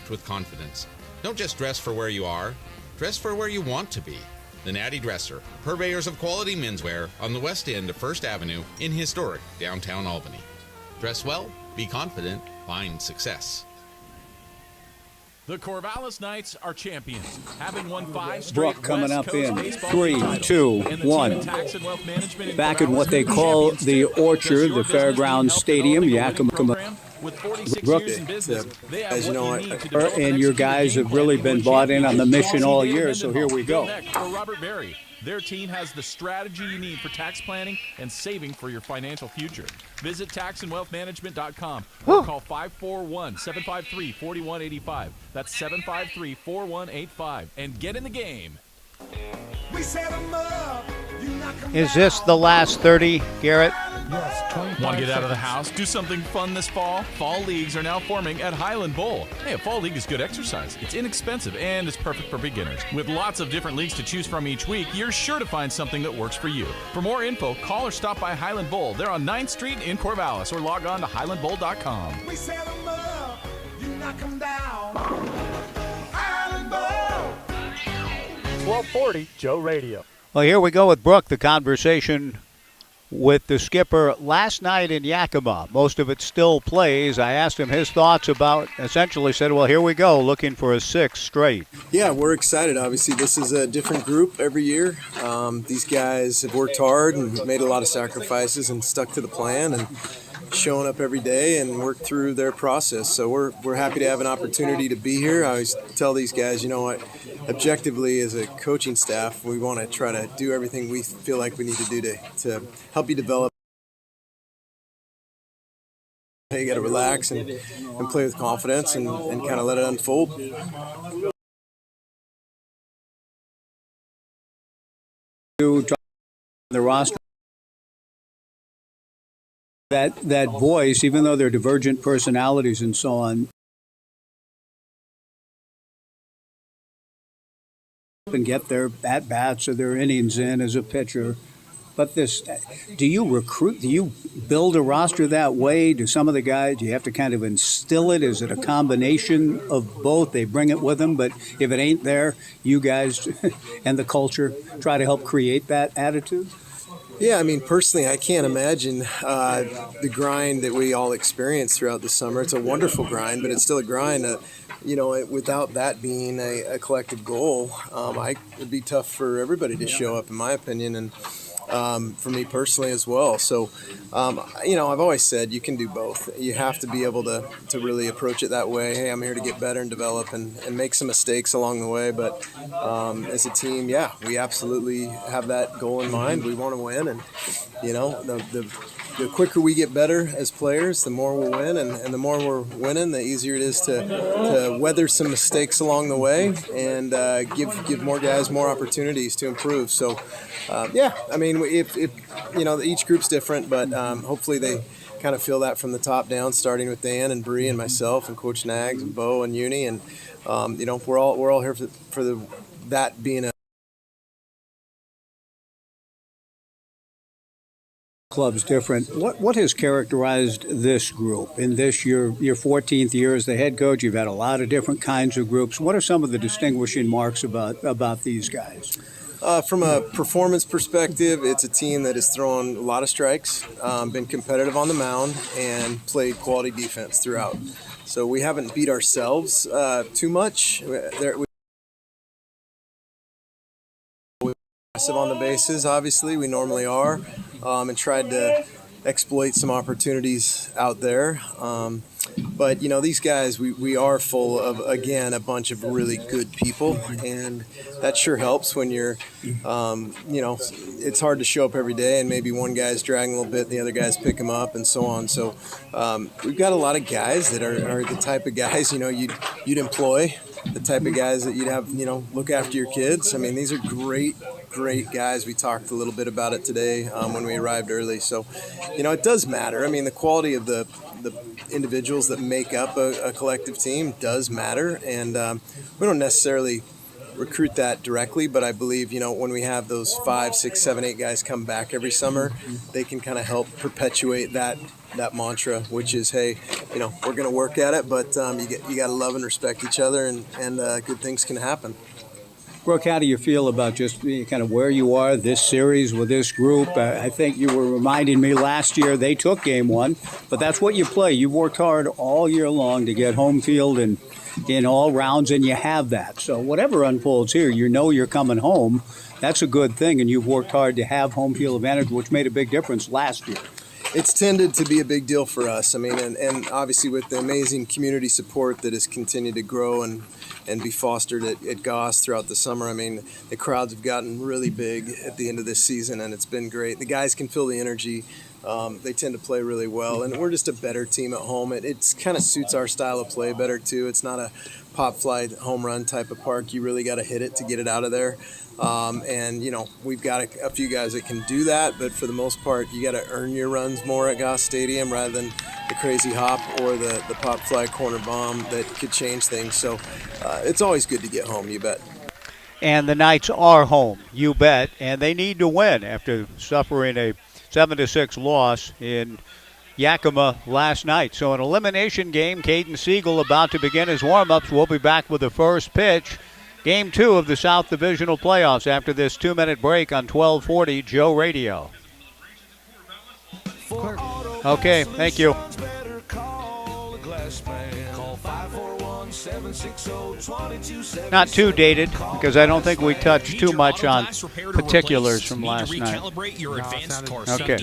act with confidence. Don't just dress for where you are, dress for where you want to be. The Natty Dresser, purveyors of quality menswear on the west end of 1st Avenue in historic downtown Albany. Dress well, be confident, find success. The Corvallis Knights are champions, having won 5 straight Brooke coming West up Coast in baseball 3, titles. 2, And the 1. team in tax and wealth management Back in what they Corvallis call champions the too. Orchard, Does the your business Fairgrounds need help Stadium, developing a winning Yakima. program? With 46 Brooke, years in business, they have as you what know, you need to develop and your guys have really been bought in on the mission all year, so here we go. For Robert Berry, their team has the strategy you need for tax planning and saving for your financial future. Visit taxandwealthmanagement.com or call 541-753-4185. That's 753-4185 and get in the game. Is this the last 30, Garrett? Yes, 25 Want to get out of the seconds. house? Do something fun this fall? Fall leagues are now forming at Highland Bowl. Hey, a fall league is good exercise. It's inexpensive and it's perfect for beginners. With lots of different leagues to choose from each week, you're sure to find something that works for you. For more info, call or stop by Highland Bowl. They're on 9th Street in Corvallis or log on to highlandbowl.com. We set 'em up, you knock 'em down. Island Bowl. 1240 Joe Radio. Well, here we go with Brooke, the conversation with the skipper last night in Yakima. Most of it still plays. I asked him his thoughts about, essentially said, well, here we go, looking for a 6th straight. Yeah, we're excited. Obviously, this is a different group every year. These guys have worked hard and made a lot of sacrifices and stuck to the plan and showing up every day and worked through their process. So we're happy to have an opportunity to be here. I always tell these guys, you know what, objectively as a coaching staff, we want to try to do everything we feel like we need to do to help you develop. You got to relax and play with confidence and kind of let it unfold. The roster, that voice, even though they're divergent personalities and so on, and get their at-bats or their innings in as a pitcher. But do you build a roster that way? Do some of the guys, do you have to kind of instill it? Is it a combination of both? They bring it with them, but if it ain't there, you guys and the culture try to help create that attitude? Yeah, I mean, personally, I can't imagine the grind that we all experience throughout the summer. It's a wonderful grind, but it's still a grind. Without that being a collective goal, it'd be tough for everybody to show up, in my opinion, and for me personally as well. So, I've always said you can do both. You have to be able to really approach it that way. Hey, I'm here to get better and develop and make some mistakes along the way. But as a team, yeah, we absolutely have that goal in mind. We want to win, and the quicker we get better as players, the more we'll win, and the more we're winning, the easier it is to weather some mistakes along the way and give more guys more opportunities to improve. So, I mean, if each group's different, but hopefully they kind of feel that from the top down, starting with Dan and Bree and myself and Coach Nags and Bo and Uni, and we're all here for that being a club's different. What has characterized this group in this your 14th year as the head coach? You've had a lot of different kinds of groups. What are some of the distinguishing marks about these guys? From a performance perspective, it's a team that has thrown a lot of strikes, been competitive on the mound, and played quality defense throughout. So we haven't beat ourselves too much. We're aggressive on the bases, obviously. We normally are, and tried to exploit some opportunities out there. But, these guys, we are full of, again, a bunch of really good people, and that sure helps when you're, it's hard to show up every day and maybe one guy's dragging a little bit and the other guys pick him up and so on. So we've got a lot of guys that are the type of guys, you'd employ, the type of guys that you'd have, look after your kids. I mean, these are great guys. We talked a little bit about it today when we arrived early. So, it does matter. I mean, the quality of the individuals that make up a collective team does matter. And we don't necessarily recruit that directly, but I believe, when we have those 5, 6, 7, 8 guys come back every summer, they can kind of help perpetuate that that mantra, which is, hey, we're going to work at it, but you got to love and respect each other, and good things can happen. Brooke, how do you feel about just kind of where you are this series with this group? I think you were reminding me last year they took game one, but that's what you play. You've worked hard all year long to get home field and in all rounds, and you have that. So whatever unfolds here, you're coming home. That's a good thing, and you've worked hard to have home field advantage, which made a big difference last year. It's tended to be a big deal for us. I mean, and obviously with the amazing community support that has continued to grow and be fostered at Goss throughout the summer. I mean, the crowds have gotten really big at the end of this season, and it's been great. The guys can feel the energy. They tend to play really well, and we're just a better team at home. It kind of suits our style of play better, too. It's not a pop fly home run type of park. You really got to hit it to get it out of there. And we've got a few guys that can do that, but for the most part, you got to earn your runs more at Goss Stadium rather than the crazy hop or the pop fly corner bomb that could change things. So it's always good to get home, you bet. And the Knights are home, you bet, and they need to win after suffering a 7-6 loss in Yakima last night. So an elimination game. Caden Siegel about to begin his warm-ups. We'll be back with the first pitch. Game 2 of the South Divisional playoffs after this 2-minute break on 1240 Joe Radio. Okay, thank you. Not too dated, because I don't think we touched too much on particulars from last night. Okay.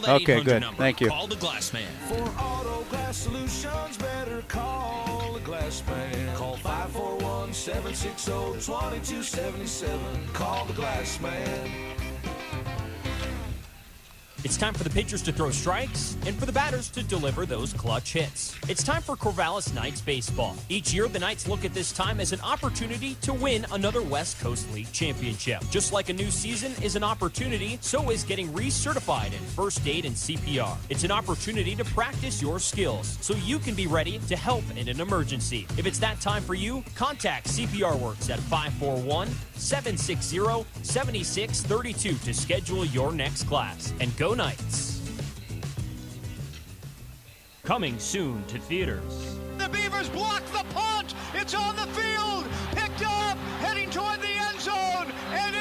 Okay, good. Thank you. Call the glass man. For auto glass solutions, better call the glass man. Call 541-760-2277. Call the glass man. It's time for the pitchers to throw strikes and for the batters to deliver those clutch hits. It's time for Corvallis Knights baseball. Each year, the Knights look at this time as an opportunity to win another West Coast League championship. Just like a new season is an opportunity, so is getting recertified in first aid and CPR. It's an opportunity to practice your skills so you can be ready to help in an emergency. If it's that time for you, contact CPR Works at 541-760-7632 to schedule your next class. And go Knights. Coming soon to theaters. The Beavers block the punt. It's on the field. Picked up. Heading toward the end zone. And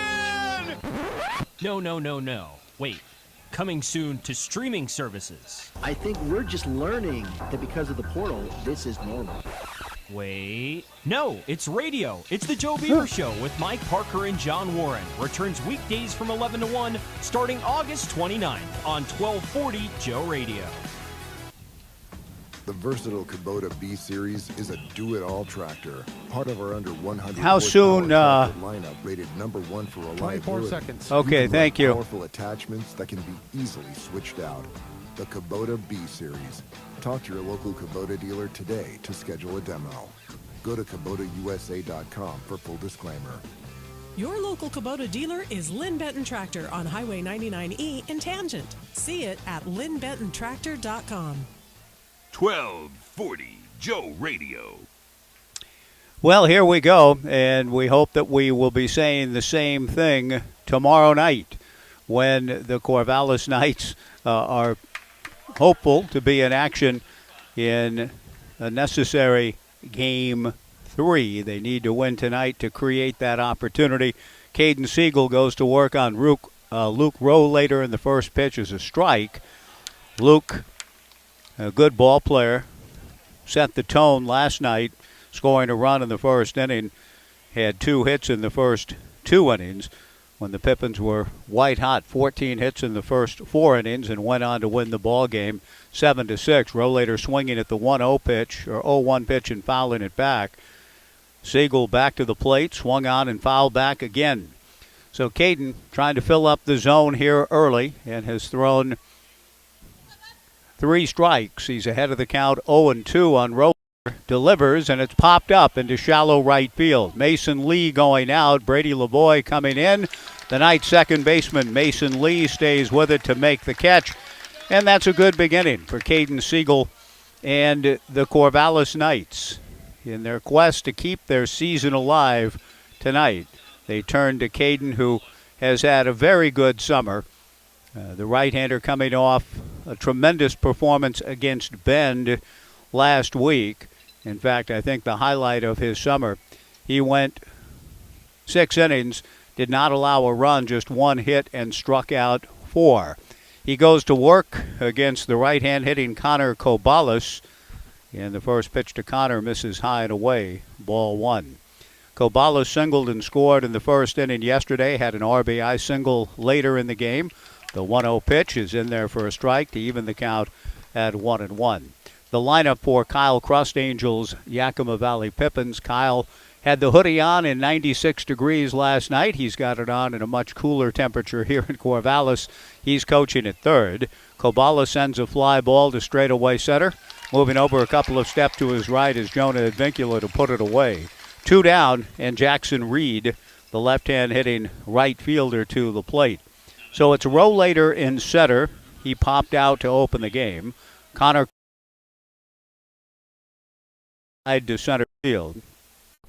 in. No. Wait. Coming soon to streaming services. I think we're just learning that because of the portal, this is normal. Wait. No, it's radio. It's the Joe Beaver Show with Mike Parker and John Warren. Returns weekdays from 11 to 1, starting August 29th on 1240 Joe Radio. The versatile Kubota B Series is a do-it-all tractor, part of our under 100 How soon? lineup rated number 1 for reliability. 24 seconds. Okay, thank you. Powerful attachments that can be easily switched out. The Kubota B Series. Talk to your local Kubota dealer today to schedule a demo. Go to KubotaUSA.com for full disclaimer. Your local Kubota dealer is Lynn Benton Tractor on Highway 99E in Tangent. See it at lynnbentontractor.com. 1240 Joe Radio. Well, here we go, and we hope that we will be saying the same thing tomorrow night when the Corvallis Knights are hopeful to be in action in a necessary Game 3. They need to win tonight to create that opportunity. Caden Siegel goes to work on Luke Rowe later in the first pitch as a strike. Luke, a good ball player, set the tone last night, scoring a run in the first inning. Had 2 hits in the first 2 innings when the Pippins were white hot. 14 hits in the first 4 innings and went on to win the ball game 7-6. Rowe later swinging at the 1-0 pitch, or 0-1 pitch, and fouling it back. Siegel back to the plate, swung on and fouled back again. So Caden trying to fill up the zone here early and has thrown 3 strikes. He's ahead of the count 0-2 on Rowe. Delivers, and it's popped up into shallow right field. Mason Lee going out. Brady Lavoie coming in. The Knights' second baseman, Mason Lee, stays with it to make the catch. And that's a good beginning for Caden Siegel and the Corvallis Knights in their quest to keep their season alive tonight. They turn to Caden, who has had a very good summer. The right-hander coming off a tremendous performance against Bend last week. In fact, I think the highlight of his summer, he went 6 innings, did not allow a run, just 1 hit, and struck out 4. He goes to work against the right-hand hitting Connor Corvallis, and the first pitch to Connor misses high and away, ball 1. Corvallis singled and scored in the first inning yesterday, had an RBI single later in the game. The 1-0 pitch is in there for a strike to even the count at 1-1. The lineup for Kyle Crustangel's Yakima Valley Pippins. Kyle had the hoodie on in 96 degrees last night. He's got it on in a much cooler temperature here in Corvallis. He's coaching at third. Corvallis sends a fly ball to straightaway center. Moving over a couple of steps to his right is Jonah Advincula to put it away. 2 down, and Jackson Reed, the left-hand hitting right fielder, to the plate. So it's Rollator in center. He popped out to open the game. Connor to center field.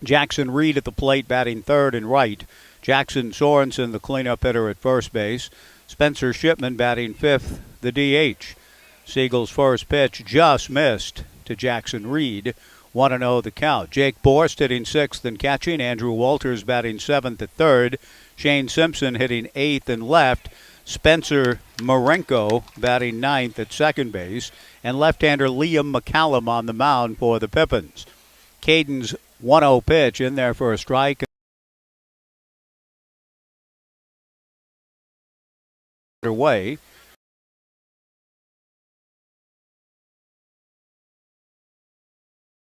Jackson Reed at the plate batting third and right. Jackson Sorensen, the cleanup hitter, at first base. Spencer Shipman batting fifth, the DH. Siegel's first pitch just missed to Jackson Reed. 1-0 the count. Jake Borst hitting sixth and catching. Andrew Walters batting seventh at third. Shane Simpson hitting eighth and left. Spencer Marenko batting ninth at second base. And left-hander Liam McCallum on the mound for the Pippins. Caden's 1-0 pitch in there for a strike. Away.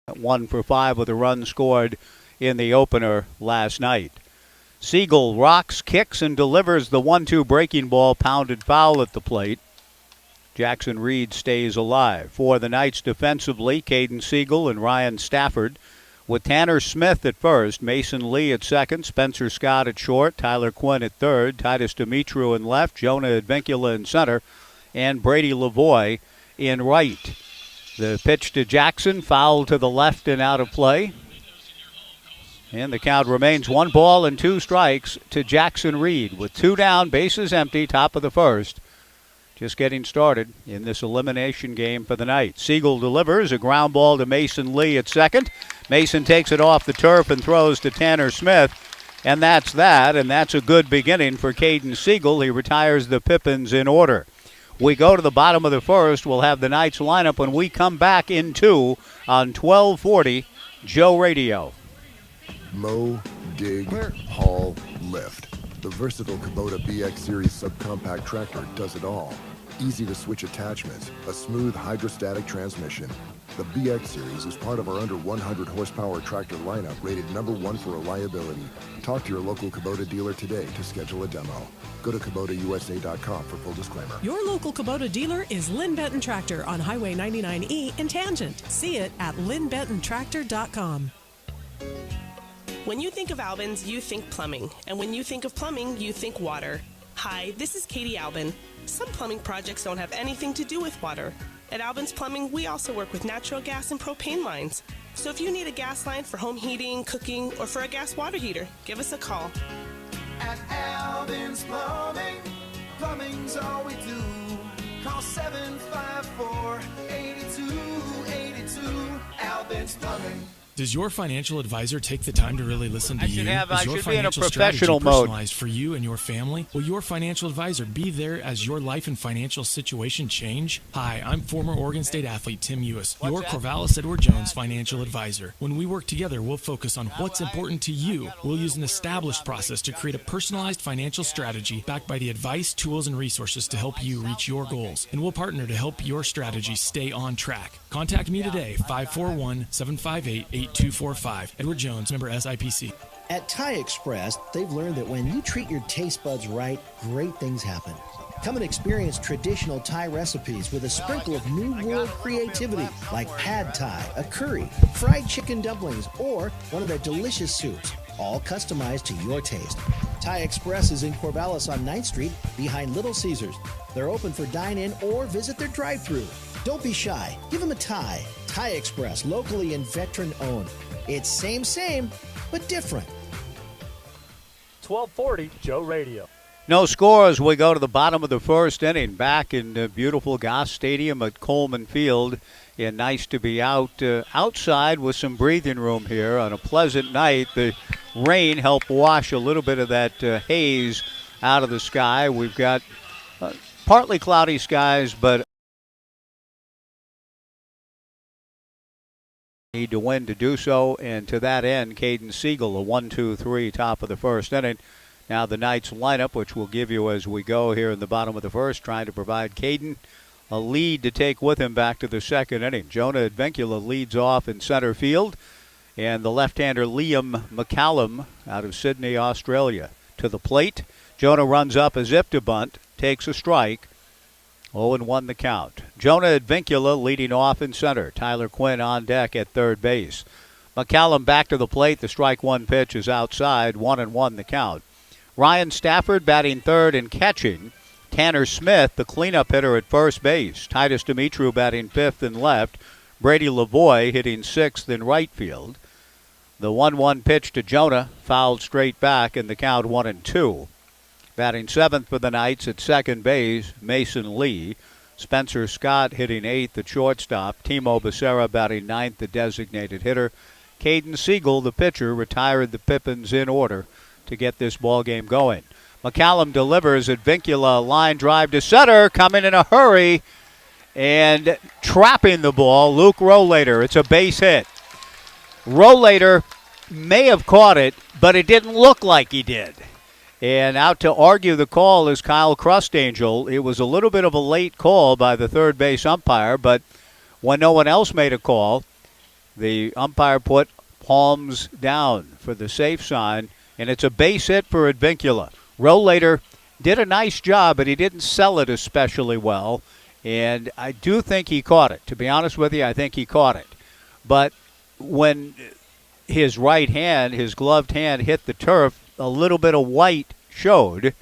At 1 for 5 with a run scored in the opener last night. Siegel rocks, kicks, and delivers the 1-2 breaking ball, pounded foul at the plate. Jackson Reed stays alive. For the Knights defensively, Caden Siegel and Ryan Stafford, with Tanner Smith at first, Mason Lee at second, Spencer Scott at short, Tyler Quinn at third, Titus Dimitru in left, Jonah Advincula in center, and Brady Lavoie in right. The pitch to Jackson, foul to the left and out of play. And the count remains 1 ball and 2 strikes to Jackson Reed. With 2 down, bases empty, top of the first. Just getting started in this elimination game for the Knights. Siegel delivers a ground ball to Mason Lee at second. Mason takes it off the turf and throws to Tanner Smith. And that's that, and that's a good beginning for Caden Siegel. He retires the Pippins in order. We go to the bottom of the first. We'll have the Knights lineup when we come back in 2 on 1240 Joe Radio. Mow, dig, haul, lift. The versatile Kubota BX Series subcompact tractor does it all. Easy to switch attachments, a smooth hydrostatic transmission. The BX Series is part of our under 100 horsepower tractor lineup rated #1 for reliability. Talk to your local Kubota dealer today to schedule a demo. Go to KubotaUSA.com for full disclaimer. Your local Kubota dealer is Lynn Benton Tractor on Highway 99E in Tangent. See it at LynnBentonTractor.com. When you think of Albin's, you think plumbing. And when you think of plumbing, you think water. Hi, this is Katie Albin. Some plumbing projects don't have anything to do with water. At Albin's Plumbing, we also work with natural gas and propane lines. So if you need a gas line for home heating, cooking, or for a gas water heater, give us a call. At Albin's Plumbing, plumbing's all we do. Call 754-8282. Albin's Plumbing. Does your financial advisor take the time to really listen to you? I your should be in a financial professional strategy mode. Personalized for you and your family? Will your financial advisor be there as your life and financial situation change? Hi, I'm former Oregon State athlete Tim Ewis, your Corvallis Edward Jones financial advisor. When we work together, we'll focus on what's important to you. We'll use an established process to create a personalized financial strategy backed by the advice, tools, and resources to help you reach your goals. And we'll partner to help your strategy stay on track. Contact me today, 541-758-8245. Edward Jones, member SIPC. At Thai Express, they've learned that when you treat your taste buds right, great things happen. Come and experience traditional Thai recipes with a sprinkle of new world creativity like pad Thai, a curry, fried chicken dumplings, or one of their delicious soups, all customized to your taste. Thai Express is in Corvallis on 9th Street behind Little Caesars. They're open for dine-in or visit their drive-thru. Don't be shy. Give them a Thai. Thai Express, locally and veteran-owned. It's same, but different. 1240 Joe Radio. No score as we go to the bottom of the first inning. Back in beautiful Goss Stadium at Coleman Field. And nice to be outside with some breathing room here on a pleasant night. The rain helped wash a little bit of that haze out of the sky. We've got partly cloudy skies, but need to win to do so. And to that end, Caden Siegel, a 1-2-3 top of the first inning. Now the Knights lineup, which we'll give you as we go here in the bottom of the first, trying to provide Caden a lead to take with him back to the second inning. Jonah Advincula leads off in center field, and the left-hander Liam McCallum out of Sydney, Australia. To the plate, Jonah runs up as if to bunt, takes a strike, 0-1 the count. Jonah Advincula leading off in center. Tyler Quinn on deck at third base. McCallum back to the plate. The strike one pitch is outside, 1-1 the count. Ryan Stafford batting third and catching. Tanner Smith, the cleanup hitter at first base. Titus Dimitru batting fifth and left. Brady Lavoie hitting sixth in right field. The 1-1 pitch to Jonah, fouled straight back, and the count 1-2. Batting seventh for the Knights at second base, Mason Lee. Spencer Scott hitting eighth at shortstop. Timo Becerra batting ninth, the designated hitter. Caden Siegel, the pitcher, retired the Pippins in order to get this ball game going. McCallum delivers. Advincula, line drive to center, coming in a hurry and trapping the ball. Luke Rollator. It's a base hit. Rollator may have caught it, but it didn't look like he did. And out to argue the call is Kyle Crustangel. It was a little bit of a late call by the third base umpire, but when no one else made a call, the umpire put palms down for the safe sign, and it's a base hit for Advincula. Rollator did a nice job, but he didn't sell it especially well, and I do think he caught it. To be honest with you, I think he caught it. But when his right hand, his gloved hand, hit the turf, a little bit of white showed.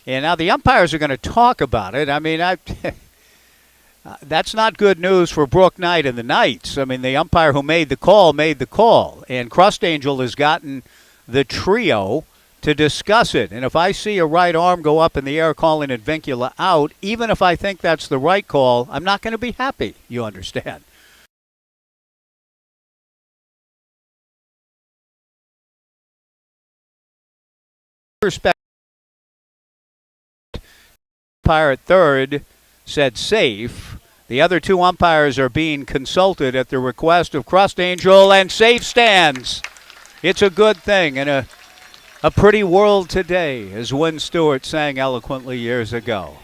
And now the umpires are going to talk about it. I mean, that's not good news for Brooke Knight and the Knights. I mean, the umpire who made the call. And Crustangel has gotten the trio to discuss it. And if I see a right arm go up in the air calling Advincula out, even if I think that's the right call, I'm not going to be happy, you understand. Respect. Umpire at third said safe. The other two umpires are being consulted at the request of Crustangel, and safe stands. It's a good thing in a pretty world today, as Wynn Stewart sang eloquently years ago.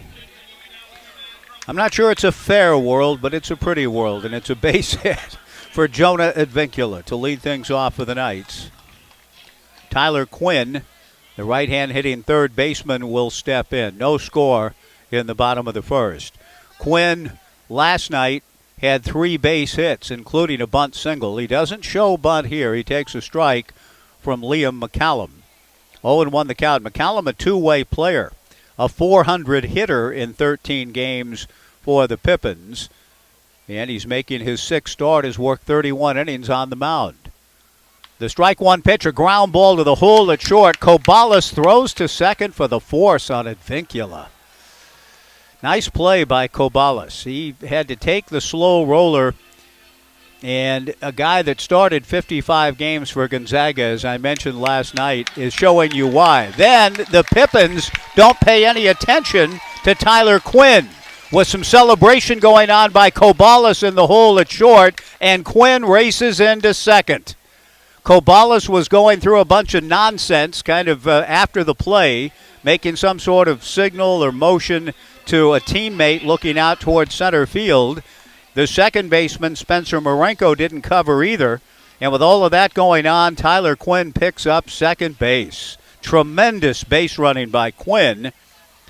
I'm not sure it's a fair world, but it's a pretty world, and it's a base hit for Jonah Advincula to lead things off for the Knights. Tyler Quinn, the right-hand hitting third baseman, will step in. No score in the bottom of the first. Quinn last night had 3 base hits, including a bunt single. He doesn't show bunt here. He takes a strike from Liam McCallum. 0-1 the count. McCallum, a two-way player, a 400 hitter in 13 games for the Pippins. And he's making his 6th start. Has worked 31 innings on the mound. The strike one pitch, a ground ball to the hole at short. Corvallis throws to second for the force on Advincula. Nice play by Corvallis. He had to take the slow roller, and a guy that started 55 games for Gonzaga, as I mentioned last night, is showing you why. Then the Pippins don't pay any attention to Tyler Quinn, with some celebration going on by Corvallis in the hole at short, and Quinn races into second. Corvallis was going through a bunch of nonsense kind of after the play, making some sort of signal or motion to a teammate looking out towards center field. The second baseman, Spencer Marenko, didn't cover either. And with all of that going on, Tyler Quinn picks up second base. Tremendous base running by Quinn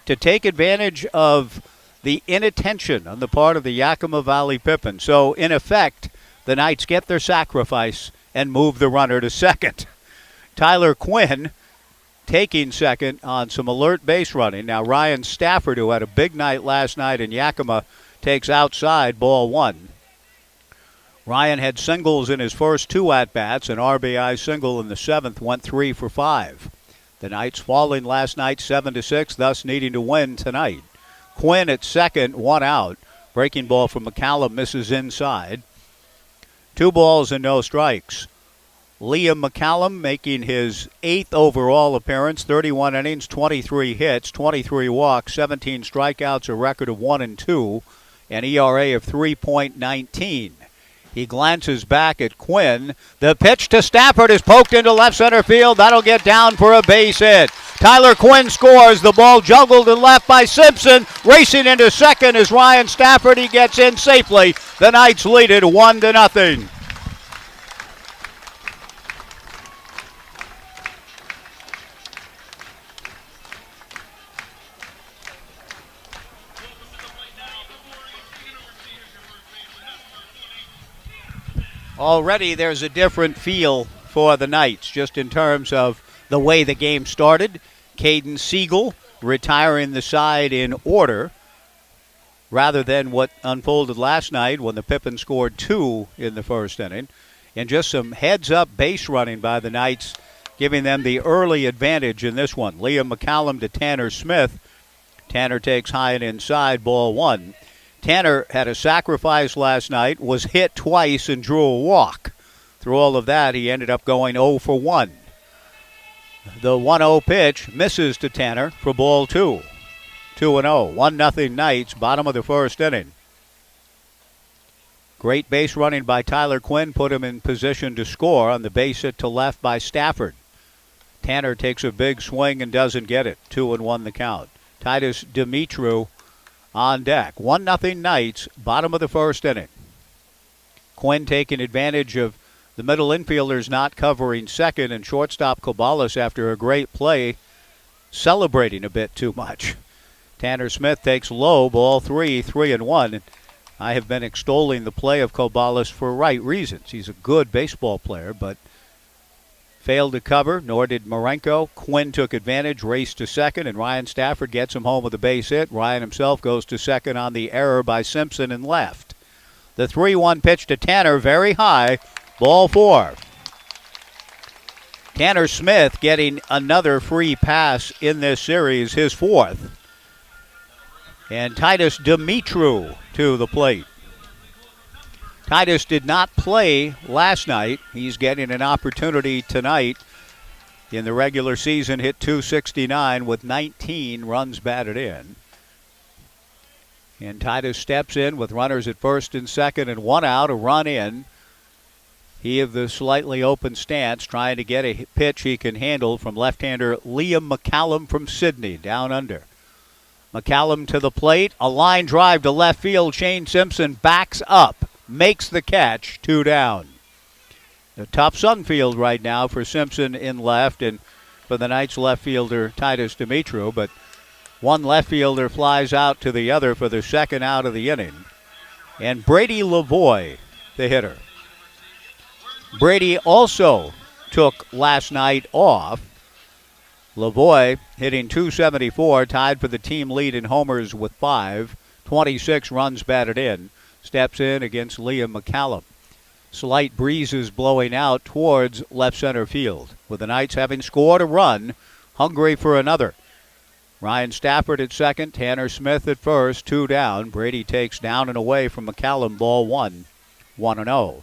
to take advantage of the inattention on the part of the Yakima Valley Pippins. So, in effect, the Knights get their sacrifice and move the runner to second. Tyler Quinn taking second on some alert base running. Now Ryan Stafford, who had a big night last night in Yakima, takes outside, ball 1. Ryan had singles in his first 2 at-bats, an RBI single in the 7th, went 3 for 5. The Knights falling last night 7-6, thus needing to win tonight. Quinn at second, 1 out. Breaking ball from McCallum misses inside. 2 balls and no strikes. Liam McCallum making his 8th overall appearance, 31 innings, 23 hits, 23 walks, 17 strikeouts, a record of 1-2, an ERA of 3.19. He glances back at Quinn. The pitch to Stafford is poked into left center field. That'll get down for a base hit. Tyler Quinn scores. The ball juggled to left by Simpson. Racing into second is Ryan Stafford. He gets in safely. The Knights lead it 1-0. Already there's a different feel for the Knights, just in terms of the way the game started. Caden Siegel retiring the side in order, rather than what unfolded last night when the Pippins scored 2 in the first inning. And just some heads-up base running by the Knights, giving them the early advantage in this one. Liam McCallum to Tanner Smith. Tanner takes high and inside, ball 1. Tanner had a sacrifice last night, was hit twice, and drew a walk. Through all of that, he ended up going 0 for 1. The 1-0 pitch misses to Tanner for ball 2. 2-0. 1-0 Knights, bottom of the first inning. Great base running by Tyler Quinn put him in position to score on the base hit to left by Stafford. Tanner takes a big swing and doesn't get it. 2-1 the count. Titus Dimitru on deck. 1-0 Knights, bottom of the first inning. Quinn taking advantage of the middle infielders not covering second, and shortstop Corvallis, after a great play, celebrating a bit too much. Tanner Smith takes low, ball 3, 3-1. I have been extolling the play of Corvallis for right reasons. He's a good baseball player, but failed to cover, nor did Marenko. Quinn took advantage, raced to second, and Ryan Stafford gets him home with a base hit. Ryan himself goes to second on the error by Simpson and left. The 3-1 pitch to Tanner, very high, ball 4. Tanner Smith getting another free pass in this series, his 4th. And Titus Dimitru to the plate. Titus did not play last night. He's getting an opportunity tonight. In the regular season, hit .269 with 19 runs batted in. And Titus steps in with runners at first and second and 1 out, a run in. He of the slightly open stance, trying to get a pitch he can handle from left-hander Liam McCallum from Sydney, down under. McCallum to the plate, a line drive to left field. Shane Simpson backs up, makes the catch, 2 down. A tough Sunfield right now for Simpson in left, and for the Knights left fielder Titus Dimitru, but one left fielder flies out to the other for the second out of the inning. And Brady Lavoie, the hitter. Brady also took last night off. Lavoie hitting .274, tied for the team lead in homers with 5, 26 runs batted in. Steps in against Liam McCallum. Slight breezes blowing out towards left center field, with the Knights having scored a run, hungry for another. Ryan Stafford at second, Tanner Smith at first, 2 down. Brady takes down and away from McCallum, ball 1, 1-0.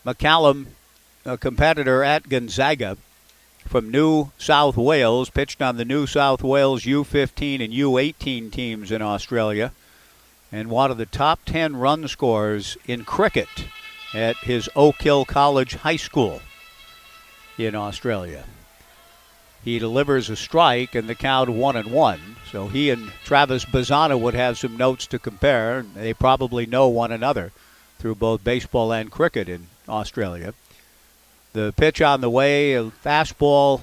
McCallum, a competitor at Gonzaga from New South Wales, pitched on the New South Wales U15 and U18 teams in Australia, and one of the top 10 run scorers in cricket at his Oak Hill College High School in Australia. He delivers a strike, and the count 1-1. So he and Travis Bazzana would have some notes to compare. They probably know one another through both baseball and cricket in Australia. The pitch on the way, a fastball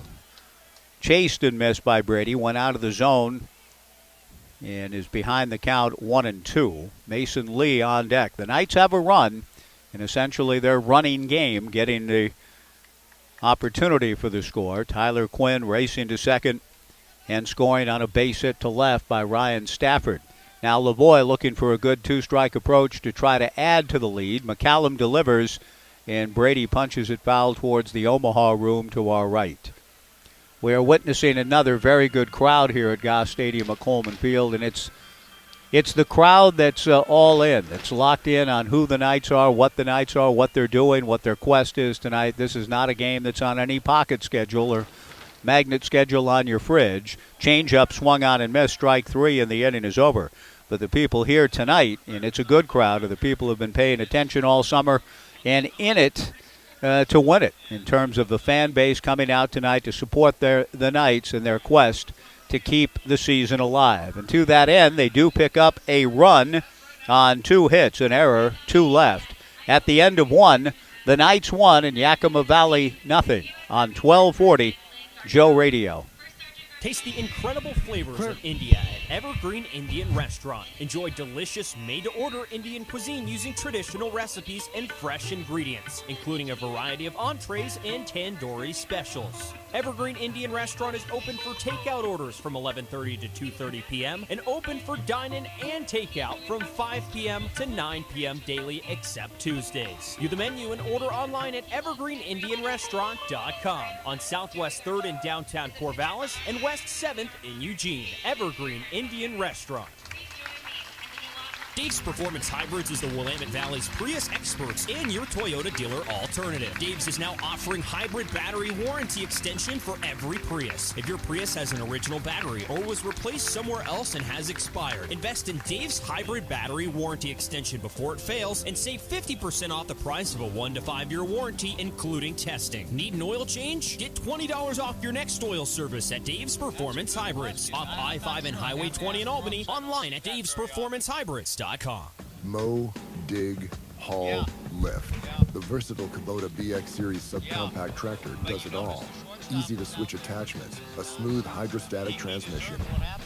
chased and missed by Brady, went out of the zone and is behind the count 1-2. Mason Lee on deck. The Knights have a run, and essentially their running game, getting the opportunity for the score. Tyler Quinn racing to second and scoring on a base hit to left by Ryan Stafford. Now Lavoie looking for a good 2-strike approach to try to add to the lead. McCallum delivers, and Brady punches it foul towards the Omaha room to our right. We are witnessing another very good crowd here at Goss Stadium at Coleman Field, and it's the crowd that's all in. It's locked in on who the Knights are, what they're doing, what their quest is tonight. This is not a game that's on any pocket schedule or magnet schedule on your fridge. Change-up swung on and missed, strike 3, and the inning is over. But the people here tonight, and it's a good crowd, are the people who have been paying attention all summer and in it to win it in terms of the fan base coming out tonight to support the Knights in their quest to keep the season alive. And to that end, they do pick up a run on 2 hits, an error, 2 left. At the end of 1, the Knights won and Yakima Valley nothing on 1240 Joe Radio. Taste the incredible flavors of India at Evergreen Indian Restaurant. Enjoy delicious made-to-order Indian cuisine using traditional recipes and fresh ingredients, including a variety of entrees and tandoori specials. Evergreen Indian Restaurant is open for takeout orders from 11:30 to 2:30 p.m. and open for dine-in and takeout from 5 p.m. to 9 p.m. daily except Tuesdays. View the menu and order online at evergreenindianrestaurant.com on Southwest 3rd in downtown Corvallis and West 7th in Eugene. Evergreen Indian Restaurant. Dave's Performance Hybrids is the Willamette Valley's Prius experts and your Toyota dealer alternative. Dave's is now offering hybrid battery warranty extension for every Prius. If your Prius has an original battery or was replaced somewhere else and has expired, invest in Dave's hybrid battery warranty extension before it fails and save 50% off the price of a 1 to 5 year warranty, including testing. Need an oil change? Get $20 off your next oil service at Dave's Performance Hybrids. Off I-5 and Highway 20 in Albany. Online at davesperformancehybrids.com. Mow, dig, haul, lift. The versatile Kubota BX Series subcompact tractor does it all. Easy to switch attachments, a smooth hydrostatic transmission.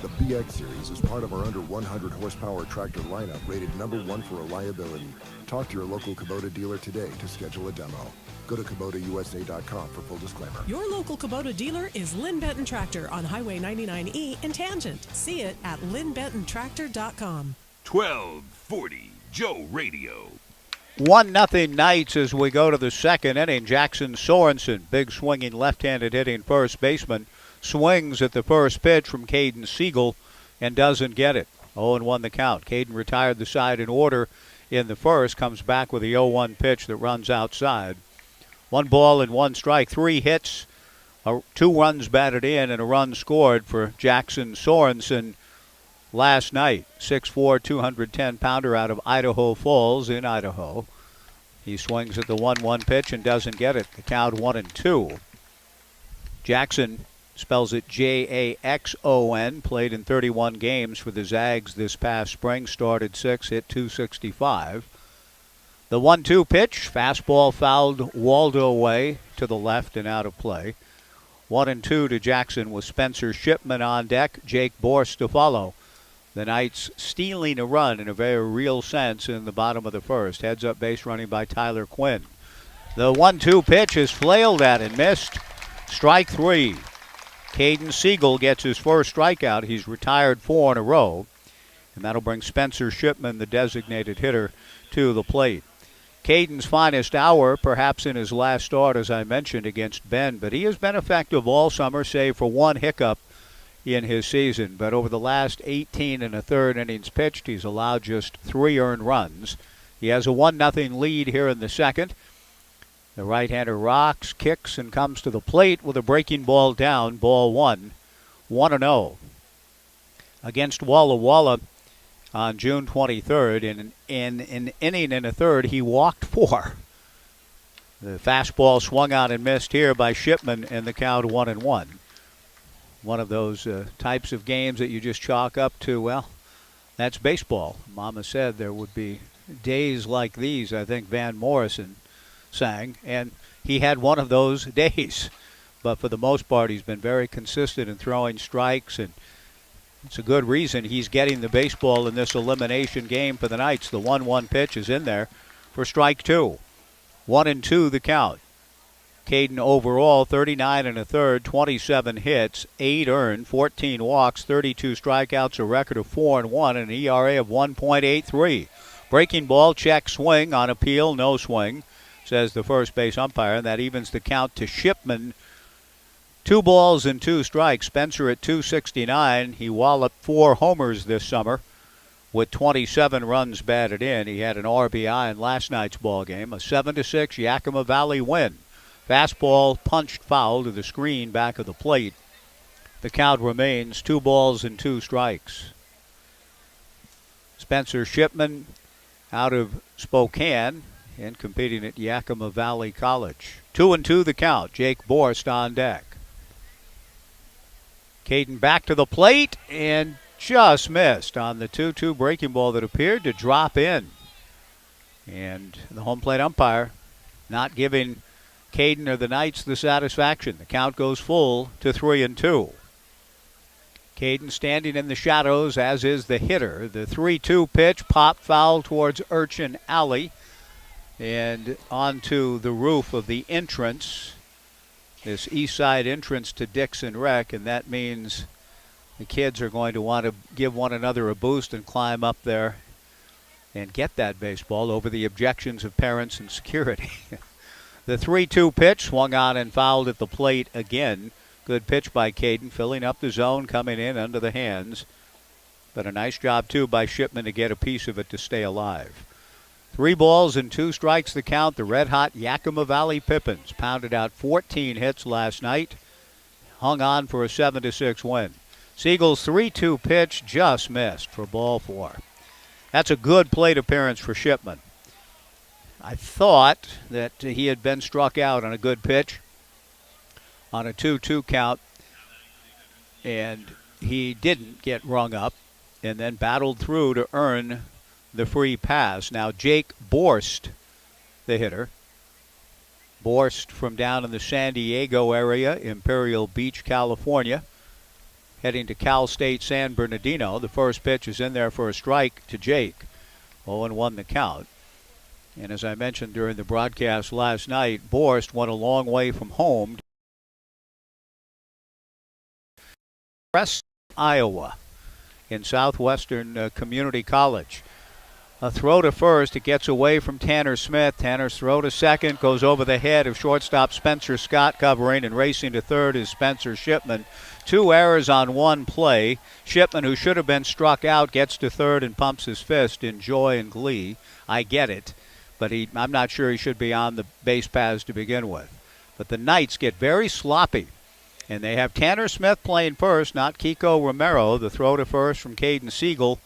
The BX Series is part of our under 100 horsepower tractor lineup rated #1 for reliability. Talk to your local Kubota dealer today to schedule a demo. Go to KubotaUSA.com for full disclaimer. Your local Kubota dealer is Lynn Benton Tractor on Highway 99E in Tangent. See it at lynnbentontractor.com. 1240 Joe Radio. 1-0 Knights as we go to the second inning. Jackson Sorensen, big swinging left-handed hitting first baseman, swings at the first pitch from Caden Siegel and doesn't get it. 0-1 the count. Caden retired the side in order in the first, comes back with the 0-1 pitch that runs outside. 1 ball and 1 strike, 3 hits, 2 runs batted in and a run scored for Jackson Sorensen last night. 6'4", 210-pounder out of Idaho Falls in Idaho. He swings at the 1-1 pitch and doesn't get it. The count 1-2. Jackson spells it Jaxon, played in 31 games for the Zags this past spring, started 6, hit .265. The 1-2 pitch, fastball fouled Waldo way to the left and out of play. 1-2 to Jackson with Spencer Shipman on deck, Jake Borst to follow. The Knights stealing a run in a very real sense in the bottom of the first. Heads up base running by Tyler Quinn. The 1-2 pitch is flailed at and missed. Strike 3. Caden Siegel gets his first strikeout. He's retired 4 in a row. And that'll bring Spencer Shipman, the designated hitter, to the plate. Caden's finest hour, perhaps in his last start, as I mentioned, against Bend. But he has been effective all summer, save for 1 hiccup in his season. But over the last 18 1/3 innings pitched, he's allowed just 3 earned runs. He has a 1-0 lead here in the second. The right-hander rocks, kicks, and comes to the plate with a breaking ball down, ball 1, 1-0. Against Walla Walla on June 23rd, in an inning and a third, he walked 4. The fastball swung on and missed here by Shipman, and the count 1-1. One of those types of games that you just chalk up to, well, that's baseball. Mama said there would be days like these, I think Van Morrison sang, and he had one of those days. But for the most part, he's been very consistent in throwing strikes, and it's a good reason he's getting the baseball in this elimination game for the Knights. The 1-1 pitch is in there for strike 2. 1-2 the count. Caden overall, 39 1/3, 27 hits, 8 earned, 14 walks, 32 strikeouts, a record of 4-1, and an ERA of 1.83. Breaking ball, check, swing, on appeal, no swing. says the first base umpire, and that evens the count to Shipman. 2 balls and 2 strikes. Spencer at 269. He walloped 4 homers this summer with 27 runs batted in. He had an RBI in last night's ball game. A 7-6 Yakima Valley win. Fastball punched foul to the screen back of the plate. The count remains 2 balls and 2 strikes. Spencer Shipman out of Spokane and competing at Yakima Valley College. 2-2 the count. Jake Borst on deck. Caden back to the plate and just missed on the 2-2 breaking ball that appeared to drop in. And the home plate umpire not giving Caden or the Knights the satisfaction. The count goes full to 3-2. Caden standing in the shadows, as is the hitter. The 3-2 pitch, pop foul towards Urchin Alley and onto the roof of the entrance. This east side entrance to Dixon Rec, and that means the kids are going to want to give one another a boost and climb up there and get that baseball over the objections of parents and security. The 3-2 pitch swung on and fouled at the plate again. Good pitch by Caden, filling up the zone, coming in under the hands. But a nice job, too, by Shipman to get a piece of it to stay alive. 3 balls and 2 strikes the count. The red-hot Yakima Valley Pippins pounded out 14 hits last night. Hung on for a 7-6 win. Siegel's 3-2 pitch just missed for ball 4. That's a good plate appearance for Shipman. I thought that he had been struck out on a good pitch on a 2-2 count, and he didn't get rung up and then battled through to earn the free pass. Now Jake Borst, the hitter. Borst from down in the San Diego area, Imperial Beach, California, heading to Cal State San Bernardino. The first pitch is in there for a strike to Jake. 0-1 the count. And as I mentioned during the broadcast last night, Borst went a long way from home. West Iowa in Southwestern Community College. A throw to first. It gets away from Tanner Smith. Tanner's throw to second goes over the head of shortstop Spencer Scott covering, and racing to third is Spencer Shipman. 2 errors on 1 play. Shipman, who should have been struck out, gets to third and pumps his fist in joy and glee. I get it, but I'm not sure he should be on the base paths to begin with. But the Knights get very sloppy, and they have Tanner Smith playing first, not Kiko Romero. The throw to first from Caden Siegel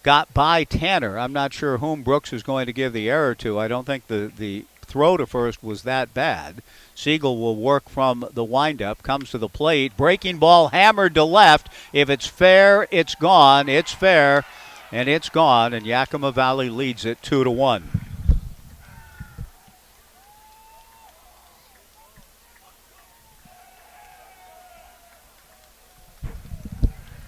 got by Tanner. I'm not sure whom Brooks is going to give the error to. I don't think the throw to first was that bad. Siegel will work from the windup, comes to the plate. Breaking ball hammered to left. If it's fair, it's gone. It's fair, and it's gone, and Yakima Valley leads it 2-1.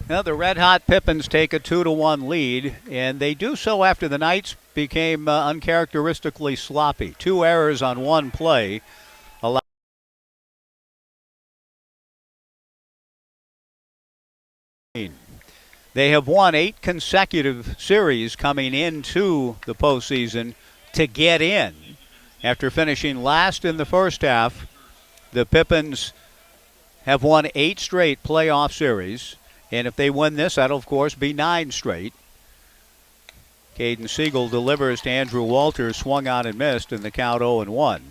Now the red-hot Pippins take a 2-1 lead, and they do so after the Knights became uncharacteristically sloppy. 2 errors on 1 play. They have won 8 consecutive series coming into the postseason to get in. After finishing last in the first half, the Pippins have won 8 straight playoff series. And if they win this, that'll, of course, be 9 straight. Caden Siegel delivers to Andrew Walters, swung on and missed, and the count 0-1.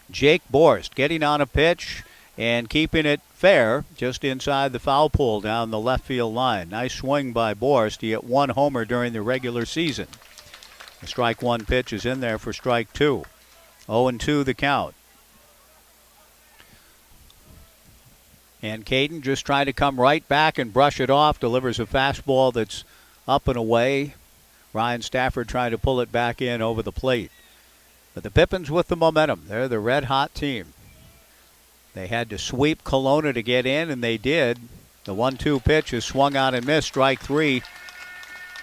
Jake Borst getting on a pitch and keeping it fair just inside the foul pole down the left field line. Nice swing by Borst. He hit 1 homer during the regular season. The strike 1 pitch is in there for strike 2. 0-2 the count. And Caden just trying to come right back and brush it off. Delivers a fastball that's up and away. Ryan Stafford trying to pull it back in over the plate. But the Pippins with the momentum. They're the red-hot team. They had to sweep Kelowna to get in, and they did. The 1-2 pitch is swung on and missed. Strike 3.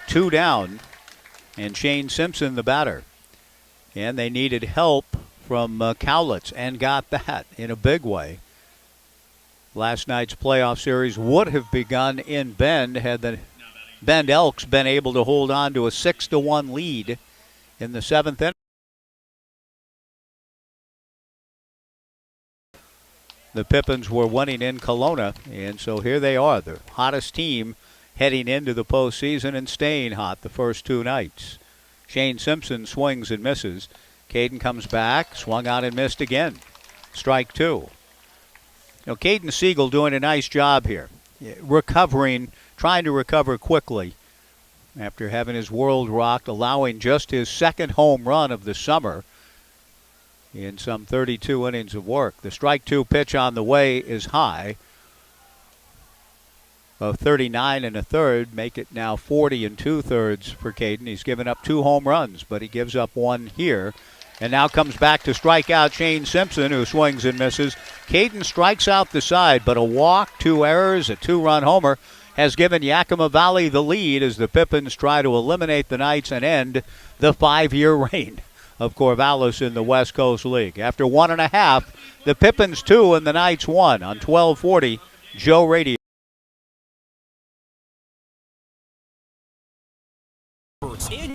2 down. And Shane Simpson, the batter. And they needed help from Cowlitz and got that in a big way. Last night's playoff series would have begun in Bend had the Bend Elks been able to hold on to a 6-1 lead in the 7th inning. the Pippins were winning in Kelowna, and so here they are, the hottest team heading into the postseason and staying hot the first two nights. Shane Simpson swings and misses. Caden comes back, swung out and missed again. Strike two. Caden Siegel doing a nice job here, recovering, trying to recover quickly after having his world rocked, allowing just his second home run of the summer in some 32 innings of work. The strike two pitch on the way is high of 39 1/3, make it now 40 2/3 for Caden. He's given up 2 home runs, but he gives up 1 here. And now comes back to strike out Shane Simpson, who swings and misses. Caden strikes out the side, but a walk, 2 errors, a 2-run homer has given Yakima Valley the lead as the Pippins try to eliminate the Knights and end the 5-year reign of Corvallis in the West Coast League. After 1.5, the Pippins 2 and the Knights 1 on 1240 Joe Radio. And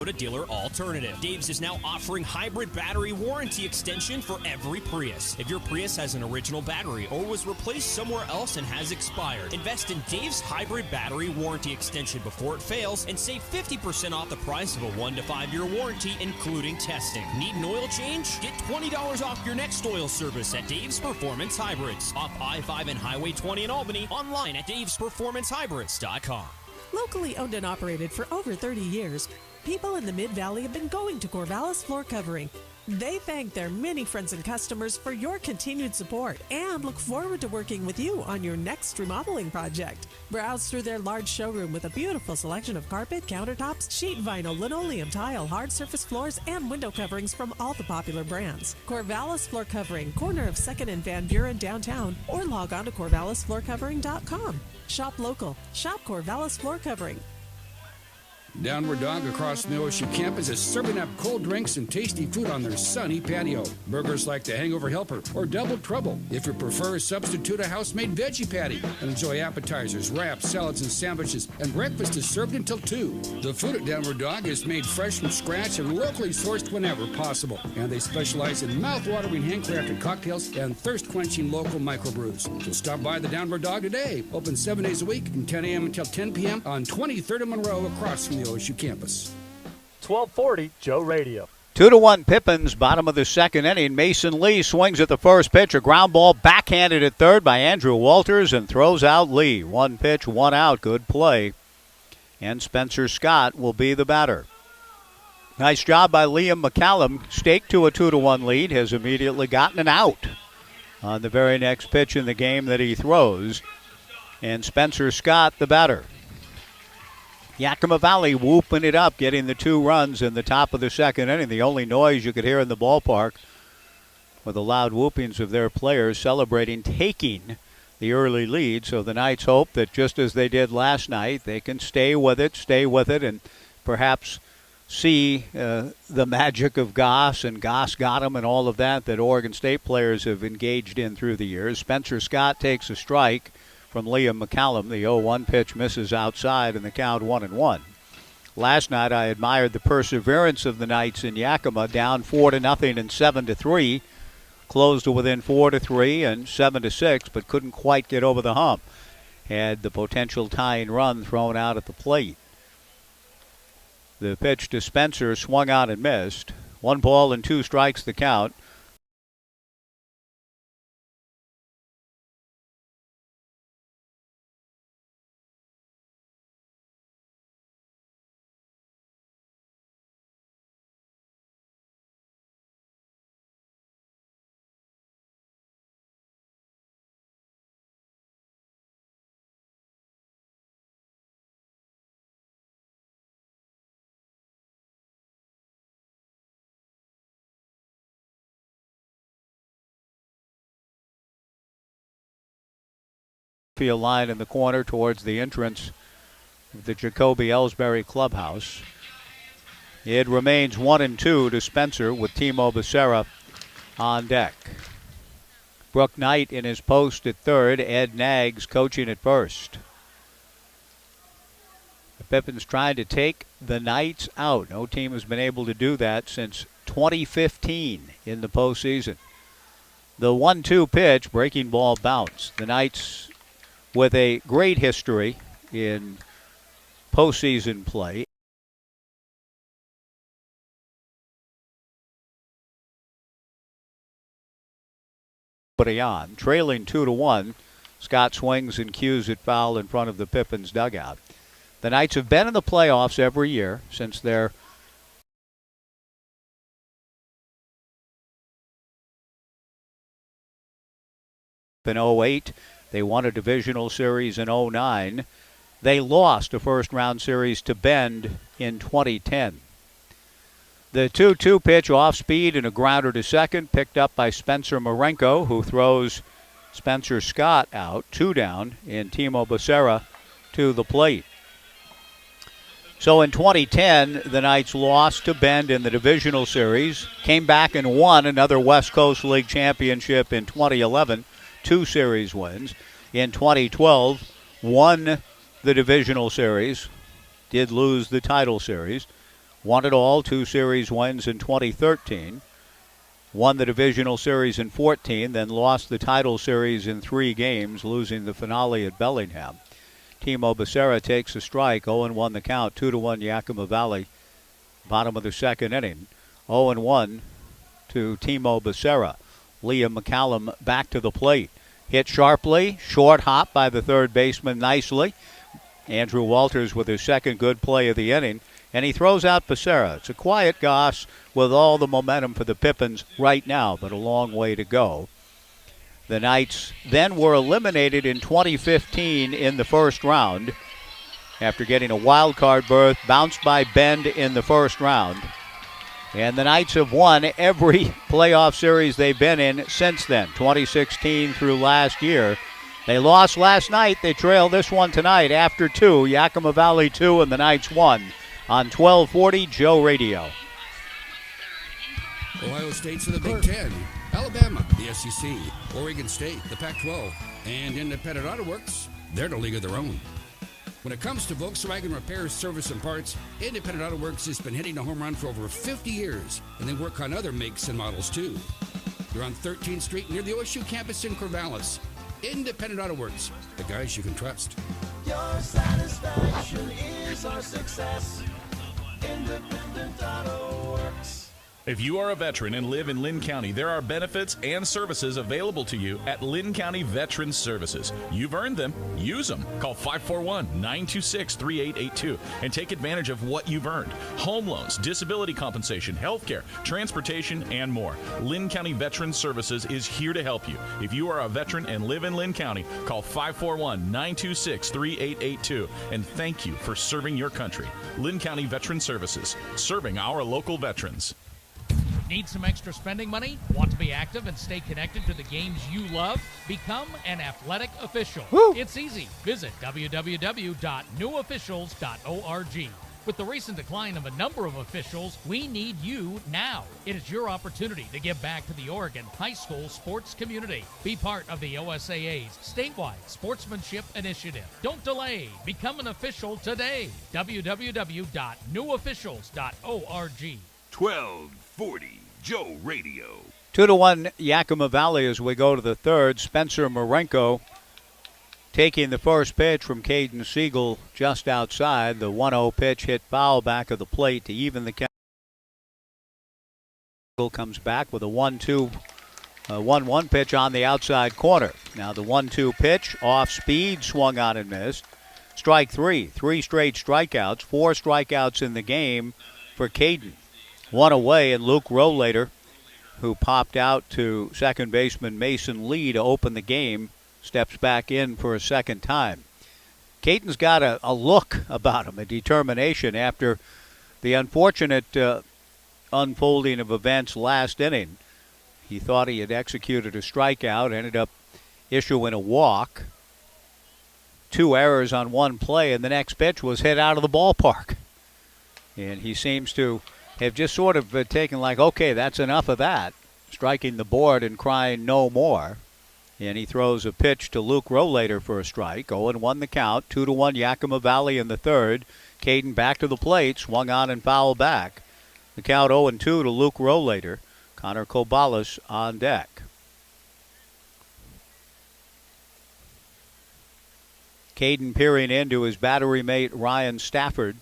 a dealer alternative. Dave's is now offering hybrid battery warranty extension for every Prius. If your Prius has an original battery or was replaced somewhere else and has expired, invest in Dave's hybrid battery warranty extension before it fails and save 50% off the price of a 1 to 5 year warranty, including testing. Need an oil change? Get $20 off your next oil service at Dave's Performance Hybrids. Off I-5 and Highway 20 in Albany. Online at davesperformancehybrids.com. Locally owned and operated for over 30 years, people in the Mid-Valley have been going to Corvallis Floor Covering. They thank their many friends and customers for your continued support and look forward to working with you on your next remodeling project. Browse through their large showroom with a beautiful selection of carpet, countertops, sheet vinyl, linoleum, tile, hard surface floors, and window coverings from all the popular brands. Corvallis Floor Covering, corner of 2nd and Van Buren downtown, or log on to corvallisfloorcovering.com. Shop local. Shop Corvallis Floor Covering. Downward Dog across the OSU campus is serving up cold drinks and tasty food on their sunny patio. Burgers like the Hangover Helper or Double Trouble. If you prefer, substitute a house-made veggie patty and enjoy appetizers, wraps, salads, and sandwiches. And breakfast is served until 2. The food at Downward Dog is made fresh from scratch and locally sourced whenever possible. And they specialize in mouth-watering handcrafted cocktails and thirst-quenching local microbrews. So stop by the Downward Dog today. Open 7 days a week from 10 a.m. until 10 p.m. on 23rd and Monroe across from the OSU campus. 1240 Joe Radio. 2-1 Pippins, bottom of the second inning. Mason Lee swings at the first pitch. A ground ball backhanded at third by Andrew Walters and throws out Lee. 1 pitch, 1 out. Good play. And Spencer Scott will be the batter. Nice job by Liam McCallum. Staked to a 2-1 lead. Has immediately gotten an out on the very next pitch in the game that he throws. And Spencer Scott, the batter. Yakima Valley whooping it up, getting the 2 runs in the top of the second inning. The only noise you could hear in the ballpark were the loud whoopings of their players celebrating taking the early lead. So the Knights hope that just as they did last night, they can stay with it, and perhaps see the magic of Goss and Goss got 'em and all of that Oregon State players have engaged in through the years. Spencer Scott takes a strike from Liam McCallum. The 0-1 pitch misses outside and the count 1-1. Last night I admired the perseverance of the Knights in Yakima, down 4-0 and 7-3. Closed to within 4-3 and 7-6, but couldn't quite get over the hump. Had the potential tying run thrown out at the plate. The pitch to Spencer swung out and missed. 1 ball and 2 strikes the count. Field line in the corner towards the entrance of the Jacoby Ellsbury clubhouse. It remains 1-2 to Spencer with Timo Becerra on deck. Brooke Knight in his post at third, Ed Nags coaching at first. The Pippins trying to take the Knights out. No team has been able to do that since 2015 in the postseason. The 1-2 pitch, breaking ball bounce. The Knights with a great history in postseason play. On. Trailing 2-1, Scott swings and cues it foul in front of the Pippins dugout. The Knights have been in the playoffs every year since their in 08. They won a divisional series in 09. They lost a first-round series to Bend in 2010. The 2-2 pitch off speed and a grounder to second, picked up by Spencer Marenko, who throws Spencer Scott out, 2 down, and Timo Becerra to the plate. So in 2010, the Knights lost to Bend in the divisional series, came back and won another West Coast League championship in 2011, 2 series wins. In 2012, won the divisional series, did lose the title series. Won it all, 2 series wins in 2013. Won the divisional series in 14, then lost the title series in 3 games, losing the finale at Bellingham. Timo Becerra takes a strike, 0-1 the count, 2-1 Yakima Valley, bottom of the second inning. 0-1 to Timo Becerra. Liam McCallum back to the plate. Hit sharply, short hop by the third baseman nicely. Andrew Walters with his second good play of the inning. And he throws out Becerra. It's a quiet Goss with all the momentum for the Pippins right now, but a long way to go. The Knights then were eliminated in 2015 in the first round after getting a wild card berth, bounced by Bend in the first round. And the Knights have won every playoff series they've been in since then, 2016 through last year. They lost last night. They trail this one tonight after 2. Yakima Valley 2 and the Knights 1. On 1240 Joe Radio. Ohio State's in the Big Ten. Alabama, the SEC. Oregon State, the Pac-12. And Independent Auto Works, they're in a league of their own. When it comes to Volkswagen repairs, service, and parts, Independent Auto Works has been hitting a home run for over 50 years, and they work on other makes and models too. They're on 13th Street near the OSU campus in Corvallis. Independent Auto Works, the guys you can trust. Your satisfaction is our success. Independent Auto Works. If you are a veteran and live in Lynn County, there are benefits and services available to you at Lynn County Veterans Services. You've earned them. Use them. Call 541-926-3882 and take advantage of what you've earned. Home loans, disability compensation, health care, transportation, and more. Lynn County Veterans Services is here to help you. If you are a veteran and live in Lynn County, call 541-926-3882 and thank you for serving your country. Lynn County Veterans Services, serving our local veterans. Need some extra spending money? Want to be active and stay connected to the games you love? Become an athletic official. Woo! It's easy. Visit www.newofficials.org. With the recent decline of a number of officials, we need you now. It is your opportunity to give back to the Oregon high school sports community. Be part of the OSAA's statewide sportsmanship initiative. Don't delay. Become an official today. www.newofficials.org. 1240 Joe Radio. 2-1 Yakima Valley as we go to the third. Spencer Marenko taking the first pitch from Caden Siegel just outside. The 1-0 pitch hit foul back of the plate to even the count. Siegel comes back with a 1-1 pitch on the outside corner. Now the 1-2 pitch off speed, swung on and missed. Strike 3. 3 straight strikeouts. 4 strikeouts in the game for Caden. 1 away, and Luke Rollater, who popped out to second baseman Mason Lee to open the game, steps back in for a second time. Caden's got a look about him, a determination after the unfortunate unfolding of events last inning. He thought he had executed a strikeout, ended up issuing a walk. 2 errors on 1 play, and the next pitch was hit out of the ballpark. And he seems to have just sort of taken like, okay, that's enough of that, striking the board and crying no more. And he throws a pitch to Luke Rollater for a strike. 0-1 the count, 2-1 Yakima Valley in the third. Caden back to the plate, swung on and fouled back. The count 0-2 to Luke Rollater. Connor Corvallis on deck. Caden peering into his battery mate Ryan Stafford,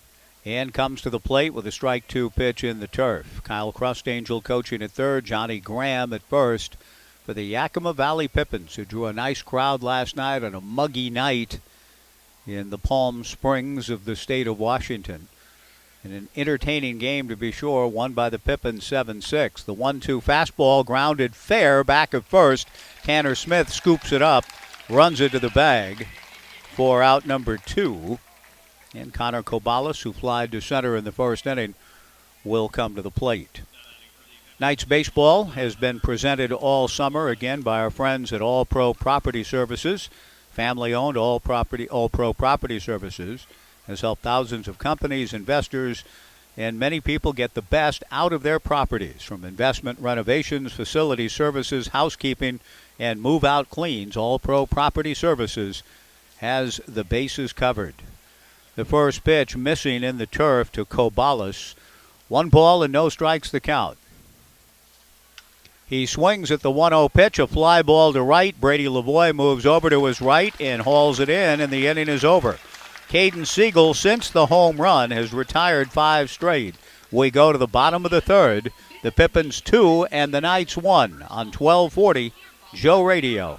and comes to the plate with a strike 2 pitch in the turf. Kyle Crustangel coaching at third, Johnny Graham at first for the Yakima Valley Pippins, who drew a nice crowd last night on a muggy night in the Palm Springs of the state of Washington. In an entertaining game, to be sure, won by the Pippins 7-6. The 1-2 fastball grounded fair back at first. Tanner Smith scoops it up, runs it to the bag for out number 2. And Connor Corvallis, who flied to center in the first inning, will come to the plate. Knights baseball has been presented all summer again by our friends at All Pro Property Services. Family-owned All Pro Property Services has helped thousands of companies, investors, and many people get the best out of their properties. From investment renovations, facility services, housekeeping, and move-out cleans, All Pro Property Services has the bases covered. The first pitch missing in the turf to Corvallis. 1 ball and no strikes the count. He swings at the 1-0 pitch, a fly ball to right. Brady Lavoie moves over to his right and hauls it in, and the inning is over. Caden Siegel, since the home run, has retired 5 straight. We go to the bottom of the third. The Pippins 2 and the Knights 1 on 1240 Joe Radio.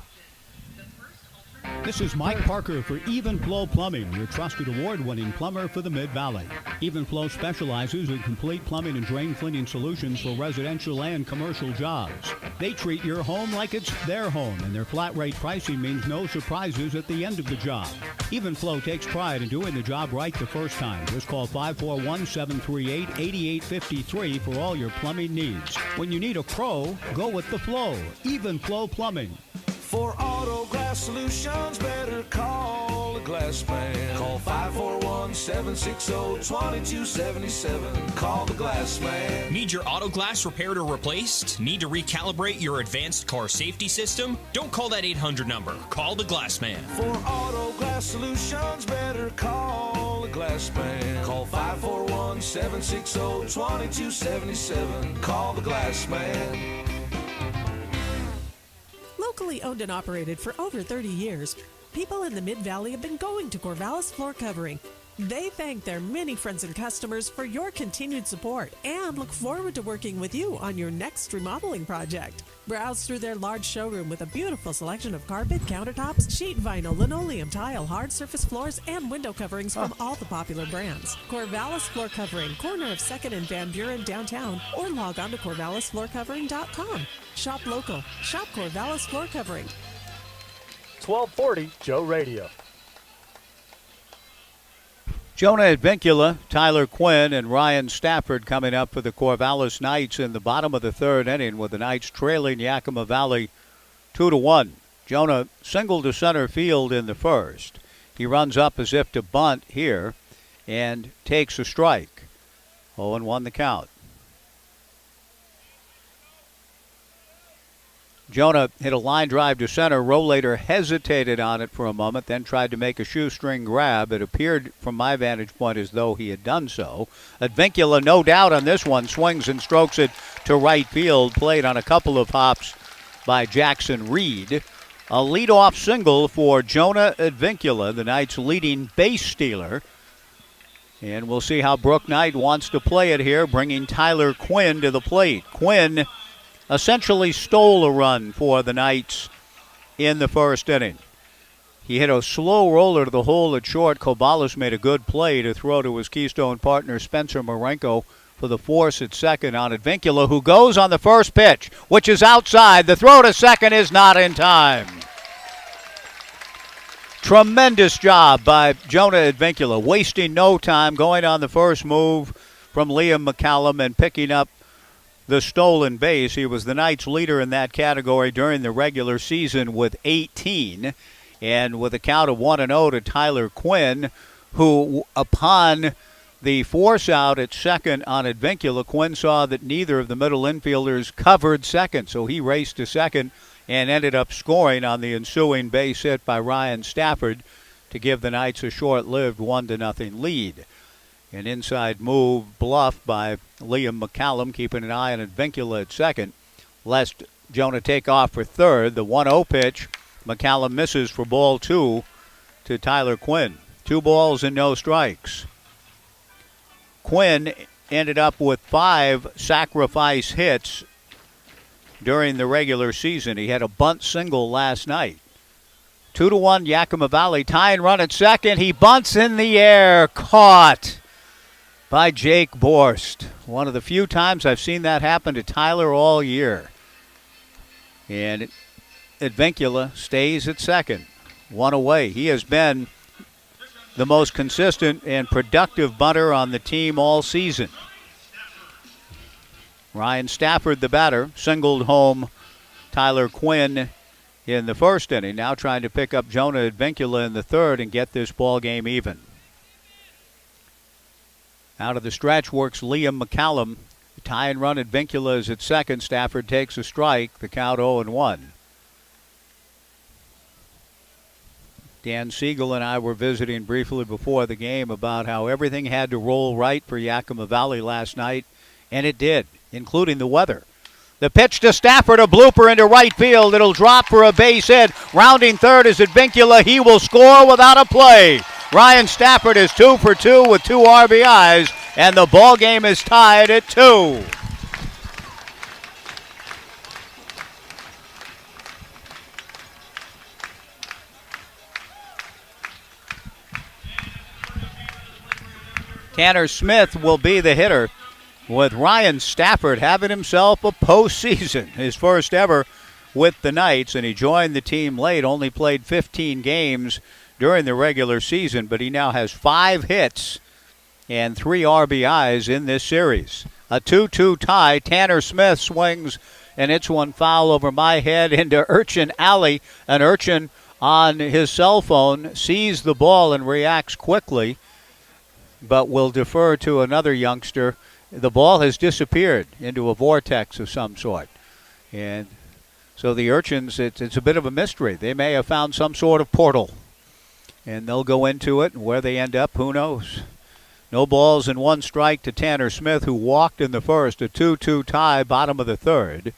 This is Mike Parker for Even Flow Plumbing, your trusted award-winning plumber for the Mid-Valley. Even Flow specializes in complete plumbing and drain cleaning solutions for residential and commercial jobs. They treat your home like it's their home, and their flat-rate pricing means no surprises at the end of the job. Even Flow takes pride in doing the job right the first time. Just call 541-738-8853 for all your plumbing needs. When you need a pro, go with the flow. Even Flow Plumbing. For auto glass solutions, better call a glass man. Call 541-760-2277. Call the glass man. Need your auto glass repaired or replaced? Need to recalibrate your advanced car safety system? Don't call that 800 number. Call the glass man. For auto glass solutions, better call a glass man. Call 541-760-2277. Call the glass man. Locally owned and operated for over 30 years, people in the Mid-Valley have been going to Corvallis Floor Covering. They thank their many friends and customers for your continued support and look forward to working with you on your next remodeling project. Browse through their large showroom with a beautiful selection of carpet, countertops, sheet vinyl, linoleum, tile, hard surface floors, and window coverings from all the popular brands. Corvallis Floor Covering, corner of 2nd and Van Buren downtown, or log on to corvallisfloorcovering.com. Shop local. Shop Corvallis Floor Covering. 1240 Joe Radio. Jonah Advincula, Tyler Quinn, and Ryan Stafford coming up for the Corvallis Knights in the bottom of the third inning, with the Knights trailing Yakima Valley 2-1. Jonah singled to center field in the first. He runs up as if to bunt here and takes a strike. 0-1 the count. Jonah hit a line drive to center. Rollator hesitated on it for a moment, then tried to make a shoestring grab. It appeared from my vantage point as though he had done so. Advincula, no doubt on this one, swings and strokes it to right field, played on a couple of hops by Jackson Reed. A leadoff single for Jonah Advincula, the Knights' leading base stealer. And we'll see how Brooke Knight wants to play it here, bringing Tyler Quinn to the plate. Quinn essentially stole a run for the Knights in the first inning. He hit a slow roller to the hole at short. Corvallis made a good play to throw to his Keystone partner Spencer Marenko for the force at second on Advincula, who goes on the first pitch, which is outside. The throw to second is not in time. Tremendous job by Jonah Advincula, wasting no time, going on the first move from Liam McCallum and picking up the stolen base. He was the Knights' leader in that category during the regular season with 18. And with a count of 1-0 to Tyler Quinn, who upon the force out at second on Advincula, Quinn saw that neither of the middle infielders covered second, so he raced to second and ended up scoring on the ensuing base hit by Ryan Stafford to give the Knights a short-lived 1-0 lead. An inside move bluff by Liam McCallum, keeping an eye on Advincula at second, lest Jonah take off for third. The 1-0 pitch, McCallum misses for ball 2 to Tyler Quinn. 2 balls and no strikes. Quinn ended up with 5 sacrifice hits during the regular season. He had a bunt single last night. 2-1 Yakima Valley. Tying run at second. He bunts in the air. Caught by Jake Borst. One of the few times I've seen that happen to Tyler all year. And Advincula stays at second. 1 away. He has been the most consistent and productive bunter on the team all season. Ryan Stafford, the batter, singled home Tyler Quinn in the first inning. Now trying to pick up Jonah Advincula in the third and get this ball game even. Out of the stretch works Liam McCallum. The tie and run Advincula is at second. Stafford takes a strike. The count 0-1. Dan Siegel and I were visiting briefly before the game about how everything had to roll right for Yakima Valley last night, and it did, including the weather. The pitch to Stafford, a blooper into right field. It'll drop for a base hit. Rounding third is Advincula. He will score without a play. Ryan Stafford is 2 for 2 with 2 RBIs, and the ball game is tied at 2. Tanner Smith will be the hitter, with Ryan Stafford having himself a postseason, his first ever with the Knights, and he joined the team late, only played 15 games during the regular season, but he now has 5 hits and 3 RBIs in this series. A 2-2 tie. Tanner Smith swings, and it's one foul over my head into Urchin Alley. An Urchin on his cell phone sees the ball and reacts quickly, but will defer to another youngster. The ball has disappeared into a vortex of some sort. And so the Urchins, it's a bit of a mystery. They may have found some sort of portal, and they'll go into it, and where they end up, who knows. No balls and 1 strike to Tanner Smith, who walked in the first. A 2-2 tie, bottom of the third.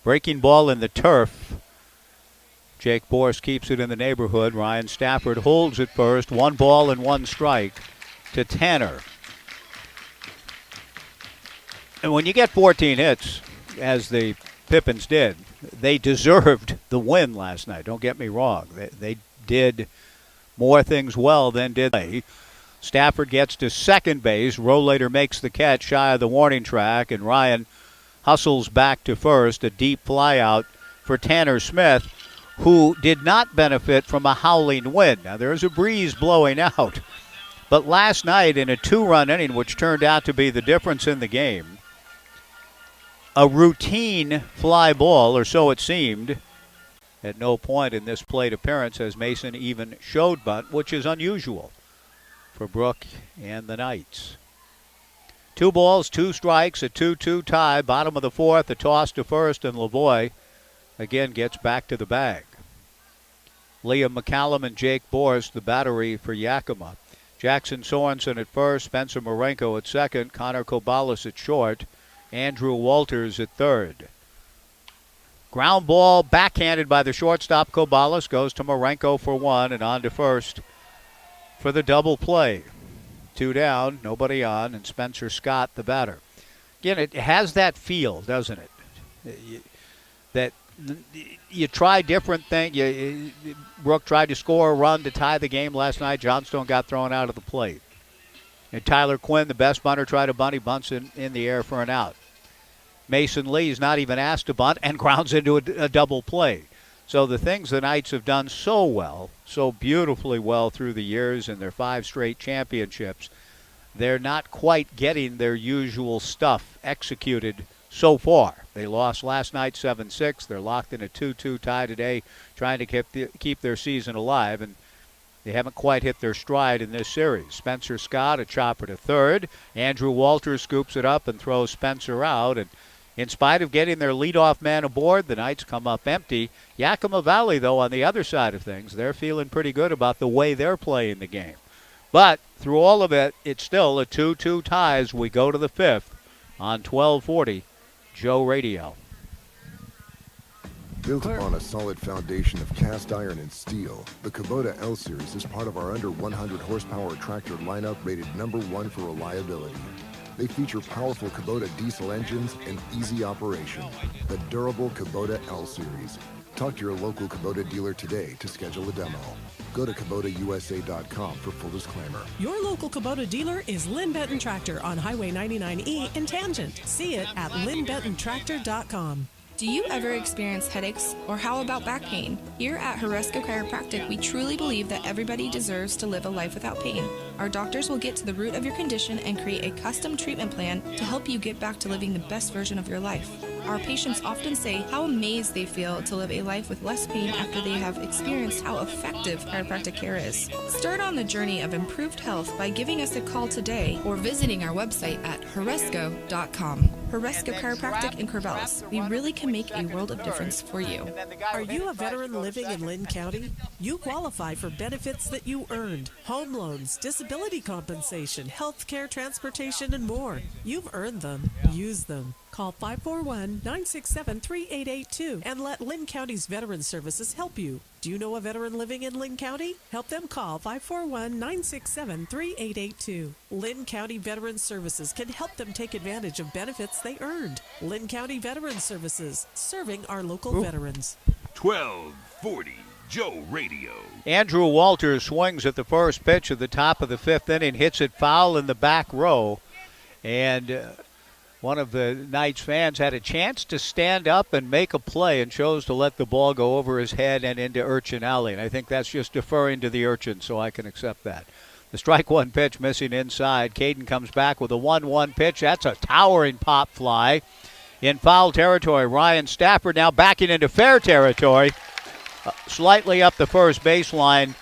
Breaking ball in the turf. Jake Borst keeps it in the neighborhood. Ryan Stafford holds it first. 1 ball and 1 strike to Tanner. And when you get 14 hits, as the Pippins did, they deserved the win last night. Don't get me wrong. They did more things well than did they. Stafford gets to second base. Rollator makes the catch shy of the warning track, and Ryan hustles back to first. A deep fly out for Tanner Smith, who did not benefit from a howling wind. Now, there's a breeze blowing out. But last night, in a 2-run inning, which turned out to be the difference in the game, a routine fly ball, or so it seemed. At no point in this plate appearance has Mason even showed bunt, which is unusual for Brook and the Knights. 2 balls, 2 strikes, a 2-2 tie, bottom of the fourth, a toss to first, and Lavoie again gets back to the bag. Liam McCallum and Jake Borst, the battery for Yakima. Jackson Sorensen at first, Spencer Marenko at second, Connor Corvallis at short, Andrew Walters at third. Ground ball backhanded by the shortstop. Corvallis goes to Marenko for 1 and on to first for the double play. 2 down, nobody on, and Spencer Scott the batter. Again, it has that feel, doesn't it? That you try different things. Brook tried to score a run to tie the game last night. Johnstone got thrown out of the plate. And Tyler Quinn, the best bunter, tried a bunt. He bunts in the air for an out. Mason Lee's not even asked to bunt and grounds into a double play. So the things the Knights have done so well, so beautifully well through the years in their 5 straight championships, they're not quite getting their usual stuff executed so far. They lost last night 7-6. They're locked in a 2-2 tie today, trying to keep their season alive, and they haven't quite hit their stride in this series. Spencer Scott, a chopper to third. Andrew Walters scoops it up and throws Spencer out, and in spite of getting their leadoff man aboard, the Knights come up empty. Yakima Valley, though, on the other side of things, they're feeling pretty good about the way they're playing the game. But through all of it, it's still a 2-2 tie as we go to the 5th on 1240 Joe Radio. Built upon a solid foundation of cast iron and steel, the Kubota L Series is part of our under 100 horsepower tractor lineup rated #1 for reliability. They feature powerful Kubota diesel engines and easy operation. The durable Kubota L Series. Talk to your local Kubota dealer today to schedule a demo. Go to KubotaUSA.com for full disclaimer. Your local Kubota dealer is Lynn Benton Tractor on Highway 99E in Tangent. See it at lynnbentontractor.com. Do you ever experience headaches, or how about back pain? Here at Horesco Chiropractic, we truly believe that everybody deserves to live a life without pain. Our doctors will get to the root of your condition and create a custom treatment plan to help you get back to living the best version of your life. Our patients often say how amazed they feel to live a life with less pain after they have experienced how effective chiropractic care is. Start on the journey of improved health by giving us a call today or visiting our website at horesco.com. Horesco Chiropractic in Corvallis. We really can make a world of difference for you. Are you a veteran living in Lynn County? You qualify for benefits that you earned. Home loans, disability compensation, health care, transportation, and more. You've earned them. Use them. Call 541-967-3882 and let Lynn County's Veteran Services help you. Do you know a veteran living in Lynn County? Help them call 541-967-3882. Lynn County Veteran Services can help them take advantage of benefits they earned. Lynn County Veteran Services, serving our local veterans. 1240 Joe Radio. Andrew Walters swings at the first pitch of the top of the fifth inning, hits it foul in the back row, and one of the Knights fans had a chance to stand up and make a play and chose to let the ball go over his head and into Urchin Alley. And I think that's just deferring to the Urchin, so I can accept that. The strike one pitch missing inside. Caden comes back with a 1-1 pitch. That's a towering pop fly in foul territory. Ryan Stafford now backing into fair territory, slightly up the first baseline.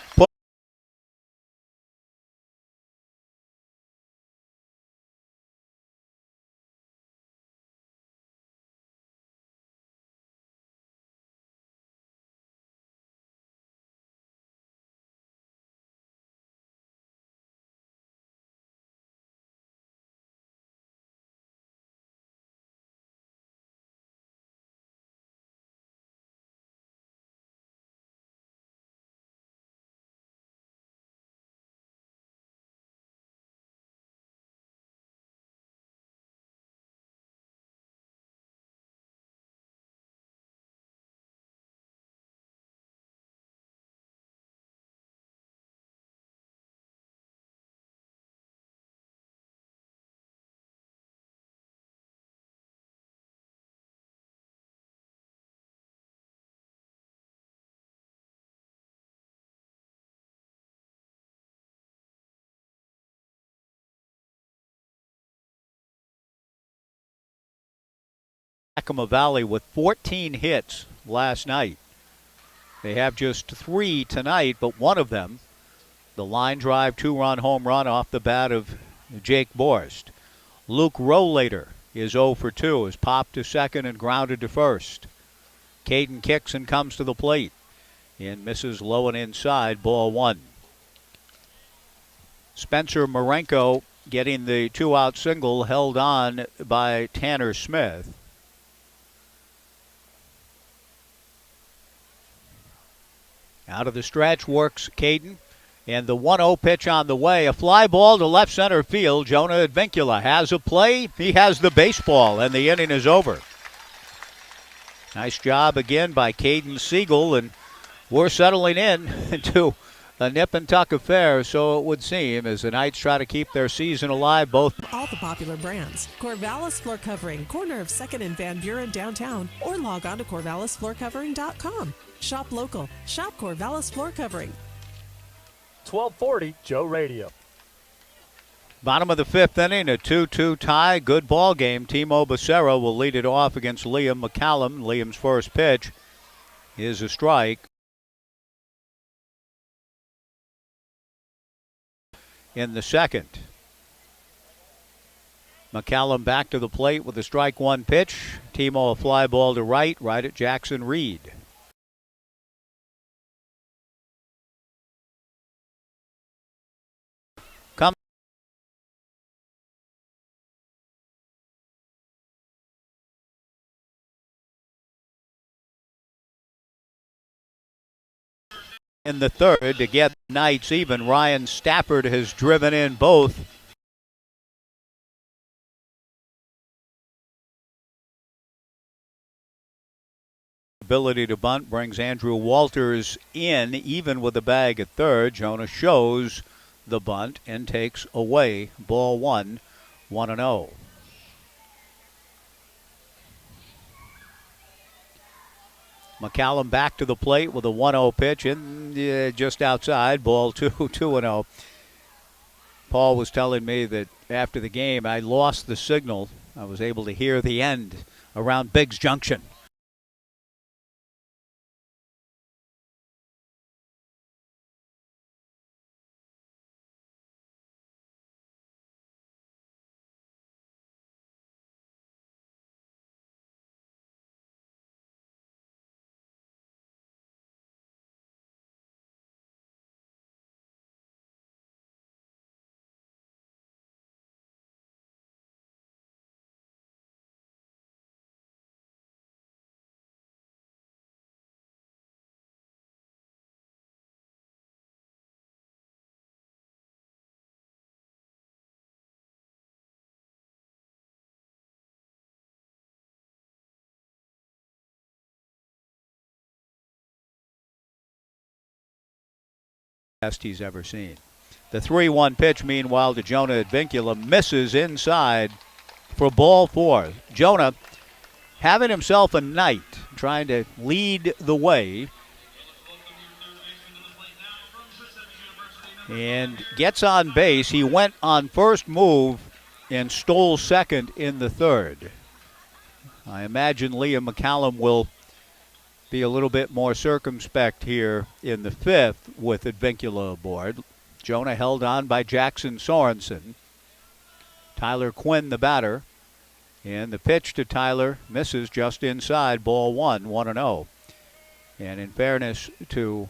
Yakima Valley with 14 hits last night. They have just 3 tonight, but one of them, the line drive 2-run home run off the bat of Jake Borst. Luke Rollator is 0 for 2, is popped to second and grounded to first. Caden kicks and comes to the plate and misses low and inside, ball 1. Spencer Marenko getting the 2-out single, held on by Tanner Smith. Out of the stretch works Caden, and the 1-0 pitch on the way. A fly ball to left center field. Jonah Advincula has a play. He has the baseball, and the inning is over. Nice job again by Caden Siegel, and we're settling in to a nip and tuck affair, so it would seem, as the Knights try to keep their season alive. Both All the popular brands. Corvallis Floor Covering, corner of 2nd and Van Buren downtown, or log on to corvallisfloorcovering.com. Shop local. Shop Corvallis Floor Covering. 1240 Joe Radio. Bottom of the fifth inning, a 2-2 tie. Good ball game. Timo Becerra will lead it off against Liam McCallum. Liam's first pitch is a strike. In the second, McCallum back to the plate with a strike one pitch. Timo a fly ball to right at Jackson Reed. in the third to get the Knights even. Ryan Stafford has driven in both. Ability to bunt brings Andrew Walters in, even with the bag at third. Jonah shows the bunt and takes away ball one, 1-0. McCallum back to the plate with a 1-0 pitch in just outside, ball 2-0. Paul was telling me that after the game I lost the signal. I was able to hear the end around Biggs Junction. Best he's ever seen. The 3-1 pitch, meanwhile, to Jonah Advincula, misses inside for ball four. Jonah having himself a night, trying to lead the way, and gets on base. He went on first move and stole second in the third. I imagine Liam McCallum will be a little bit more circumspect here in the fifth with Advincula aboard. Jonah held on by Jackson Sorensen. Tyler Quinn, the batter. And the pitch to Tyler misses just inside, ball one, 1-0. And in fairness to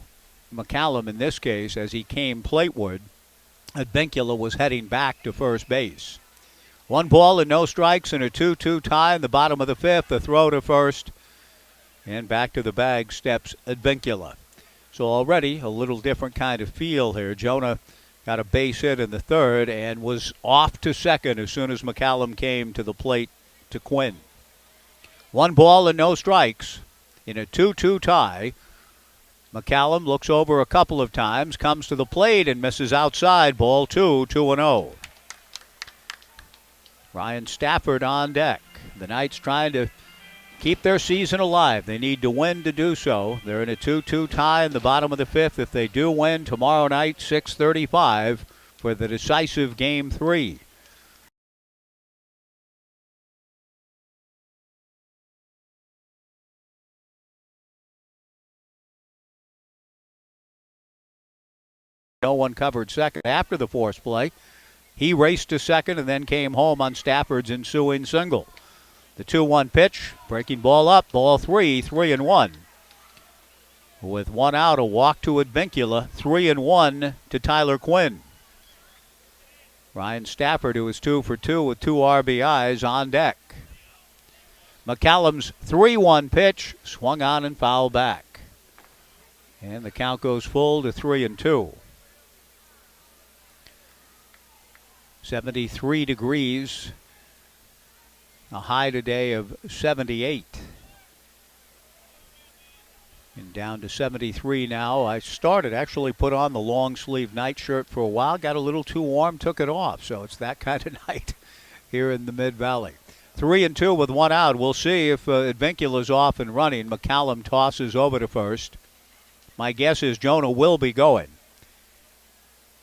McCallum in this case, as he came plateward, Advincula was heading back to first base. 1 ball and no strikes and a 2-2 tie in the bottom of the fifth. The throw to first. And back to the bag steps Advincula. So already a little different kind of feel here. Jonah got a base hit in the third and was off to second as soon as McCallum came to the plate to Quinn. 1 ball and no strikes in a 2-2 tie. McCallum looks over a couple of times, comes to the plate and misses outside, ball 2-0. Ryan Stafford on deck. The Knights trying to keep their season alive. They need to win to do so. They're in a 2-2 tie in the bottom of the fifth. If they do win tomorrow night, 6:35 for the decisive Game 3. No one covered second after the force play. He raced to second and then came home on Stafford's ensuing single. The 2-1 pitch, breaking ball up, ball 3-1. With 1 out, a walk to Advincula, 3-1 to Tyler Quinn. Ryan Stafford, who is 2 for 2 with 2 RBIs, on deck. McCallum's 3-1 pitch, swung on and fouled back. And the count goes full to 3-2. 73 degrees. A high today of 78. And down to 73 now. I actually put on the long sleeve night shirt for a while. Got a little too warm, took it off. So it's that kind of night here in the Mid-Valley. 3-2 with 1 out. We'll see if Advincula's off and running. McCallum tosses over to first. My guess is Jonah will be going.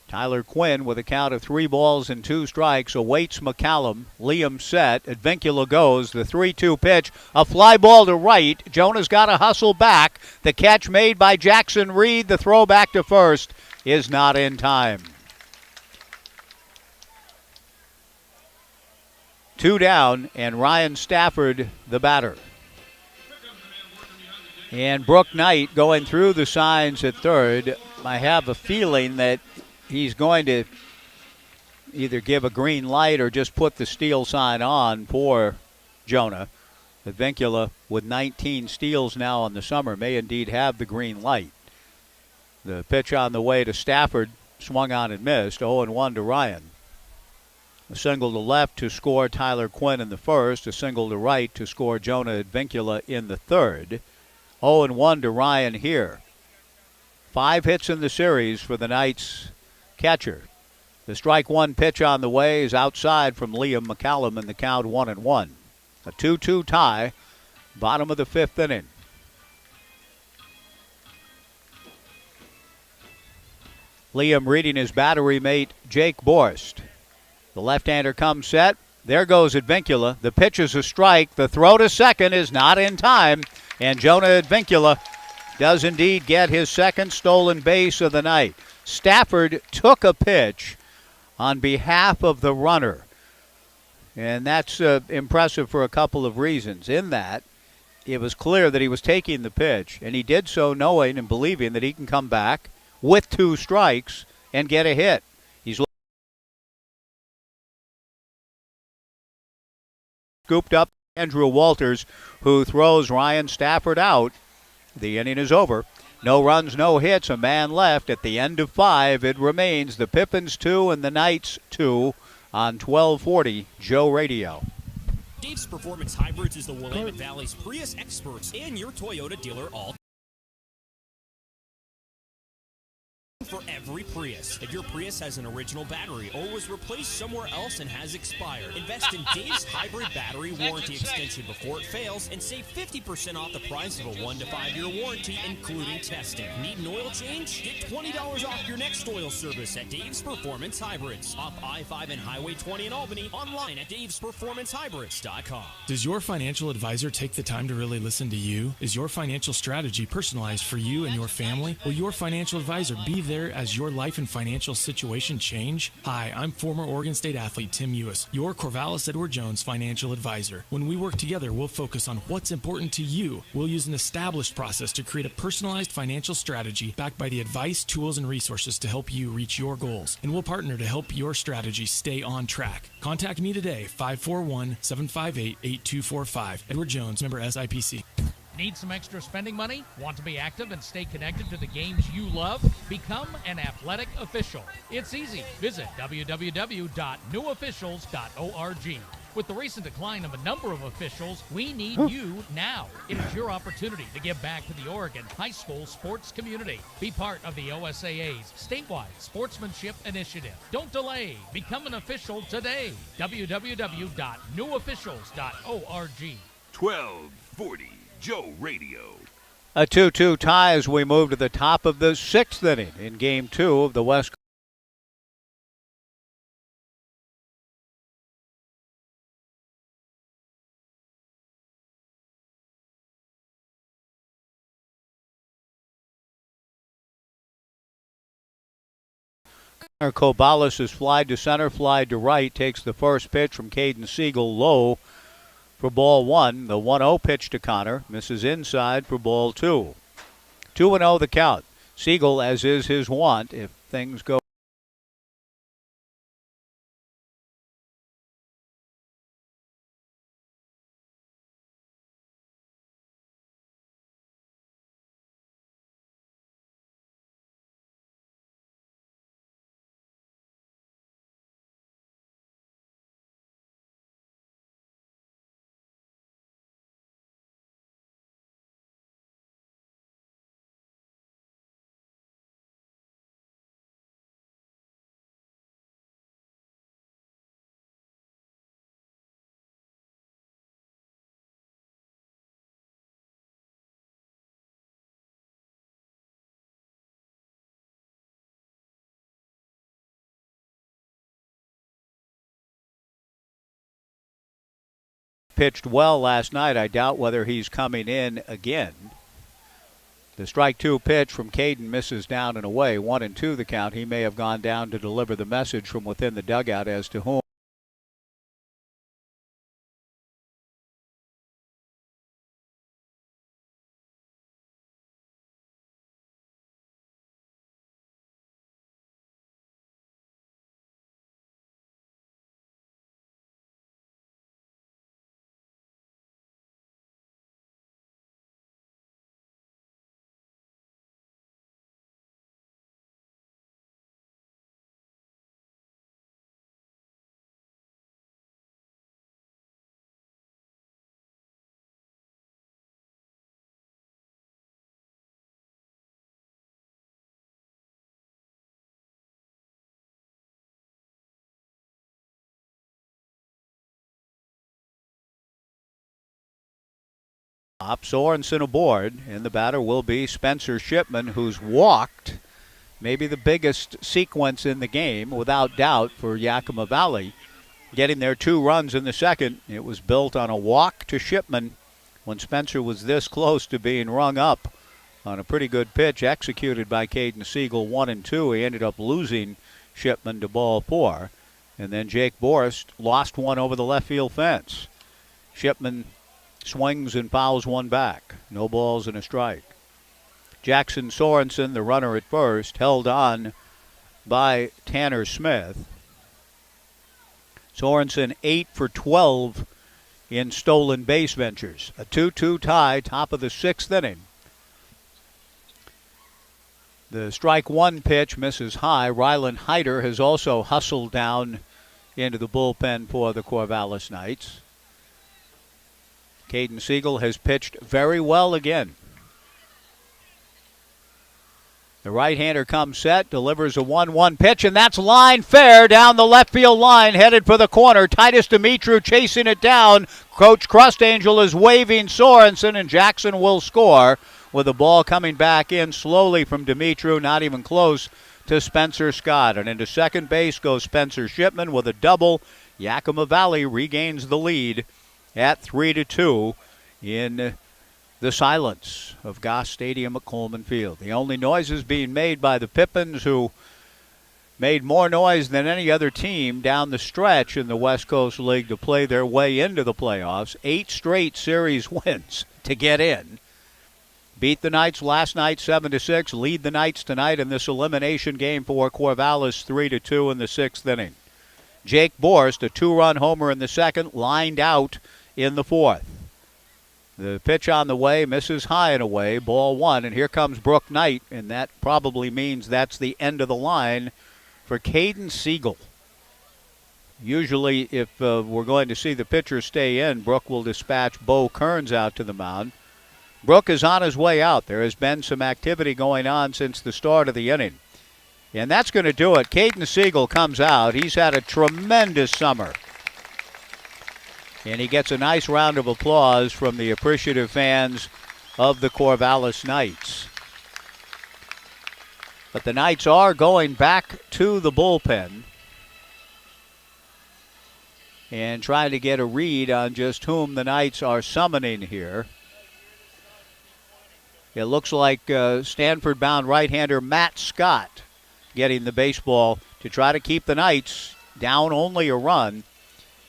Tyler Quinn, with a count of 3 balls and 2 strikes, awaits McCallum. Liam set. Advincula goes. The 3-2 pitch. A fly ball to right. Jonah's got to hustle back. The catch made by Jackson Reed. The throw back to first is not in time. 2 down, and Ryan Stafford, the batter. And Brooke Knight going through the signs at third. I have a feeling that he's going to either give a green light or just put the steal sign on for Jonah. Advincula, with 19 steals now in the summer, may indeed have the green light. The pitch on the way to Stafford, swung on and missed. 0-1 to Ryan. A single to left to score Tyler Quinn in the first. A single to right to score Jonah Advincula in the third. 0-1 to Ryan here. 5 hits in the series for the Knights catcher. The strike one pitch on the way is outside from Liam McCallum in the count 1-1. A 2-2 tie, bottom of the 5th inning. Liam reading his battery mate Jake Borst. The left-hander comes set. There goes Advincula. The pitch is a strike. The throw to second is not in time. And Jonah Advincula does indeed get his second stolen base of the night. Stafford took a pitch on behalf of the runner. And that's impressive for a couple of reasons. In that, it was clear that he was taking the pitch, and he did so knowing and believing that he can come back with 2 strikes and get a hit. He's scooped up Andrew Walters, who throws Ryan Stafford out. The inning is over. No runs, no hits, a man left. At the end of 5, it remains the Pippins 2 and the Knights 2 on 1240 Joe Radio. Dave's Performance Hybrids is the Willamette Valley's Prius experts and your Toyota dealer all for every Prius. If your Prius has an original battery or was replaced somewhere else and has expired, invest in Dave's Hybrid Battery Warranty Extension before it fails and save 50% off the price of a 1 to 5 year warranty, including testing. Need an oil change? Get $20 off your next oil service at Dave's Performance Hybrids. Off I-5 and Highway 20 in Albany. Online at davesperformancehybrids.com. Does your financial advisor take the time to really listen to you? Is your financial strategy personalized for you and your family? Will your financial advisor be there as your life and financial situation change? Hi, I'm former Oregon State athlete Tim Ewis, your Corvallis Edward Jones financial advisor. When we work together, we'll focus on what's important to you. We'll use an established process to create a personalized financial strategy backed by the advice, tools, and resources to help you reach your goals. And we'll partner to help your strategy stay on track. Contact me today, 541-758-8245. Edward Jones, member SIPC. Need some extra spending money? Want to be active and stay connected to the games you love? Become an athletic official. It's easy. Visit www.newofficials.org. With the recent decline of a number of officials, we need you now. It is your opportunity to give back to the Oregon high school sports community. Be part of the OSAA's statewide sportsmanship initiative. Don't delay. Become an official today. www.newofficials.org. 1240 Joe Radio. A 2-2 tie as we move to the top of the 6th inning in Game 2 of the West. Corvallis is fly to center, fly to right, takes the first pitch from Caden Siegel low for ball 1. The 1-0 pitch to Connor misses inside for ball 2. 2-0 the count. Siegel, as is his wont, if things go pitched well last night. I doubt whether he's coming in again. The strike 2 pitch from Caden misses down and away. 1-2 the count. He may have gone down to deliver the message from within the dugout as to whom. Sorensen aboard, and the batter will be Spencer Shipman, who's walked maybe the biggest sequence in the game, without doubt, for Yakima Valley. Getting their 2 runs in the second, it was built on a walk to Shipman when Spencer was this close to being rung up on a pretty good pitch executed by Caden Siegel, 1-2. He ended up losing Shipman to ball 4. And then Jake Borst lost one over the left field fence. Shipman swings and fouls one back. No balls and a strike. Jackson Sorensen, the runner at first, held on by Tanner Smith. Sorensen 8 for 12 in stolen base ventures. A 2-2 tie, top of the 6th inning. The strike 1 pitch misses high. Rylan Hyder has also hustled down into the bullpen for the Corvallis Knights. Caden Siegel has pitched very well again. The right-hander comes set, delivers a 1-1 pitch, and that's line fair down the left field line, headed for the corner. Titus Dimitru chasing it down. Coach Crustangel is waving Sorensen, and Jackson will score with the ball coming back in slowly from Dimitru, not even close to Spencer Scott. And into second base goes Spencer Shipman with a double. Yakima Valley regains the lead at 3-2 in the silence of Goss Stadium at Coleman Field. The only noises being made by the Pippins, who made more noise than any other team down the stretch in the West Coast League to play their way into the playoffs. 8 straight series wins to get in. Beat the Knights last night 7-6. Lead the Knights tonight in this elimination game for Corvallis 3-2 in the 6th inning. Jake Borst, a 2-run homer in the second, lined out in the 4th. The pitch on the way, misses high and away, ball 1, and here comes Brooke Knight, and that probably means that's the end of the line for Caden Siegel. Usually, if we're going to see the pitcher stay in, Brooke will dispatch Bo Kearns out to the mound. Brooke is on his way out. There has been some activity going on since the start of the inning. And that's going to do it. Caden Siegel comes out. He's had a tremendous summer. And he gets a nice round of applause from the appreciative fans of the Corvallis Knights. But the Knights are going back to the bullpen and trying to get a read on just whom the Knights are summoning here. It looks like Stanford-bound right-hander Matt Scott getting the baseball to try to keep the Knights down only a run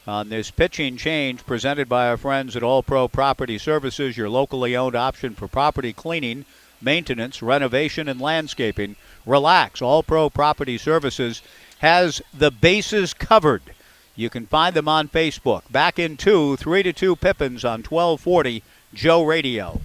on this pitching change presented by our friends at All Pro Property Services, your locally owned option for property cleaning, maintenance, renovation, and landscaping. Relax. All Pro Property Services has the bases covered. You can find them on Facebook. Back in 3-2 Pippins on 1240 Joe Radio.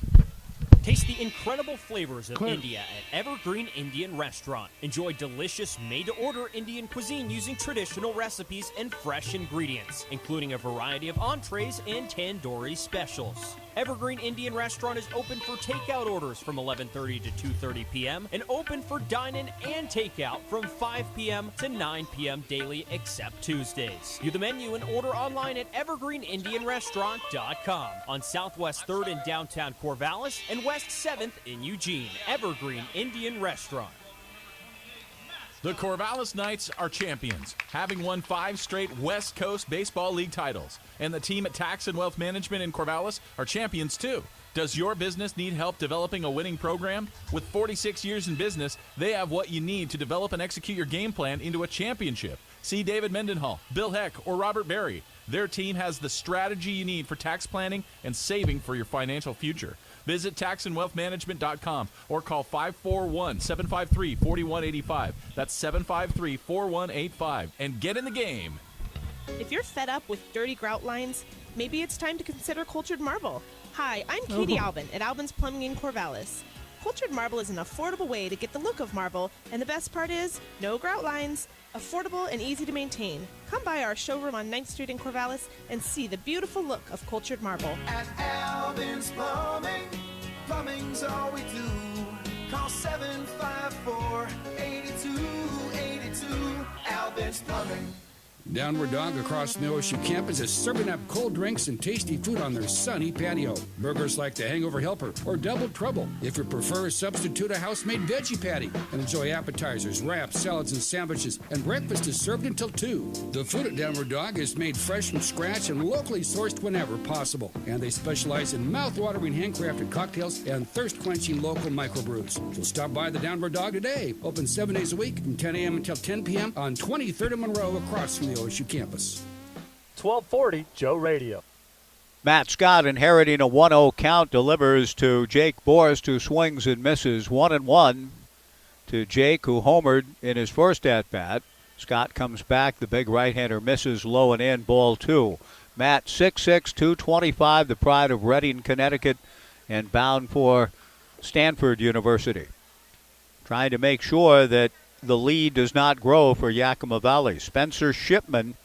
Taste the incredible flavors of India at Evergreen Indian Restaurant. Enjoy delicious made-to-order Indian cuisine using traditional recipes and fresh ingredients, including a variety of entrees and tandoori specials. Evergreen Indian Restaurant is open for takeout orders from 11:30 to 2:30 p.m. and open for dine-in and takeout from 5 p.m. to 9 p.m. daily except Tuesdays. View the menu and order online at evergreenindianrestaurant.com on Southwest 3rd in downtown Corvallis and West 7th in Eugene. Evergreen Indian Restaurant. The Corvallis Knights are champions, having won 5 straight West Coast Baseball League titles. And the team at Tax and Wealth Management in Corvallis are champions too. Does your business need help developing a winning program? With 46 years in business, they have what you need to develop and execute your game plan into a championship. See David Mendenhall, Bill Heck, or Robert Berry. Their team has the strategy you need for tax planning and saving for your financial future. Visit taxandwealthmanagement.com or call 541-753-4185. That's 753-4185. And get in the game. If you're fed up with dirty grout lines, maybe it's time to consider cultured marble. Hi, I'm Katie Albin at Albin's Plumbing in Corvallis. Cultured marble is an affordable way to get the look of marble, and the best part is, no grout lines, affordable and easy to maintain. Come by our showroom on 9th Street in Corvallis and see the beautiful look of cultured marble. At Albin's Plumbing, plumbing's all we do. Call 754-8282, Albin's Plumbing. Downward Dog across the OSU campus is serving up cold drinks and tasty food on their sunny patio. Burgers like the Hangover Helper or Double Trouble. If you prefer, substitute a house-made veggie patty and enjoy appetizers, wraps, salads, and sandwiches. And breakfast is served until 2. The food at Downward Dog is made fresh from scratch and locally sourced whenever possible. And they specialize in mouth-watering handcrafted cocktails and thirst-quenching local microbrews. So stop by the Downward Dog today. Open 7 days a week from 10 a.m. until 10 p.m. on 23rd and Monroe across from the OSU campus. 1240 Joe Radio. Matt Scott, inheriting a 1-0 count, delivers to Jake Borst, who swings and misses. 1-1 to Jake, who homered in his first at-bat. Scott comes back. The big right-hander misses low and in, ball 2. Matt, 6'6", 225, the pride of Reading, Connecticut, and bound for Stanford University. Trying to make sure that the lead does not grow for Yakima Valley. Spencer Shipman,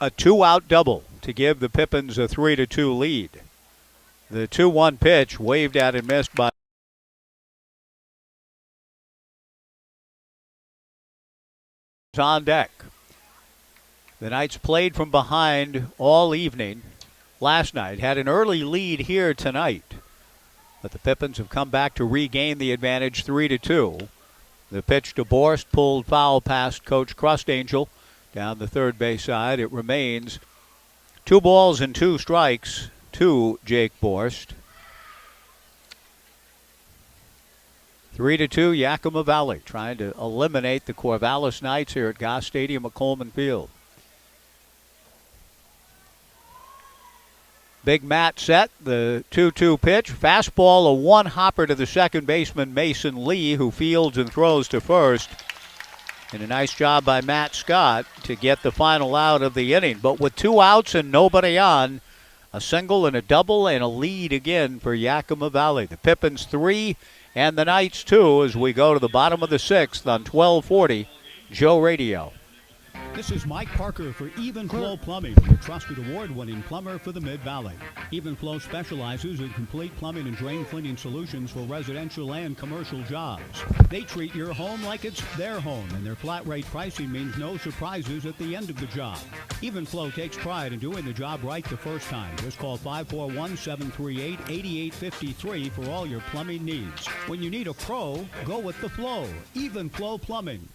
a 2-out double to give the Pippins a 3-2 lead. The 2-1 pitch waved at and missed by on deck. The Knights played from behind all evening last night, had an early lead here tonight, but the Pippins have come back to regain the advantage 3-2. The pitch to Borst, pulled foul past Coach Crustangel down the third base side. It remains 2 balls and 2 strikes to Jake Borst. 3-2 Yakima Valley, trying to eliminate the Corvallis Knights here at Goss Stadium at Coleman Field. Big Matt set, the 2-2 pitch. Fastball, a one-hopper to the second baseman, Mason Lee, who fields and throws to first. And a nice job by Matt Scott to get the final out of the inning. But with 2 outs and nobody on, a single and a double and a lead again for Yakima Valley. The Pippins 3 and the Knights 2 as we go to the bottom of the 6th on 1240 Joe Radio. This is Mike Parker for Even Flow Plumbing, your trusted award-winning plumber for the Mid-Valley. Even Flow specializes in complete plumbing and drain cleaning solutions for residential and commercial jobs. They treat your home like it's their home, and their flat-rate pricing means no surprises at the end of the job. Even Flow takes pride in doing the job right the first time. Just call 541-738-8853 for all your plumbing needs. When you need a pro, go with the Flow. Even Flow Plumbing.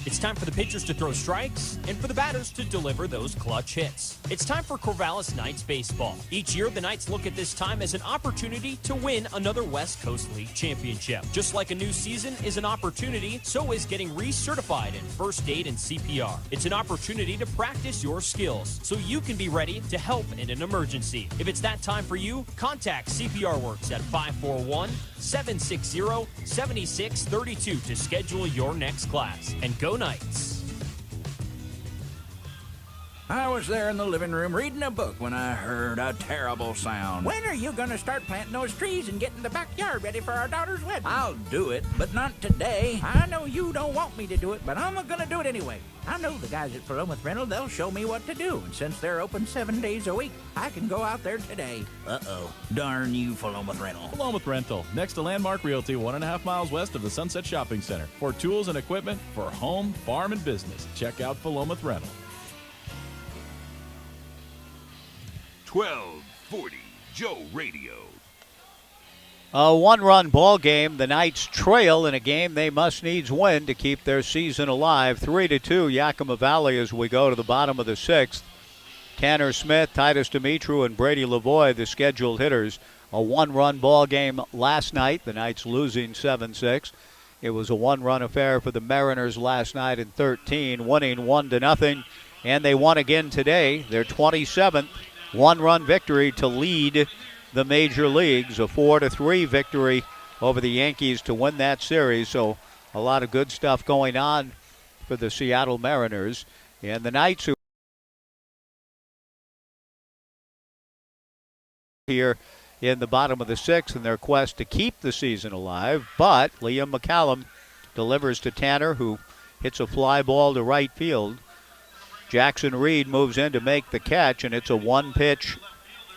It's time for the pitchers to throw strikes and for the batters to deliver those clutch hits. It's time for Corvallis Knights baseball. Each year, the Knights look at this time as an opportunity to win another West Coast League championship. Just like a new season is an opportunity, so is getting recertified in first aid and CPR. It's an opportunity to practice your skills so you can be ready to help in an emergency. If it's that time for you, contact CPR Works at 541-760-7632 to schedule your next class. And go Knights. I was there in the living room reading a book when I heard a terrible sound. When are you going to start planting those trees and getting the backyard ready for our daughter's wedding? I'll do it, but not today. I know you don't want me to do it, but I'm going to do it anyway. I know the guys at Philomath Rental, they'll show me what to do. And since they're open 7 days a week, I can go out there today. Uh-oh. Darn you, Philomath Rental. Philomath Rental, next to Landmark Realty, 1.5 miles west of the Sunset Shopping Center. For tools and equipment for home, farm, and business, check out Philomath Rental. 1240 Joe Radio. A one-run ball game. The Knights trail in a game they must needs win to keep their season alive. 3-2 Yakima Valley as we go to the bottom of the 6th. Tanner Smith, Titus Dimitru, and Brady Lavoie, the scheduled hitters. A one-run ball game last night. The Knights losing 7-6. It was a one-run affair for the Mariners last night in 13, winning 1-0. And they won again today. Their 27th one-run victory to lead the major leagues. A 4-3 victory over the Yankees to win that series. So a lot of good stuff going on for the Seattle Mariners. And the Knights, who here in the bottom of the 6th in their quest to keep the season alive. But Liam McCallum delivers to Tanner, who hits a fly ball to right field. Jackson Reed moves in to make the catch, and it's a one-pitch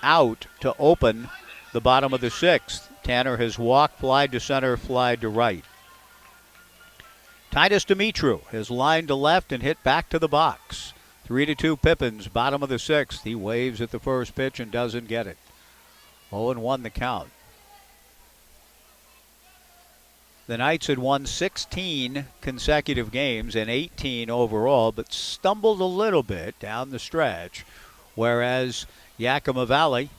out to open the bottom of the 6th. Tanner has walked, flied to center, flied to right. Titus Dimitru has lined to left and hit back to the box. 3-2 Pippins, bottom of the 6th. He waves at the first pitch and doesn't get it. 0-1 the count. The Knights had won 16 consecutive games and 18 overall, but stumbled a little bit down the stretch, whereas Yakima Valley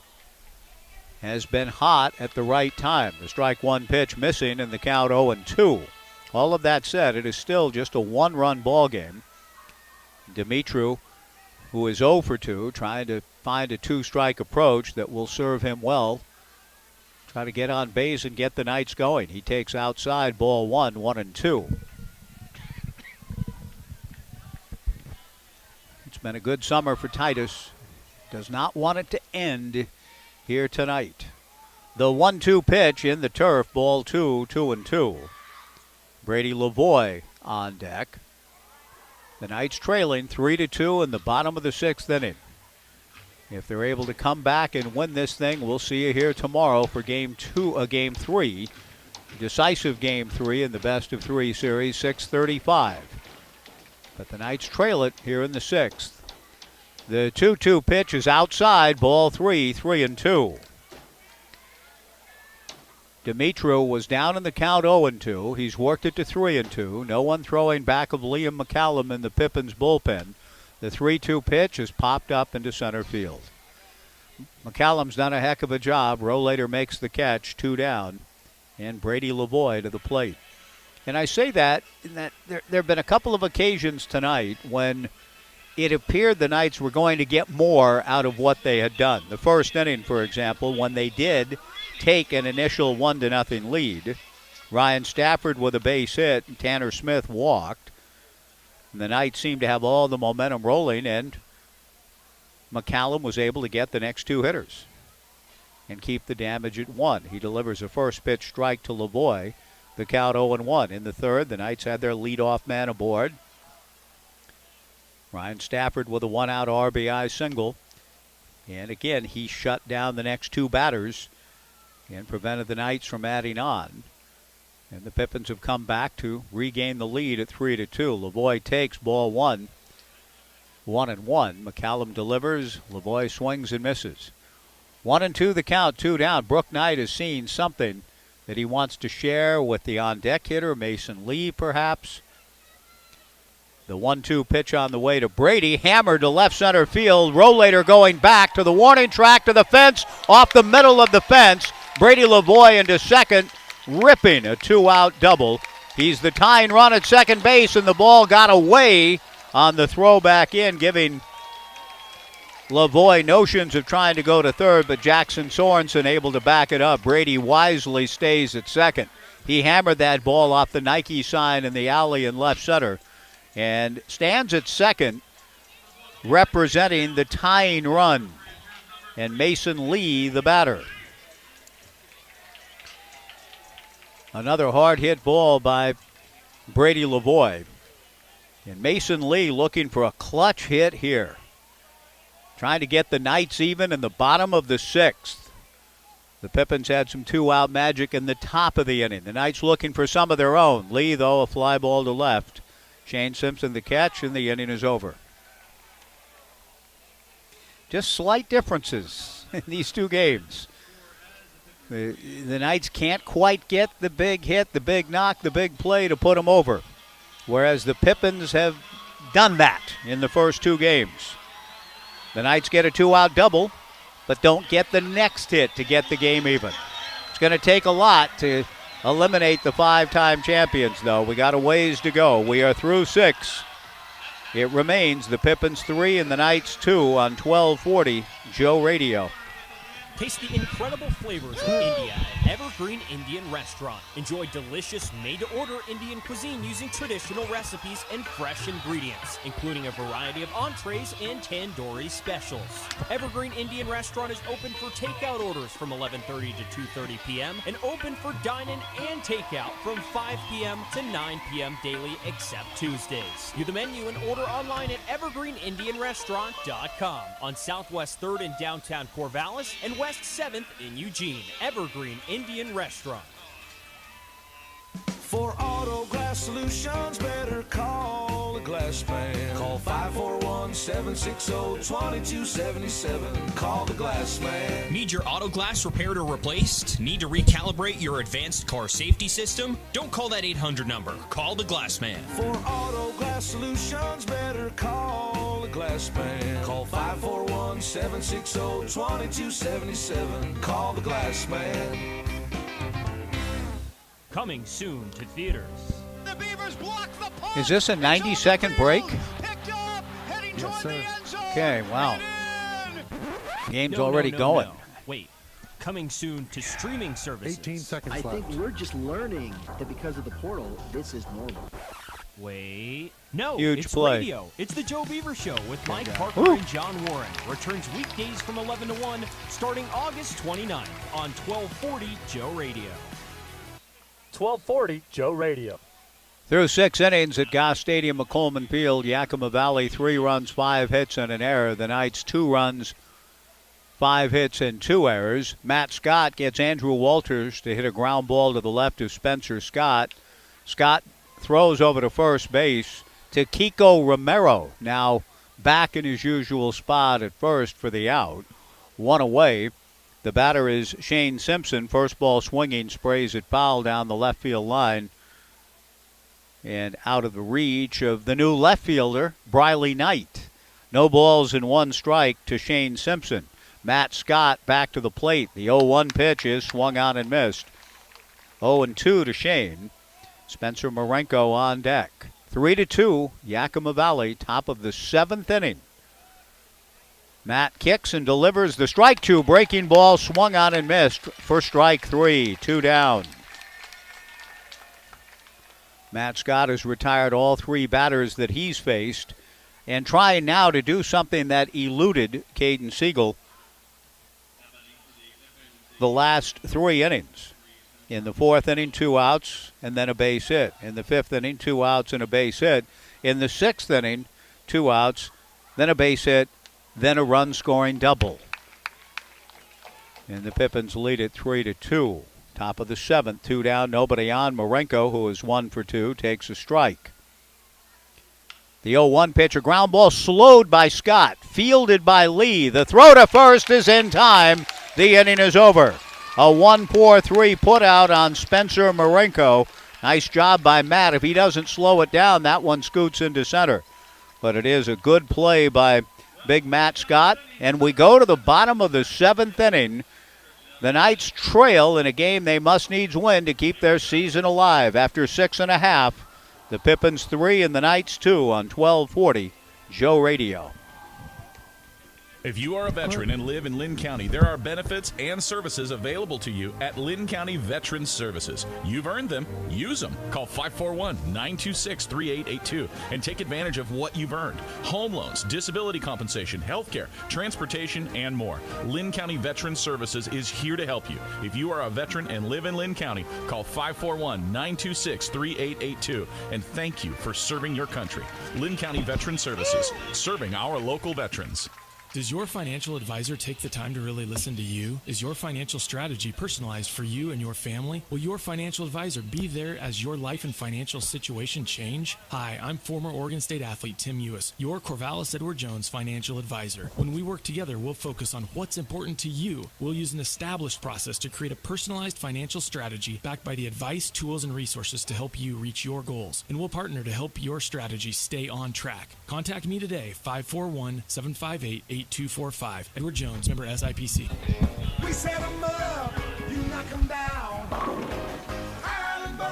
has been hot at the right time. The strike one pitch missing in the count 0-2. All of that said, it is still just a one-run ball game. Dimitru, who is 0 for 2, trying to find a two-strike approach that will serve him well. Try to get on base and get the Knights going. He takes outside, ball 1, 1-2. It's been a good summer for Titus. Does not want it to end here tonight. The 1-2 pitch in the turf, ball 2, 2-2. Brady Lavoie on deck. The Knights trailing 3-2 in the bottom of the 6th inning. If they're able to come back and win this thing, we'll see you here tomorrow for game 3. Decisive game 3 in the best of 3 series, 6:35. But the Knights trail it here in the 6th. The 2-2 pitch is outside, ball 3, 3-2. Dimitru was down in the count 0-2. He's worked it to 3-2. No one throwing back of Liam McCallum in the Pippins bullpen. The 3-2 pitch is popped up into center field. McCallum's done a heck of a job. Rollator makes the catch, 2 down, and Brady Lavoie to the plate. And I say that in that there have been a couple of occasions tonight when it appeared the Knights were going to get more out of what they had done. The first inning, for example, when they did take an initial 1-0 lead. Ryan Stafford with a base hit, and Tanner Smith walked. And the Knights seemed to have all the momentum rolling, and McCallum was able to get the next 2 hitters and keep the damage at 1. He delivers a first pitch strike to Lavoie. The count 0-1. In the 3rd, the Knights had their leadoff man aboard. Ryan Stafford with a 1-out RBI single. And again, he shut down the next 2 batters and prevented the Knights from adding on. And the Pippins have come back to regain the lead at 3-2. Lavoie takes ball 1, 1-1. McCallum delivers. Lavoie swings and misses. 1-2 the count, 2 down. Brook Knight has seen something that he wants to share with the on-deck hitter, Mason Lee, perhaps. The 1-2 pitch on the way to Brady, hammered to left center field. Rollator going back to the warning track, to the fence, off the middle of the fence. Brady Lavoie into second, ripping a 2-out double. He's the tying run at second base, and the ball got away on the throw back in, giving Lavoie notions of trying to go to third, but Jackson Sorensen able to back it up. Brady wisely stays at second. He hammered that ball off the Nike sign in the alley in left center and stands at second, representing the tying run, and Mason Lee the batter. Another hard hit ball by Brady Lavoie. And Mason Lee looking for a clutch hit here. Trying to get the Knights even in the bottom of the 6th. The Pippins had some 2-out magic in the top of the inning. The Knights looking for some of their own. Lee, though, a fly ball to left. Shane Simpson the catch, and the inning is over. Just slight differences in these 2 games. The Knights can't quite get the big hit, the big knock, the big play to put them over, whereas the Pippins have done that in the first 2 games. The Knights get a 2-out double, but don't get the next hit to get the game even. It's going to take a lot to eliminate the 5-time champions, though. We got a ways to go. We are through 6. It remains the Pippins 3 and the Knights 2 on 1240 Joe Radio. Taste the incredible flavors of India at Evergreen Indian Restaurant. Enjoy delicious made-to-order Indian cuisine using traditional recipes and fresh ingredients, including a variety of entrees and tandoori specials. Evergreen Indian Restaurant is open for takeout orders from 11:30 to 2:30 p.m. and open for dine-in and takeout from 5 p.m. to 9 p.m. daily except Tuesdays. View the menu and order online at evergreenindianrestaurant.com on Southwest 3rd in downtown Corvallis and West 7th in Eugene. Evergreen Indian Restaurant. For auto glass Solutions, better call the glass man. Call 541-760-2277. Call the glass man. Need your auto glass repaired or replaced? Need to recalibrate your advanced car safety system? Don't call that 800 number. Call the glass man. For auto glass solutions, better call the glass man. Call 541-760-2277. Call the glass man. Coming soon to theaters. The Beavers block the punt. Is this a 90-second break? Picked up, heading toward the end zone. Okay, wow. Game's already going. No. Wait. Coming soon to streaming services. 18 seconds left. I think we're just learning that because of the portal, this is normal. Wait. No, Huge it's play. radio. It's the Joe Beaver Show with Mike Parker and John Warren. Returns weekdays from 11 to 1, starting August 29th on 1240 Joe Radio. 1240 Joe Radio. Through 6 innings at Goss Stadium at Coleman Field, Yakima Valley 3 runs, 5 hits, and an error. The Knights 2 runs, 5 hits, and 2 errors. Matt Scott gets Andrew Walters to hit a ground ball to the left of Spencer Scott. Scott throws over to first base to Kiko Romero, now back in his usual spot at first for the out. 1 away. The batter is Shane Simpson. First ball swinging, sprays it foul down the left field line. And out of the reach of the new left fielder, Briley Knight. No balls and 1 strike to Shane Simpson. Matt Scott back to the plate. The 0-1 pitch is swung on and missed. 0-2 to Shane. Spencer Marenko on deck. 3-2, Yakima Valley, top of the 7th inning. Matt kicks and delivers the strike 2. Breaking ball swung on and missed for strike 3. 2 down. Matt Scott has retired all 3 batters that he's faced and trying now to do something that eluded Caden Siegel the last 3 innings. In the 4th inning, 2 outs and then a base hit. In the 5th inning, 2 outs and a base hit. In the 6th inning, 2 outs, then a base hit, then a run-scoring double. And the Pippins lead it 3-2. Top of the 7th, 2 down, nobody on. Marenko, who is 1 for 2, takes a strike. The 0-1 pitch, a ground ball slowed by Scott, fielded by Lee. The throw to first is in time. The inning is over. A 1-4-3 put out on Spencer Marenko. Nice job by Matt. If he doesn't slow it down, that one scoots into center. But it is a good play by Big Matt Scott. And we go to the bottom of the 7th inning. The Knights trail in a game they must needs win to keep their season alive. After 6.5, the Pippins 3 and the Knights 2 on 1240 Joe Radio. If you are a veteran and live in Lynn County, there are benefits and services available to you at Lynn County Veterans Services. You've earned them. Use them. Call 541-926-3882 and take advantage of what you've earned. Home loans, disability compensation, health care, transportation, and more. Lynn County Veterans Services is here to help you. If you are a veteran and live in Lynn County, call 541-926-3882 and thank you for serving your country. Lynn County Veterans Services, serving our local veterans. Does your financial advisor take the time to really listen to you? Is your financial strategy personalized for you and your family? Will your financial advisor be there as your life and financial situation change? Hi, I'm former Oregon State athlete Tim Ewis, your Corvallis Edward Jones financial advisor. When we work together, we'll focus on what's important to you. We'll use an established process to create a personalized financial strategy backed by the advice, tools, and resources to help you reach your goals. And we'll partner to help your strategy stay on track. Contact me today, 541-758-8245. Edward Jones, member SIPC. We set 'em up, you knock 'em down. Highland Bowl.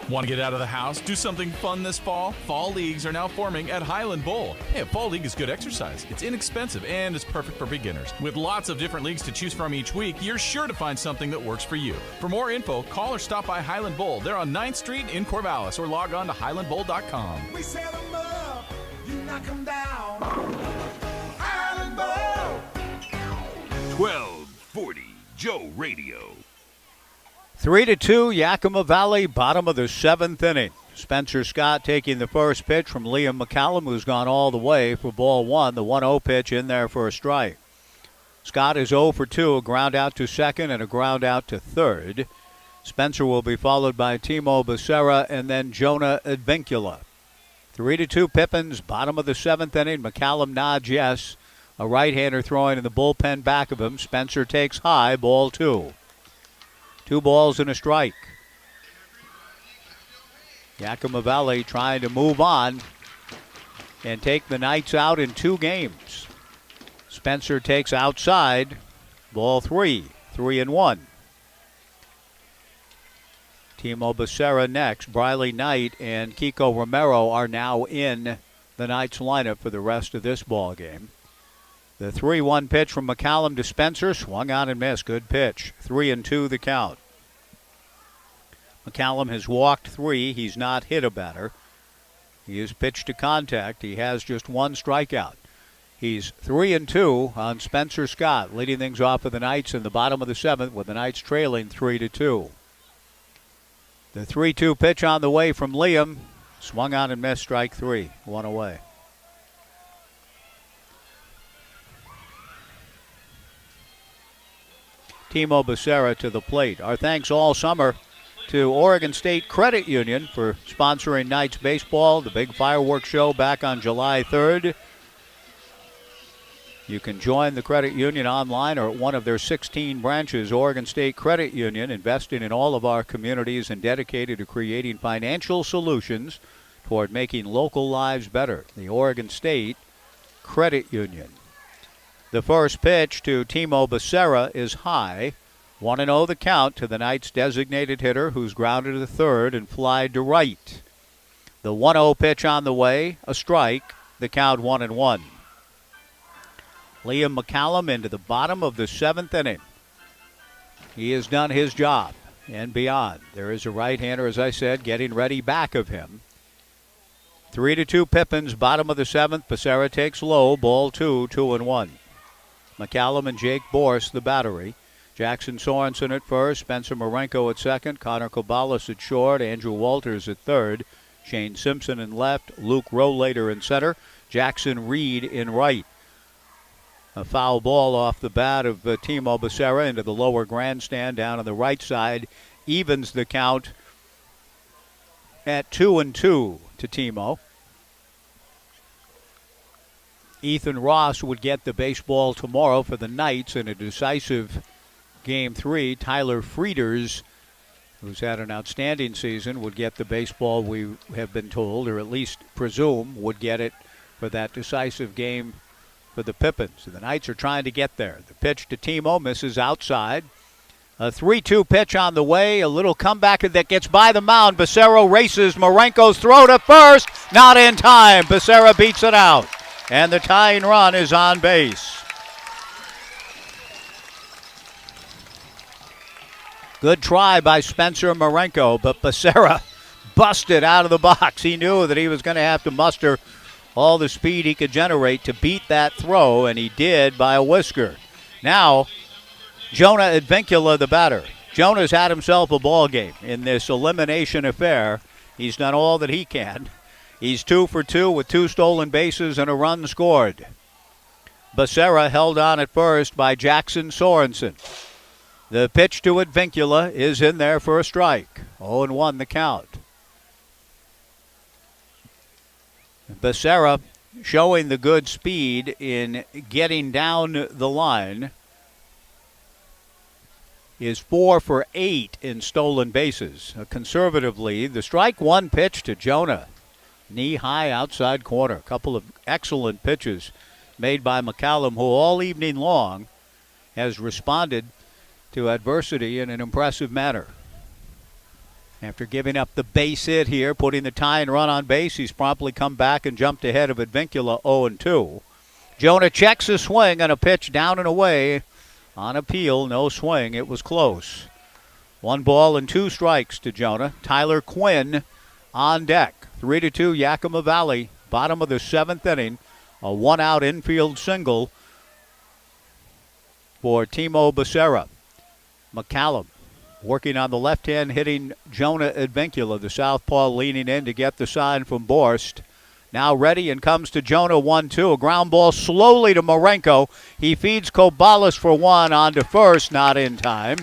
Want to get out of the house? Do something fun this fall? Fall leagues are now forming at Highland Bowl. Hey, a fall league is good exercise. It's inexpensive and it's perfect for beginners. With lots of different leagues to choose from each week, you're sure to find something that works for you. For more info, call or stop by Highland Bowl. They're on 9th Street in Corvallis or log on to highlandbowl.com. We set 'em up, you knock 'em down. Highland Bowl. 1240 Joe Radio. 3-2, Yakima Valley, bottom of the 7th inning. Spencer Scott taking the first pitch from Liam McCallum, who's gone all the way for ball 1. The 1-0 pitch in there for a strike. Scott is 0 for 2, a ground out to second and a ground out to third. Spencer will be followed by Timo Becerra and then Jonah Advincula. 3-2 Pippins, bottom of the 7th inning. McCallum nods yes. A right-hander throwing in the bullpen back of him. Spencer takes high, ball 2. 2 balls and a strike. Yakima Valley trying to move on and take the Knights out in 2 games. Spencer takes outside, ball 3, 3-1. Timo Becerra next. Briley Knight and Kiko Romero are now in the Knights lineup for the rest of this ball game. The 3-1 pitch from McCallum to Spencer, swung on and missed. Good pitch. 3-2 the count. McCallum has walked 3. He's not hit a batter. He has pitched to contact. He has just 1 strikeout. He's 3-2 on Spencer Scott, leading things off for the Knights in the bottom of the 7th with the Knights trailing 3-2. The 3-2 pitch on the way from Liam. Swung on and missed, strike 3. 1 away. Timo Becerra to the plate. Our thanks all summer to Oregon State Credit Union for sponsoring Knights baseball. The big fireworks show back on July 3rd. You can join the credit union online or at one of their 16 branches. Oregon State Credit Union, investing in all of our communities and dedicated to creating financial solutions toward making local lives better. The Oregon State Credit Union. The first pitch to Timo Becerra is high. 1-0 the count to the Knights' designated hitter, who's grounded to third and flied to right. The 1-0 pitch on the way, a strike. The count 1-1. Liam McCallum into the bottom of the 7th inning. He has done his job and beyond. There is a right-hander, as I said, getting ready back of him. 3-2 Pippins, bottom of the 7th. Becerra takes low, ball 2, 2-1. McCallum and Jake Borst, the battery. Jackson Sorensen at first, Spencer Marenko at second, Connor Corvallis at short, Andrew Walters at third, Shane Simpson in left, Luke Rollater in center, Jackson Reed in right. A foul ball off the bat of Timo Becerra into the lower grandstand down on the right side evens the count at 2-2 to Timo. Ethan Ross would get the baseball tomorrow for the Knights in a decisive Game 3. Tyler Frieders, who's had an outstanding season, would get the baseball, we have been told, or at least presume would get it for that decisive game for the Pippins. The Knights are trying to get there. The pitch to Timo misses outside. A 3-2 pitch on the way. A little comeback that gets by the mound. Becerra races. Marenko's throw to first. Not in time. Becerra beats it out. And the tying run is on base. Good try by Spencer Marenko, but Becerra busted out of the box. He knew that he was going to have to muster all the speed he could generate to beat that throw, and he did by a whisker. Now, Jonah Advincula, the batter. Jonah's had himself a ball game in this elimination affair. He's done all that he can. He's 2 for 2 with 2 stolen bases and a run scored. Becerra held on at first by Jackson Sorensen. The pitch to Advincula is in there for a strike. 0-1 the count. Becerra showing the good speed in getting down the line is 4 for 8 in stolen bases. Conservatively, the strike 1 pitch to Jonah. Knee high outside corner. A couple of excellent pitches made by McCallum, who all evening long has responded to adversity in an impressive manner. After giving up the base hit here, putting the tying run on base, he's promptly come back and jumped ahead of Advincula 0-2. Jonah checks a swing on a pitch down and away. On appeal, no swing. It was close. 1 ball and 2 strikes to Jonah. Tyler Quinn on deck. 3-2 Yakima Valley. Bottom of the 7th inning. A 1-out infield single for Timo Becerra. McCallum working on the left hand, hitting Jonah Advincula. The southpaw leaning in to get the sign from Borst. Now ready and comes to Jonah 1-2. A ground ball slowly to Marenko. He feeds Corvallis for 1 on to first, not in time.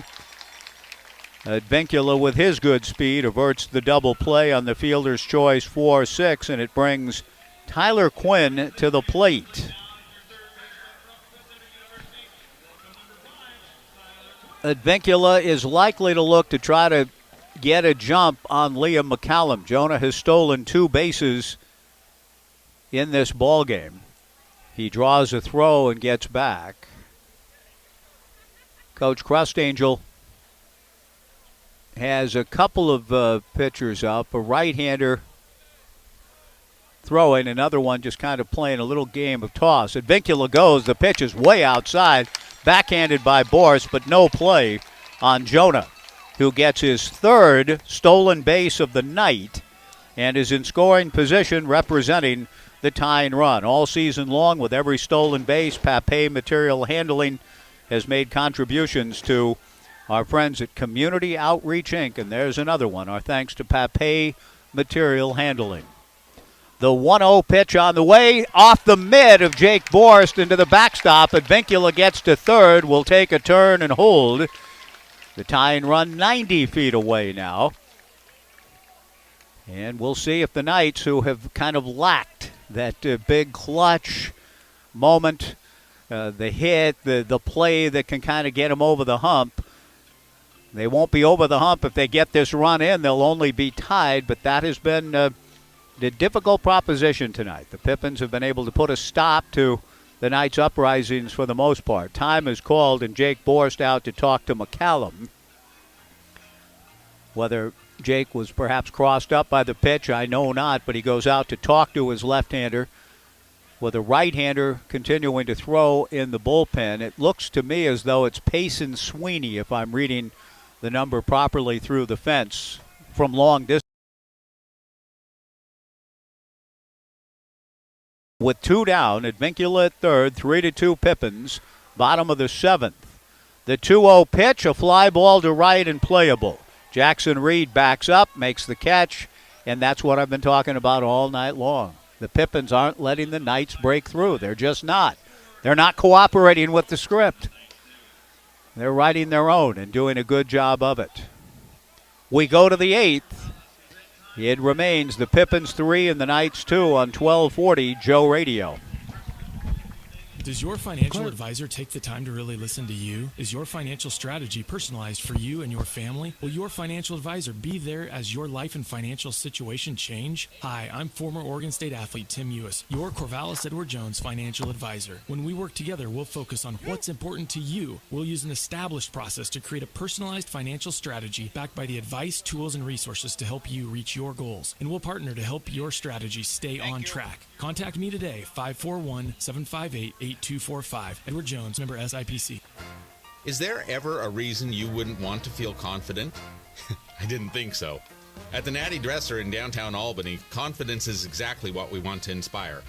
Advincula with his good speed averts the double play on the fielder's choice 4-6, and it brings Tyler Quinn to the plate. Advincula is likely to look to try to get a jump on Liam McCallum. Jonah has stolen 2 bases in this ball game. He draws a throw and gets back. Coach Crustangel has a couple of pitchers up, a right-hander throwing, another one just kind of playing a little game of toss. Advincula goes, the pitch is way outside, backhanded by Boris, but no play on Jonah, who gets his 3rd stolen base of the night and is in scoring position representing the tying run. All season long with every stolen base, Pape Material Handling has made contributions to our friends at Community Outreach Inc., and there's another one. Our thanks to Pape Material Handling. The 1-0 pitch on the way, off the mid of Jake Borst into the backstop. Advincula gets to third, will take a turn and hold. The tying run 90 feet away now. And we'll see if the Knights, who have kind of lacked that big clutch moment, the hit, the play that can kind of get them over the hump. They won't be over the hump if they get this run in. They'll only be tied, but that has been the difficult proposition tonight. The Pippins have been able to put a stop to the Knights' uprisings for the most part. Time is called, and Jake Borst out to talk to McCallum. Whether Jake was perhaps crossed up by the pitch, I know not, but he goes out to talk to his left-hander with a right-hander continuing to throw in the bullpen. It looks to me as though it's Payson Sweeney, if I'm reading the number properly through the fence from long distance. With 2 down, Advincula at third, 3-2 Pippins, bottom of the 7th. The 2-0 pitch, a fly ball to right and playable. Jackson Reed backs up, makes the catch, and that's what I've been talking about all night long. The Pippins aren't letting the Knights break through. They're just not. They're not cooperating with the script. They're writing their own and doing a good job of it. We go to the 8th. It remains the Pippins 3 and the Knights 2 on 1240 Joe Radio. Does your financial advisor take the time to really listen to you? Is your financial strategy personalized for you and your family? Will your financial advisor be there as your life and financial situation change? Hi, I'm former Oregon State athlete Tim Ewis, your Corvallis Edward Jones financial advisor. When we work together, we'll focus on what's important to you. We'll use an established process to create a personalized financial strategy backed by the advice, tools, and resources to help you reach your goals. And we'll partner to help your strategy stay on track. Contact me today, 541-758-8245. Edward Jones, member SIPC. Is there ever a reason you wouldn't want to feel confident? I didn't think so. At the Natty Dresser in downtown Albany, confidence is exactly what we want to inspire.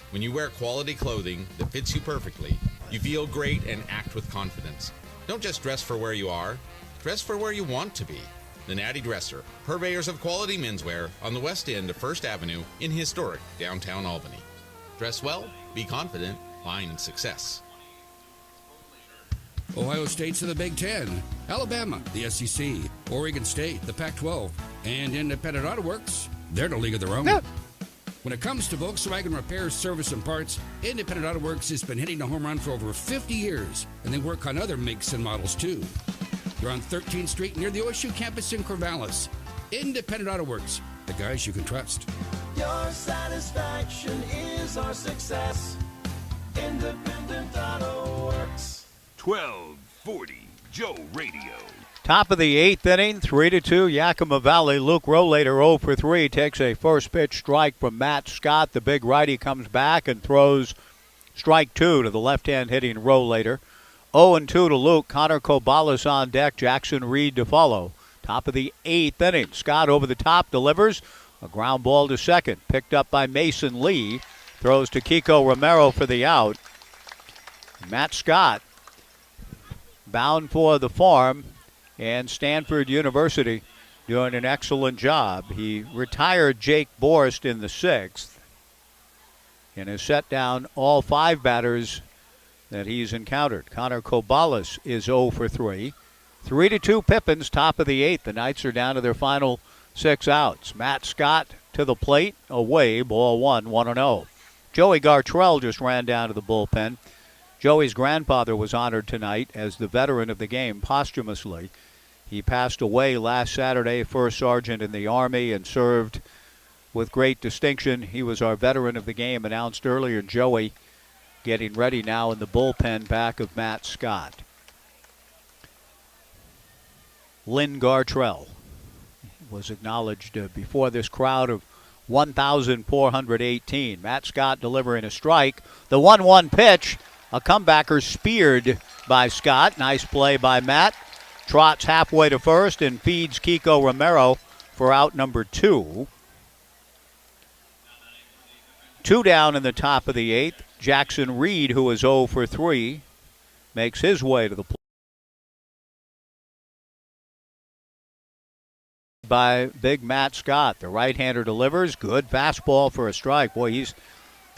When you wear quality clothing that fits you perfectly, you feel great and act with confidence. Don't just dress for where you are, dress for where you want to be. The Natty Dresser, purveyors of quality menswear on the west end of 1st Avenue in historic downtown Albany. Dress well, be confident, find success. Ohio State's in the Big Ten, Alabama, the SEC, Oregon State, the Pac-12, and Independent Auto Works, they're in a league of their own. Yeah. When it comes to Volkswagen repair, service, and parts, Independent Auto Works has been hitting a home run for over 50 years, and they work on other makes and models too. They're on 13th Street near the OSU campus in Corvallis. Independent Auto Works, the guys you can trust. Your satisfaction is our success. Independent Auto Works. 1240 Joe Radio. Top of the 8th inning, 3-2 Yakima Valley. Luke Rollator 0 for 3 takes a first pitch strike from Matt Scott. The big righty comes back and throws strike 2 to the left-hand hitting Rollator. 0-2 to Luke. Connor Corvallis on deck. Jackson Reed to follow. Top of the 8th inning. Scott over the top delivers a ground ball to second. Picked up by Mason Lee. Throws to Kiko Romero for the out. Matt Scott bound for the farm, and Stanford University doing an excellent job. He retired Jake Borst in the 6th and has set down all 5 batters that he's encountered. Connor Corvallis is 0 for 3. 3-2 Pippins, top of the 8th. The Knights are down to their final 6 outs. Matt Scott to the plate, away, ball 1-0. Joey Gartrell just ran down to the bullpen. Joey's grandfather was honored tonight as the veteran of the game posthumously. He passed away last Saturday, first sergeant in the Army, and served with great distinction. He was our veteran of the game, announced earlier. Joey getting ready now in the bullpen back of Matt Scott. Lynn Gartrell was acknowledged before this crowd of 1,418. Matt Scott delivering a strike. The 1-1 pitch, a comebacker speared by Scott. Nice play by Matt. Trots halfway to first and feeds Kiko Romero for out number 2. 2 down in the top of the 8th. Jackson Reed, who is 0 for 3, makes his way to the plate. By big Matt Scott. The right-hander delivers. Good fastball for a strike. Boy, he's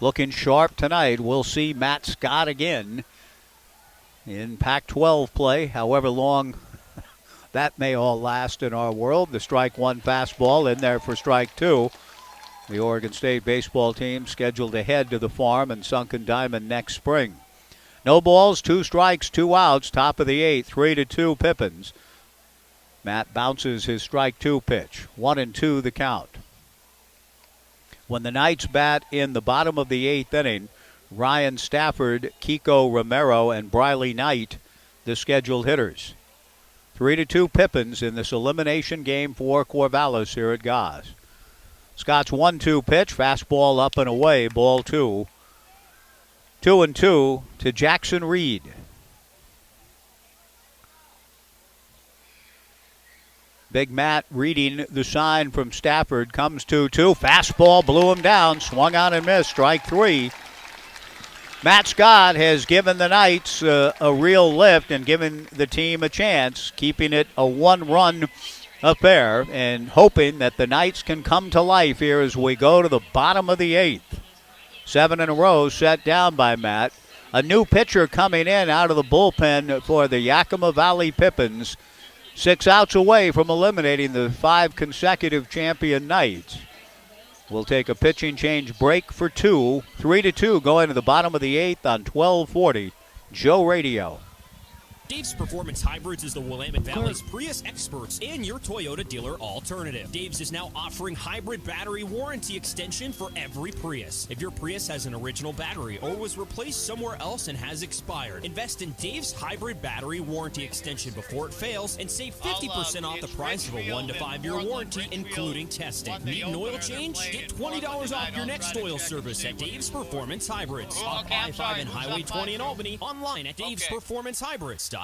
looking sharp tonight. We'll see Matt Scott again in Pac-12 play, however long that may all last in our world. The strike 1 fastball in there for strike 2. The Oregon State baseball team scheduled to head to the farm and Sunken Diamond next spring. No balls, 2 strikes, 2 outs, top of the 8th, 3-2 Pippins. Matt bounces his strike 2 pitch. 1-2 the count. When the Knights bat in the bottom of the 8th inning, Ryan Stafford, Kiko Romero, and Briley Knight, the scheduled hitters. 3-2 Pippins in this elimination game for Corvallis here at Goss. Scott's 1-2 pitch, fastball up and away, ball 2. 2-2 to Jackson Reed. Big Matt reading the sign from Stafford. Comes 2-2. Fastball blew him down. Swung on and missed. Strike 3. Matt Scott has given the Knights a real lift and given the team a chance, keeping it a 1-run affair and hoping that the Knights can come to life here as we go to the bottom of the 8th. 7 in a row set down by Matt. A new pitcher coming in out of the bullpen for the Yakima Valley Pippins. 6 outs away from eliminating the 5 consecutive champion Knights. We'll take a pitching change break for 2. 3-2 going to the bottom of the 8th on 1240 Joe Radio. Dave's Performance Hybrids is the Willamette Valley's Prius experts and your Toyota dealer alternative. Dave's is now offering hybrid battery warranty extension for every Prius. If your Prius has an original battery or was replaced somewhere else and has expired, invest in Dave's hybrid battery warranty extension before it fails and save 50% off the price of a 1 to 5 year warranty, including testing. Need an oil change? Get $20 off your next oil service at Dave's Performance Hybrids. Off I-5 and Highway 20 in Albany. Online at davesperformancehybrids.com.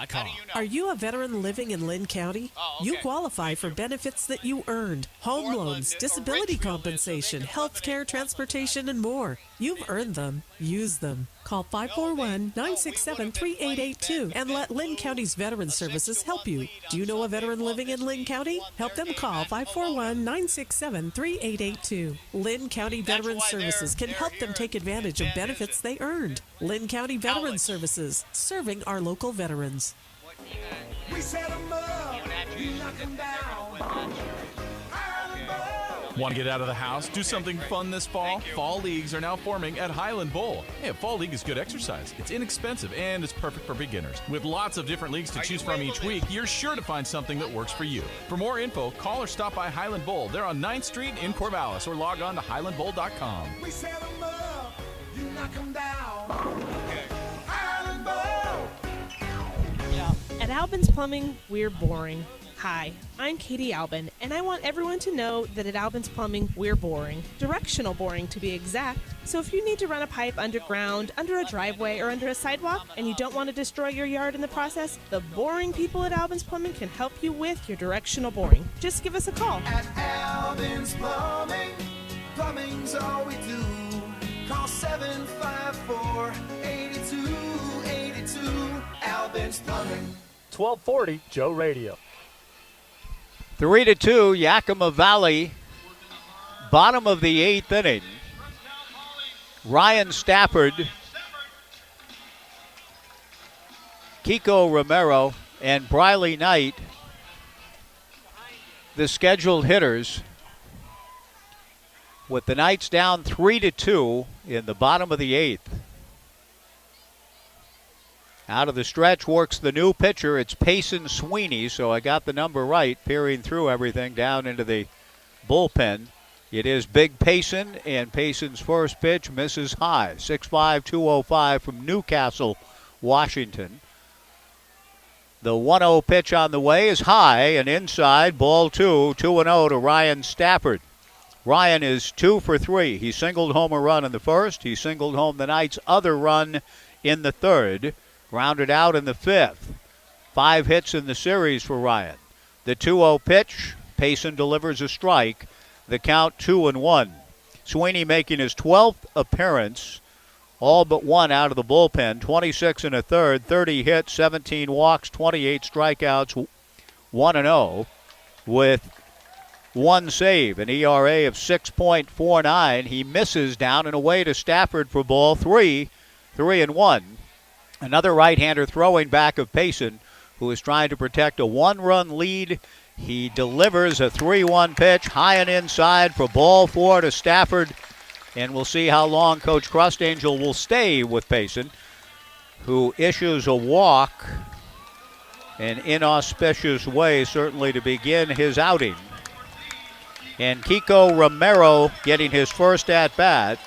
Are you a veteran living in Lynn County? You qualify for benefits that you earned. Home loans, disability compensation, health care, transportation, and more. You've earned them. Use them. Call 541-967-3882 and let Lynn County's Veteran Services help you. Do you know a veteran living in Lynn County? Help them call 541-967-3882. Lynn County Veteran Services can help them take advantage of benefits they earned. Lynn County Veteran Services, serving our local veterans. We set 'em up, you knock 'em down. Want to get out of the house? Do something fun this fall? Fall leagues are now forming at Highland Bowl. Hey, a fall league is good exercise. It's inexpensive and it's perfect for beginners. With lots of different leagues to choose from each week, you're sure to find something that works for you. For more info, call or stop by Highland Bowl. They're on 9th Street in Corvallis, or log on to highlandbowl.com. We set 'em up, you knock 'em down. Highland Bowl. At Albin's Plumbing, we're boring. Hi, I'm Katie Albin, and I want everyone to know that at Albin's Plumbing, we're boring. Directional boring, to be exact. So if you need to run a pipe underground, under a driveway, or under a sidewalk, and you don't want to destroy your yard in the process, the boring people at Albin's Plumbing can help you with your directional boring. Just give us a call. At Albin's Plumbing, plumbing's all we do. Call 754-8282, Albin's Plumbing. 1240 Joe Radio. 3-2 Yakima Valley, bottom of the 8th inning. Ryan Stafford, Kiko Romero, and Briley Knight, the scheduled hitters, with the Knights down 3-2 in the bottom of the 8th. Out of the stretch works the new pitcher. It's Payson Sweeney, so I got the number right, peering through everything down into the bullpen. It is Big Payson, and Payson's first pitch misses high. 6'5", 205 from Newcastle, Washington. The 1-0 pitch on the way is high and inside, ball 2, 2-0 to Ryan Stafford. Ryan is 2 for 3. He singled home a run in the first. He singled home the Knights' other run in the third. Grounded out in the 5th. 5 hits in the series for Ryan. The 2-0 pitch, Payson delivers a strike. The count 2-1. Sweeney making his 12th appearance, all but one out of the bullpen. 26 in a third, 30 hits, 17 walks, 28 strikeouts, 1-0 with 1 save, an ERA of 6.49. He misses down and away to Stafford for ball 3, 3-1. Another right-hander throwing back of Payson, who is trying to protect a 1-run lead. He delivers a 3-1 pitch high and inside for ball 4 to Stafford. And we'll see how long Coach Crustangel will stay with Payson, who issues a walk, an inauspicious way certainly to begin his outing. And Kiko Romero getting his first at-bat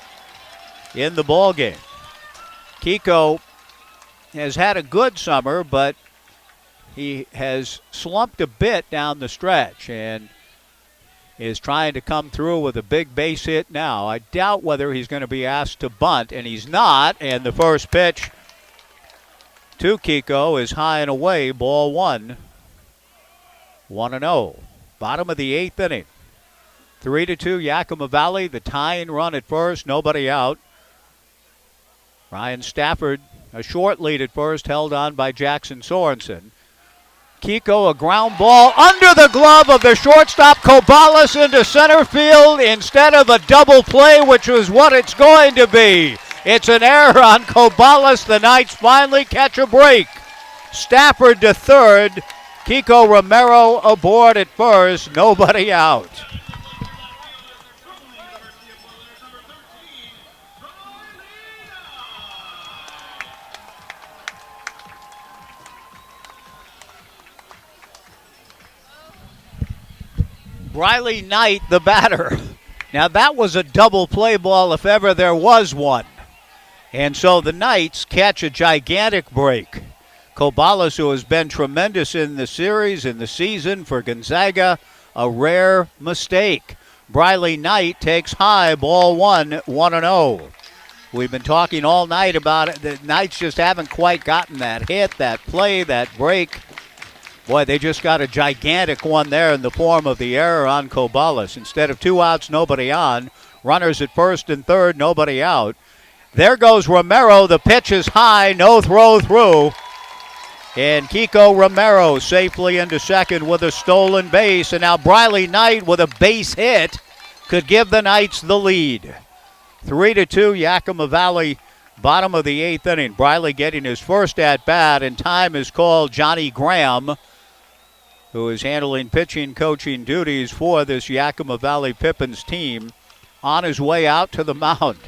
in the ballgame. Kiko has had a good summer, but he has slumped a bit down the stretch and is trying to come through with a big base hit now. I doubt whether he's going to be asked to bunt, and he's not. And the first pitch to Kiko is high and away, ball 1, 1-0. Bottom of the 8th inning. 3-2 Yakima Valley, the tying run at first, nobody out. Ryan Stafford, a short lead at first, held on by Jackson Sorensen. Kiko, a ground ball under the glove of the shortstop Corvallis into center field instead of a double play, which was what it's going to be. It's an error on Corvallis. The Knights finally catch a break. Stafford to third. Kiko Romero aboard at first. Nobody out. Briley Knight, the batter. Now that was a double play ball if ever there was one. And so the Knights catch a gigantic break. Corvallis, who has been tremendous in the series, in the season for Gonzaga, a rare mistake. Briley Knight takes high, ball 1, 1-0. We've been talking all night about it. The Knights just haven't quite gotten that hit, that play, that break. Boy, they just got a gigantic one there in the form of the error on Corvallis. Instead of 2 outs, nobody on. Runners at first and third, nobody out. There goes Romero. The pitch is high, no throw through. And Kiko Romero safely into second with a stolen base. And now Briley Knight with a base hit could give the Knights the lead. 3-2 Yakima Valley, bottom of the 8th inning. Briley getting his first at-bat, and time is called. Johnny Graham, who is handling pitching coaching duties for this Yakima Valley Pippins team, on his way out to the mound.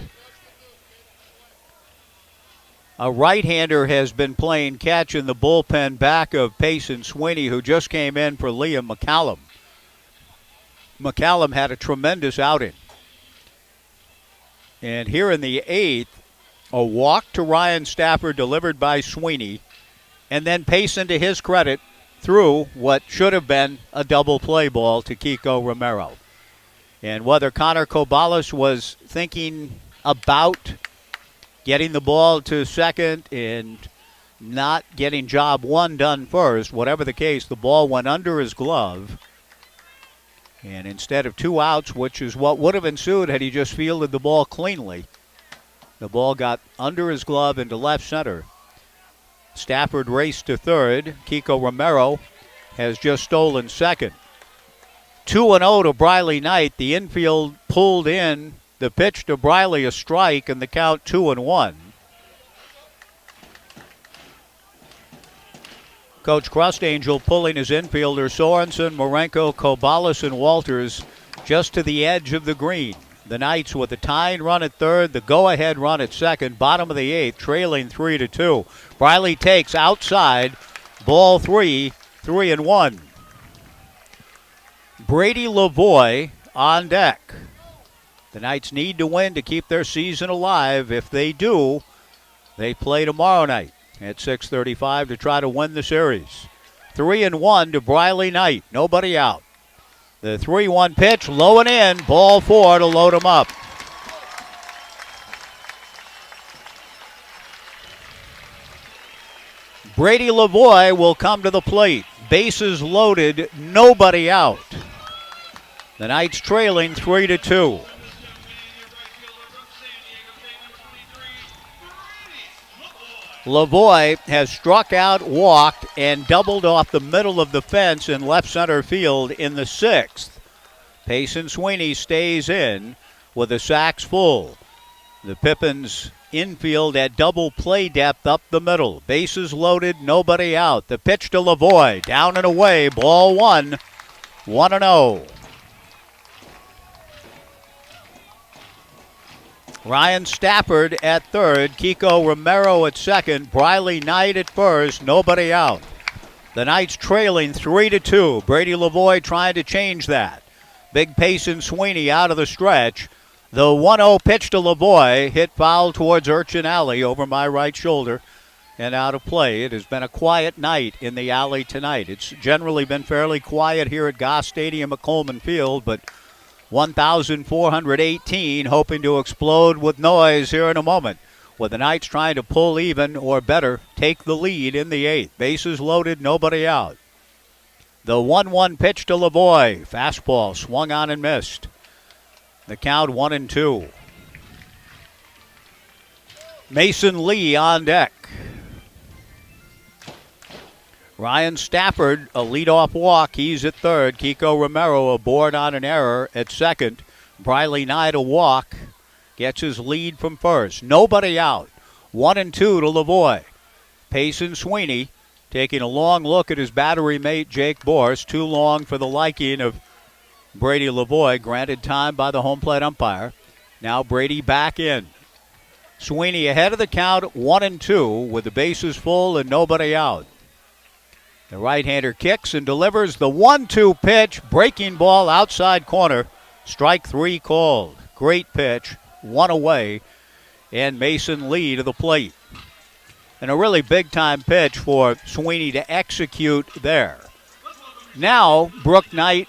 A right-hander has been playing catch in the bullpen back of Payson Sweeney, who just came in for Liam McCallum. McCallum had a tremendous outing. And here in the 8th, a walk to Ryan Stafford delivered by Sweeney, and then Payson, to his credit, threw what should have been a double play ball to Kiko Romero. And whether Connor Corvallis was thinking about getting the ball to second and not getting job 1 done first, whatever the case, the ball went under his glove. And instead of 2 outs, which is what would have ensued had he just fielded the ball cleanly, the ball got under his glove into left center. Stafford raced to third. Kiko Romero has just stolen second. 2-0 to Briley Knight. The infield pulled in. The pitch to Briley, a strike, and the count 2-1. Coach Crustangel pulling his infielder Sorensen, Marenko, Corvallis, and Walters just to the edge of the green. The Knights with a tying run at third, the go-ahead run at second, bottom of the eighth, trailing 3-2. Briley takes outside, ball 3, 3-1. Brady Lavoie on deck. The Knights need to win to keep their season alive. If they do, they play tomorrow night at 6:35 to try to win the series. 3-1 to Briley Knight. Nobody out. The 3-1 pitch, low and in. Ball 4 to load him up. Brady Lavoie will come to the plate. Bases loaded, nobody out. The Knights trailing 3-2. Lavoie has struck out, walked, and doubled off the middle of the fence in left center field in the sixth. Payson Sweeney stays in with the sacks full. The Pippins infield at double play depth up the middle. Bases loaded, nobody out. The pitch to Lavoie, down and away, ball 1, 1-0. Ryan Stafford at third, Kiko Romero at second, Briley Knight at first, nobody out. The Knights trailing 3-2. Brady Lavoie trying to change that. Big Payson Sweeney out of the stretch. The 1-0 pitch to Lavoie hit foul towards Urchin Alley over my right shoulder and out of play. It has been a quiet night in the alley tonight. It's generally been fairly quiet here at Goss Stadium at Coleman Field, but 1,418 hoping to explode with noise here in a moment, with the Knights trying to pull even or better take the lead in the eighth. Bases loaded, nobody out. The 1-1 pitch to Lavoie. Fastball swung on and missed. The count 1-2. Mason Lee on deck. Ryan Stafford, a leadoff walk. He's at third. Kiko Romero aboard on an error at second. Briley Knight a walk. Gets his lead from first. Nobody out. 1-2 to Lavoie. Payson Sweeney taking a long look at his battery mate Jake Borst. Too long for the liking of Brady Lavoie. Granted time by the home plate umpire. Now Brady back in. Sweeney ahead of the count, 1-2 with the bases full and nobody out. The right-hander kicks and delivers the 1-2 pitch. Breaking ball outside corner. Strike 3 called. Great pitch. 1 away. And Mason Lee to the plate. And a really big-time pitch for Sweeney to execute there. Now, Brook Knight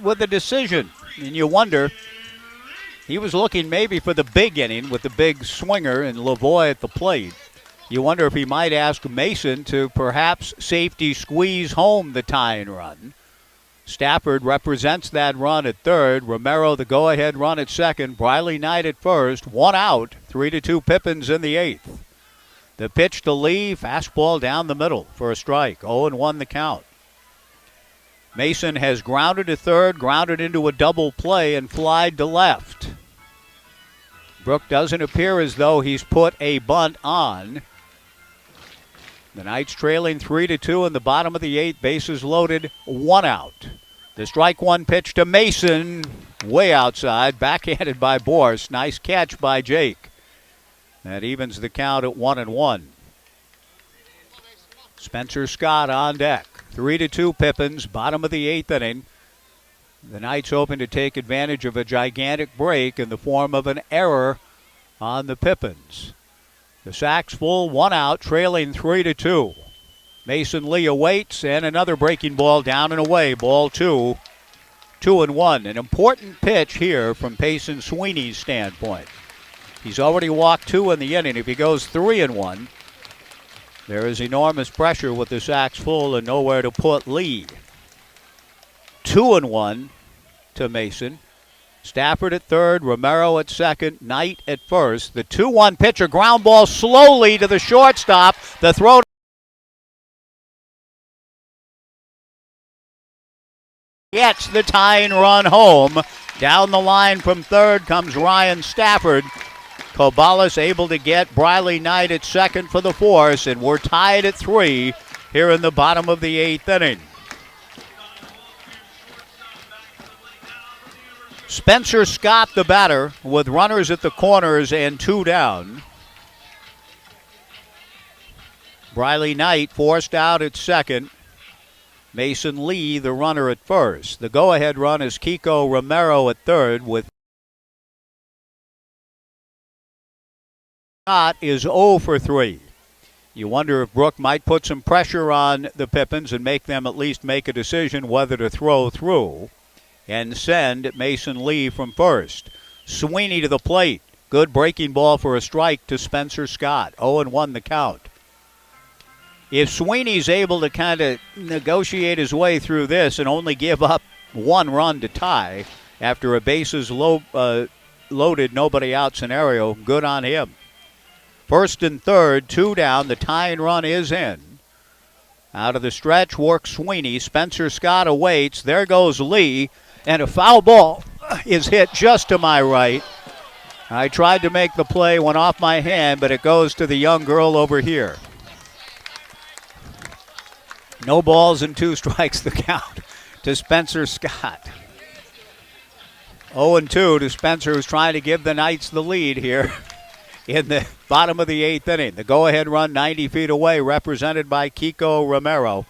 with a decision. And you wonder, he was looking maybe for the big inning with the big swinger and Lavoie at the plate. You wonder if he might ask Mason to perhaps safety squeeze home the tying run. Stafford represents that run at third. Romero the go-ahead run at second. Briley Knight at first. 1 out. 3-2 Pippins in the eighth. The pitch to Lee. Fastball down the middle for a strike. 0-1 the count. Mason has grounded to third, grounded into a double play, and flied to left. Brook doesn't appear as though he's put a bunt on. The Knights trailing 3-2 in the bottom of the eighth. Bases loaded, 1 out. The strike one pitch to Mason, way outside, backhanded by Borst. Nice catch by Jake. That evens the count at 1-1. Spencer Scott on deck. 3-2 Pippins, bottom of the eighth inning. The Knights hoping to take advantage of a gigantic break in the form of an error on the Pippins. The sack's full, 1 out, trailing 3-2. Mason Lee awaits, and another breaking ball down and away. Ball 2, 2-1. An important pitch here from Payson Sweeney's standpoint. He's already walked 2 in the inning. If he goes 3-1, there is enormous pressure with the sacks full and nowhere to put Lee. 2-1 to Mason. Stafford at third, Romero at second, Knight at first. The 2-1 pitcher, ground ball slowly to the shortstop. The throw gets the tying run home. Down the line from third comes Ryan Stafford. Corvallis able to get Briley Knight at second for the force, and we're tied at 3 here in the bottom of the 8th inning. Spencer Scott, the batter, with runners at the corners and 2 down. Briley Knight forced out at second. Mason Lee, the runner at first. The go-ahead run is Kiko Romero at third, with Scott is 0 for 3. You wonder if Brook might put some pressure on the Pippins and make them at least make a decision whether to throw through and send Mason Lee from first. Sweeney to the plate. Good breaking ball for a strike to Spencer Scott. 0-1 the count. If Sweeney's able to kind of negotiate his way through this and only give up 1 run to tie after a bases loaded, nobody out scenario, good on him. First and third, 2 down. The tying run is in. Out of the stretch works Sweeney. Spencer Scott awaits. There goes Lee. And a foul ball is hit just to my right. I tried to make the play, went off my hand, but it goes to the young girl over here. No balls and 2 strikes the count to Spencer Scott. 0-2 to Spencer, who's trying to give the Knights the lead here in the bottom of the 8th inning. The go-ahead run 90 feet away, represented by Kiko Romero.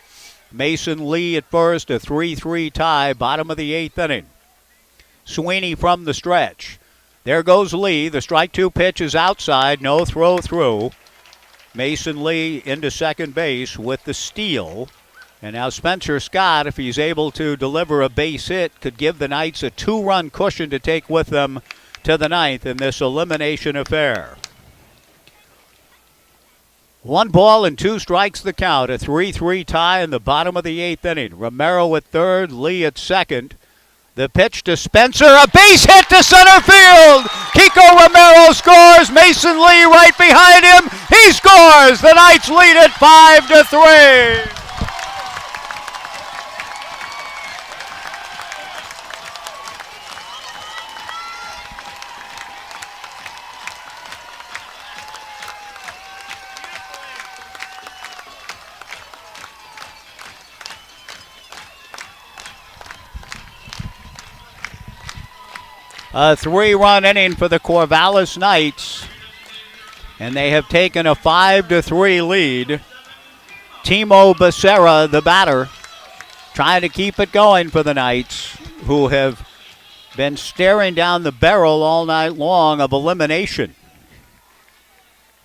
Mason Lee at first, a 3-3 tie, bottom of the 8th inning. Sweeney from the stretch. There goes Lee. The strike 2 pitch is outside, no throw through. Mason Lee into second base with the steal. And now Spencer Scott, if he's able to deliver a base hit, could give the Knights a 2-run cushion to take with them to the 9th in this elimination affair. 1 ball and 2 strikes the count. A 3-3 tie in the bottom of the 8th inning. Romero at third, Lee at second. The pitch to Spencer, a base hit to center field. Kiko Romero scores. Mason Lee right behind him. He scores. The Knights lead it 5-3. A 3-run inning for the Corvallis Knights, and they have taken a 5-3 lead. Timo Becerra, the batter, trying to keep it going for the Knights, who have been staring down the barrel all night long of elimination.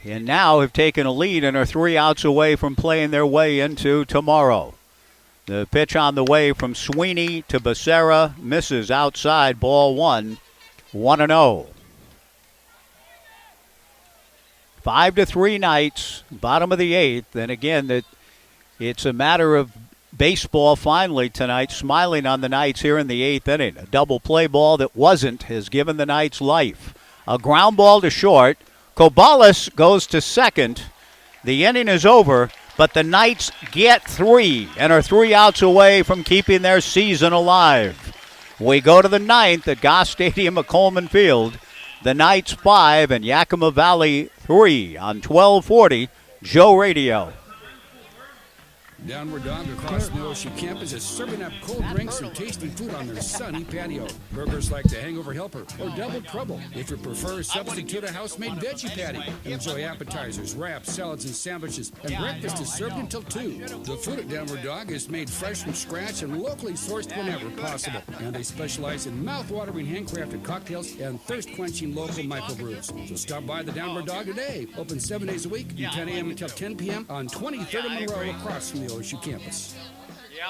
And now have taken a lead and are 3 outs away from playing their way into tomorrow. The pitch on the way from Sweeney to Becerra, misses outside, ball 1. 1-0. 5-3 Knights, bottom of the 8th. And again, it's a matter of baseball finally tonight, smiling on the Knights here in the 8th inning. A double play ball that wasn't has given the Knights life. A ground ball to short. Corvallis goes to second. The inning is over, but the Knights get 3 and are 3 outs away from keeping their season alive. We go to the 9th at Goss Stadium at Coleman Field. The Knights 5 and Yakima Valley 3 on 1240 Joe Radio. Downward Dog across the Ocean campus is serving up cold drinks and tasty food on their sunny patio. Burgers like the Hangover Helper or Double Trouble. If you prefer, substitute a house-made veggie patty. Enjoy appetizers, wraps, salads, and sandwiches. And breakfast is served until 2. The food at Downward Dog is made fresh from scratch and locally sourced whenever possible. And they specialize in mouth-watering handcrafted cocktails and thirst-quenching local microbrews. So stop by the Downward Dog today. Open 7 days a week from 10 a.m. until 10 p.m. on 23rd and Monroe across from the OSU campus.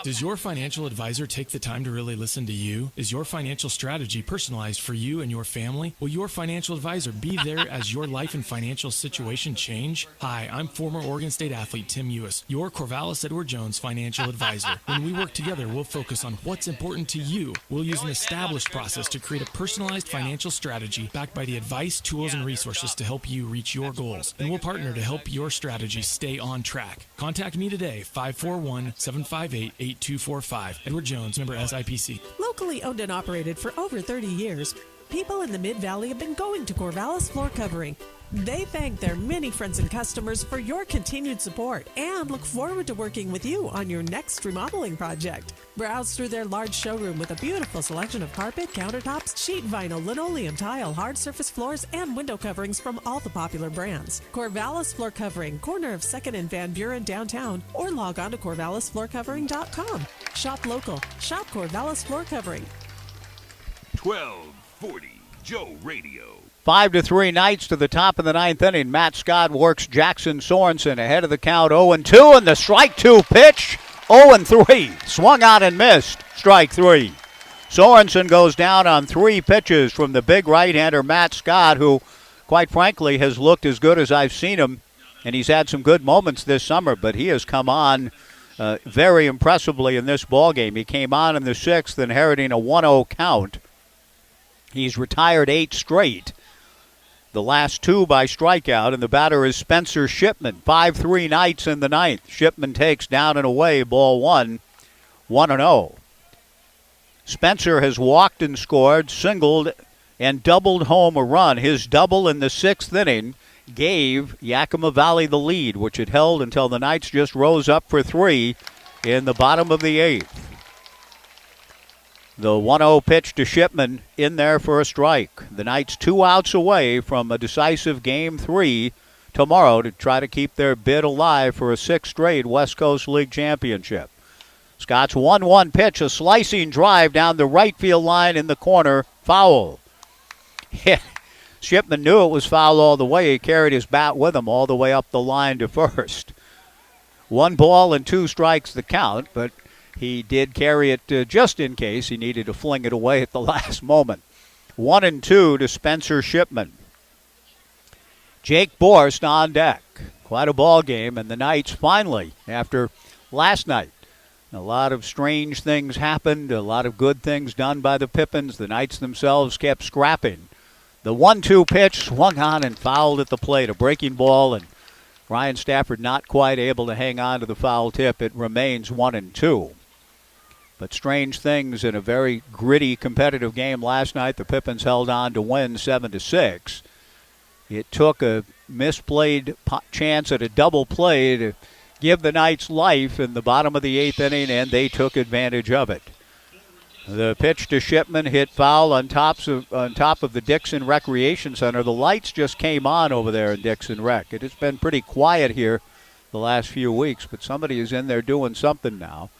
Does your financial advisor take the time to really listen to you? Is your financial strategy personalized for you and your family? Will your financial advisor be there as your life and financial situation change? Hi, I'm former Oregon State athlete Tim Ewis, your Corvallis Edward Jones financial advisor. When we work together, we'll focus on what's important to you. We'll use an established process to create a personalized financial strategy backed by the advice, tools, and resources to help you reach your goals. And we'll partner to help your strategy stay on track. Contact me today, 541-758-8245. Edward Jones, member SIPC. Locally owned and operated for over 30 years, people in the Mid-Valley have been going to Corvallis Floor Covering. They thank their many friends and customers for your continued support and look forward to working with you on your next remodeling project. Browse through their large showroom with a beautiful selection of carpet, countertops, sheet vinyl, linoleum, tile, hard surface floors, and window coverings from all the popular brands. Corvallis Floor Covering, corner of 2nd and Van Buren downtown, or log on to corvallisfloorcovering.com. Shop local. Shop Corvallis Floor Covering. 1240 Joe Radio. 5-3 Knights to the top of the 9th inning. Matt Scott works Jackson Sorensen ahead of the count 0-2, and the strike 2 pitch 0-3. Swung out and missed. Strike 3. Sorensen goes down on 3 pitches from the big right-hander Matt Scott, who, quite frankly, has looked as good as I've seen him, and he's had some good moments this summer, but he has come on very impressively in this ballgame. He came on in the 6th, inheriting a 1-0 count. He's retired 8 straight. The last 2 by strikeout, and the batter is Spencer Shipman. 5-3 Knights in the 9th. Shipman takes down and away, ball 1, 1-0. Spencer has walked and scored, singled, and doubled home a run. His double in the 6th inning gave Yakima Valley the lead, which it held until the Knights just rose up for 3 in the bottom of the 8th. The 1-0 pitch to Shipman in there for a strike. The Knights 2 outs away from a decisive Game 3 tomorrow to try to keep their bid alive for a 6th straight West Coast League championship. Scott's 1-1 pitch, a slicing drive down the right field line in the corner, foul. Shipman knew it was foul all the way. He carried his bat with him all the way up the line to first. 1 ball and 2 strikes the count, but he did carry it just in case he needed to fling it away at the last moment. 1-2 to Spencer Shipman. Jake Borst on deck. Quite a ball game, and the Knights finally, after last night, a lot of strange things happened, a lot of good things done by the Pippins. The Knights themselves kept scrapping. The 1-2 pitch swung on and fouled at the plate. A breaking ball, and Ryan Stafford not quite able to hang on to the foul tip. It remains 1-2. But strange things in a very gritty, competitive game last night. The Pippins held on to win 7-6. It took a misplayed chance at a double play to give the Knights life in the bottom of the 8th inning, and they took advantage of it. The pitch to Shipman hit foul on top of the Dixon Recreation Center. The lights just came on over there in Dixon Rec. It has been pretty quiet here the last few weeks, but somebody is in there doing something now.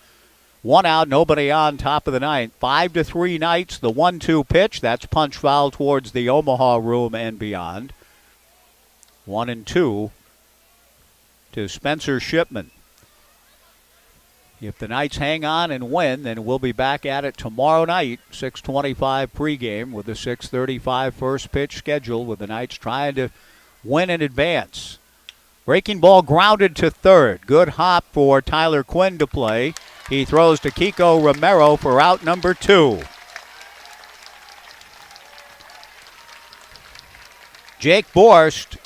1 out, nobody on, top of the 9th. 5-3 Knights. The 1-2 pitch, that's punch foul towards the Omaha room and beyond. 1-2 to Spencer Shipman. If the Knights hang on and win, then we'll be back at it tomorrow night, 6:25 pregame with a 6:35 first pitch schedule, with the Knights trying to win in advance. Breaking ball grounded to third. Good hop for Tyler Quinn to play. He throws to Kiko Romero for out number 2. Jake Borst,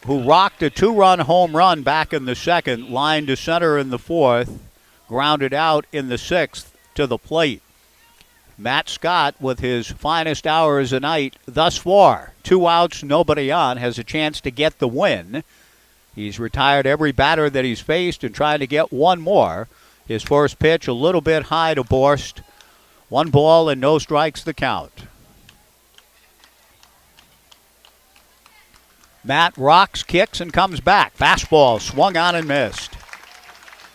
who rocked a 2-run home run back in the 2nd, lined to center in the 4th, grounded out in the 6th to the plate. Matt Scott, with his finest hours a night thus far, 2 outs, nobody on, has a chance to get the win. He's retired every batter that he's faced and trying to get one more. His first pitch a little bit high to Borst. 1 ball and no strikes the count. Matt rocks, kicks, and comes back. Fastball swung on and missed.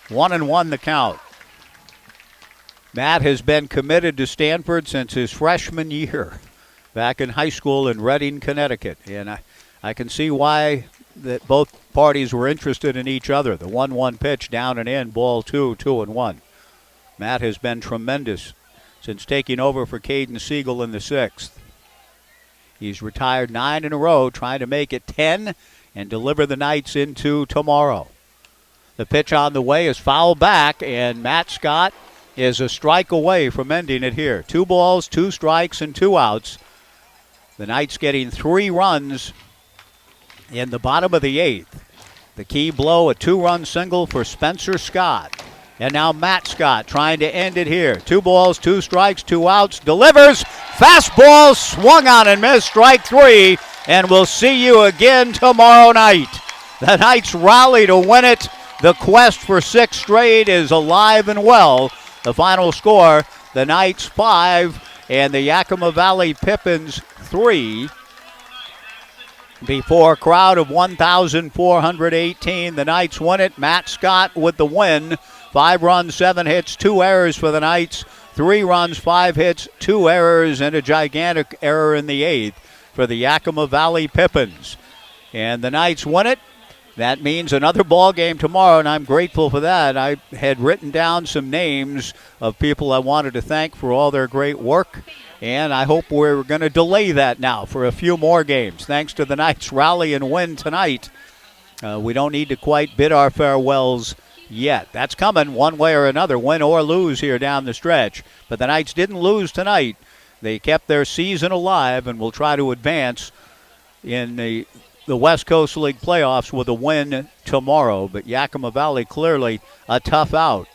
1-1 the count. Matt has been committed to Stanford since his freshman year back in high school in Reading, Connecticut. And I can see why that both parties were interested in each other. The 1-1 pitch down and in, ball 2, 2-1. Matt has been tremendous since taking over for Caden Siegel in the 6th. He's retired 9 in a row, trying to make it 10 and deliver the Knights into tomorrow. The pitch on the way is fouled back, and Matt Scott is a strike away from ending it here. 2 balls, 2 strikes, and 2 outs. The Knights getting 3 runs in the bottom of the 8th. The key blow, a 2-run single for Spencer Scott. And now Matt Scott trying to end it here. 2 balls, 2 strikes, 2 outs. Delivers. Fastball swung on and missed. Strike 3. and we'll see you again tomorrow night. The Knights rally to win it. The quest for 6 straight is alive and well. The final score, the Knights 5 and the Yakima Valley Pippins 3. Before a crowd of 1,418, the Knights win it. Matt Scott with the win. 5 runs, 7 hits, 2 errors for the Knights. 3 runs, 5 hits, 2 errors, and a gigantic error in the 8th for the Yakima Valley Pippins. And the Knights win it. That means another ball game tomorrow, and I'm grateful for that. I had written down some names of people I wanted to thank for all their great work, and I hope we're going to delay that now for a few more games. Thanks to the Knights' rally and win tonight, we don't need to quite bid our farewells yet. That's coming one way or another, win or lose here down the stretch. But the Knights didn't lose tonight. They kept their season alive and will try to advance in the West Coast League playoffs with a win tomorrow. But Yakima Valley clearly a tough out.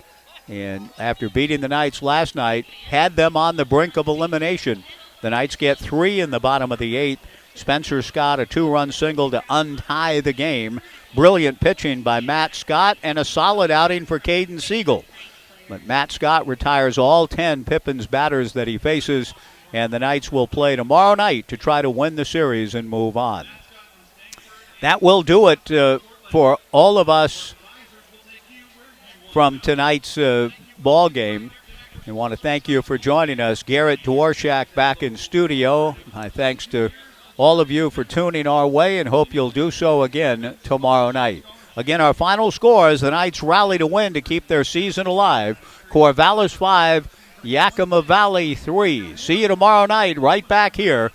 And after beating the Knights last night, had them on the brink of elimination. The Knights get 3 in the bottom of the 8th. Spencer Scott, a 2-run single to untie the game. Brilliant pitching by Matt Scott and a solid outing for Caden Siegel. But Matt Scott retires all 10 Pippins batters that he faces, and the Knights will play tomorrow night to try to win the series and move on. That will do it for all of us from tonight's ball game. I want to thank you for joining us. Garrett Dworshak back in studio. My thanks to all of you for tuning our way, and hope you'll do so again tomorrow night. Again, our final scores, the Knights rally to win to keep their season alive. Corvallis 5, Yakima Valley 3. See you tomorrow night right back here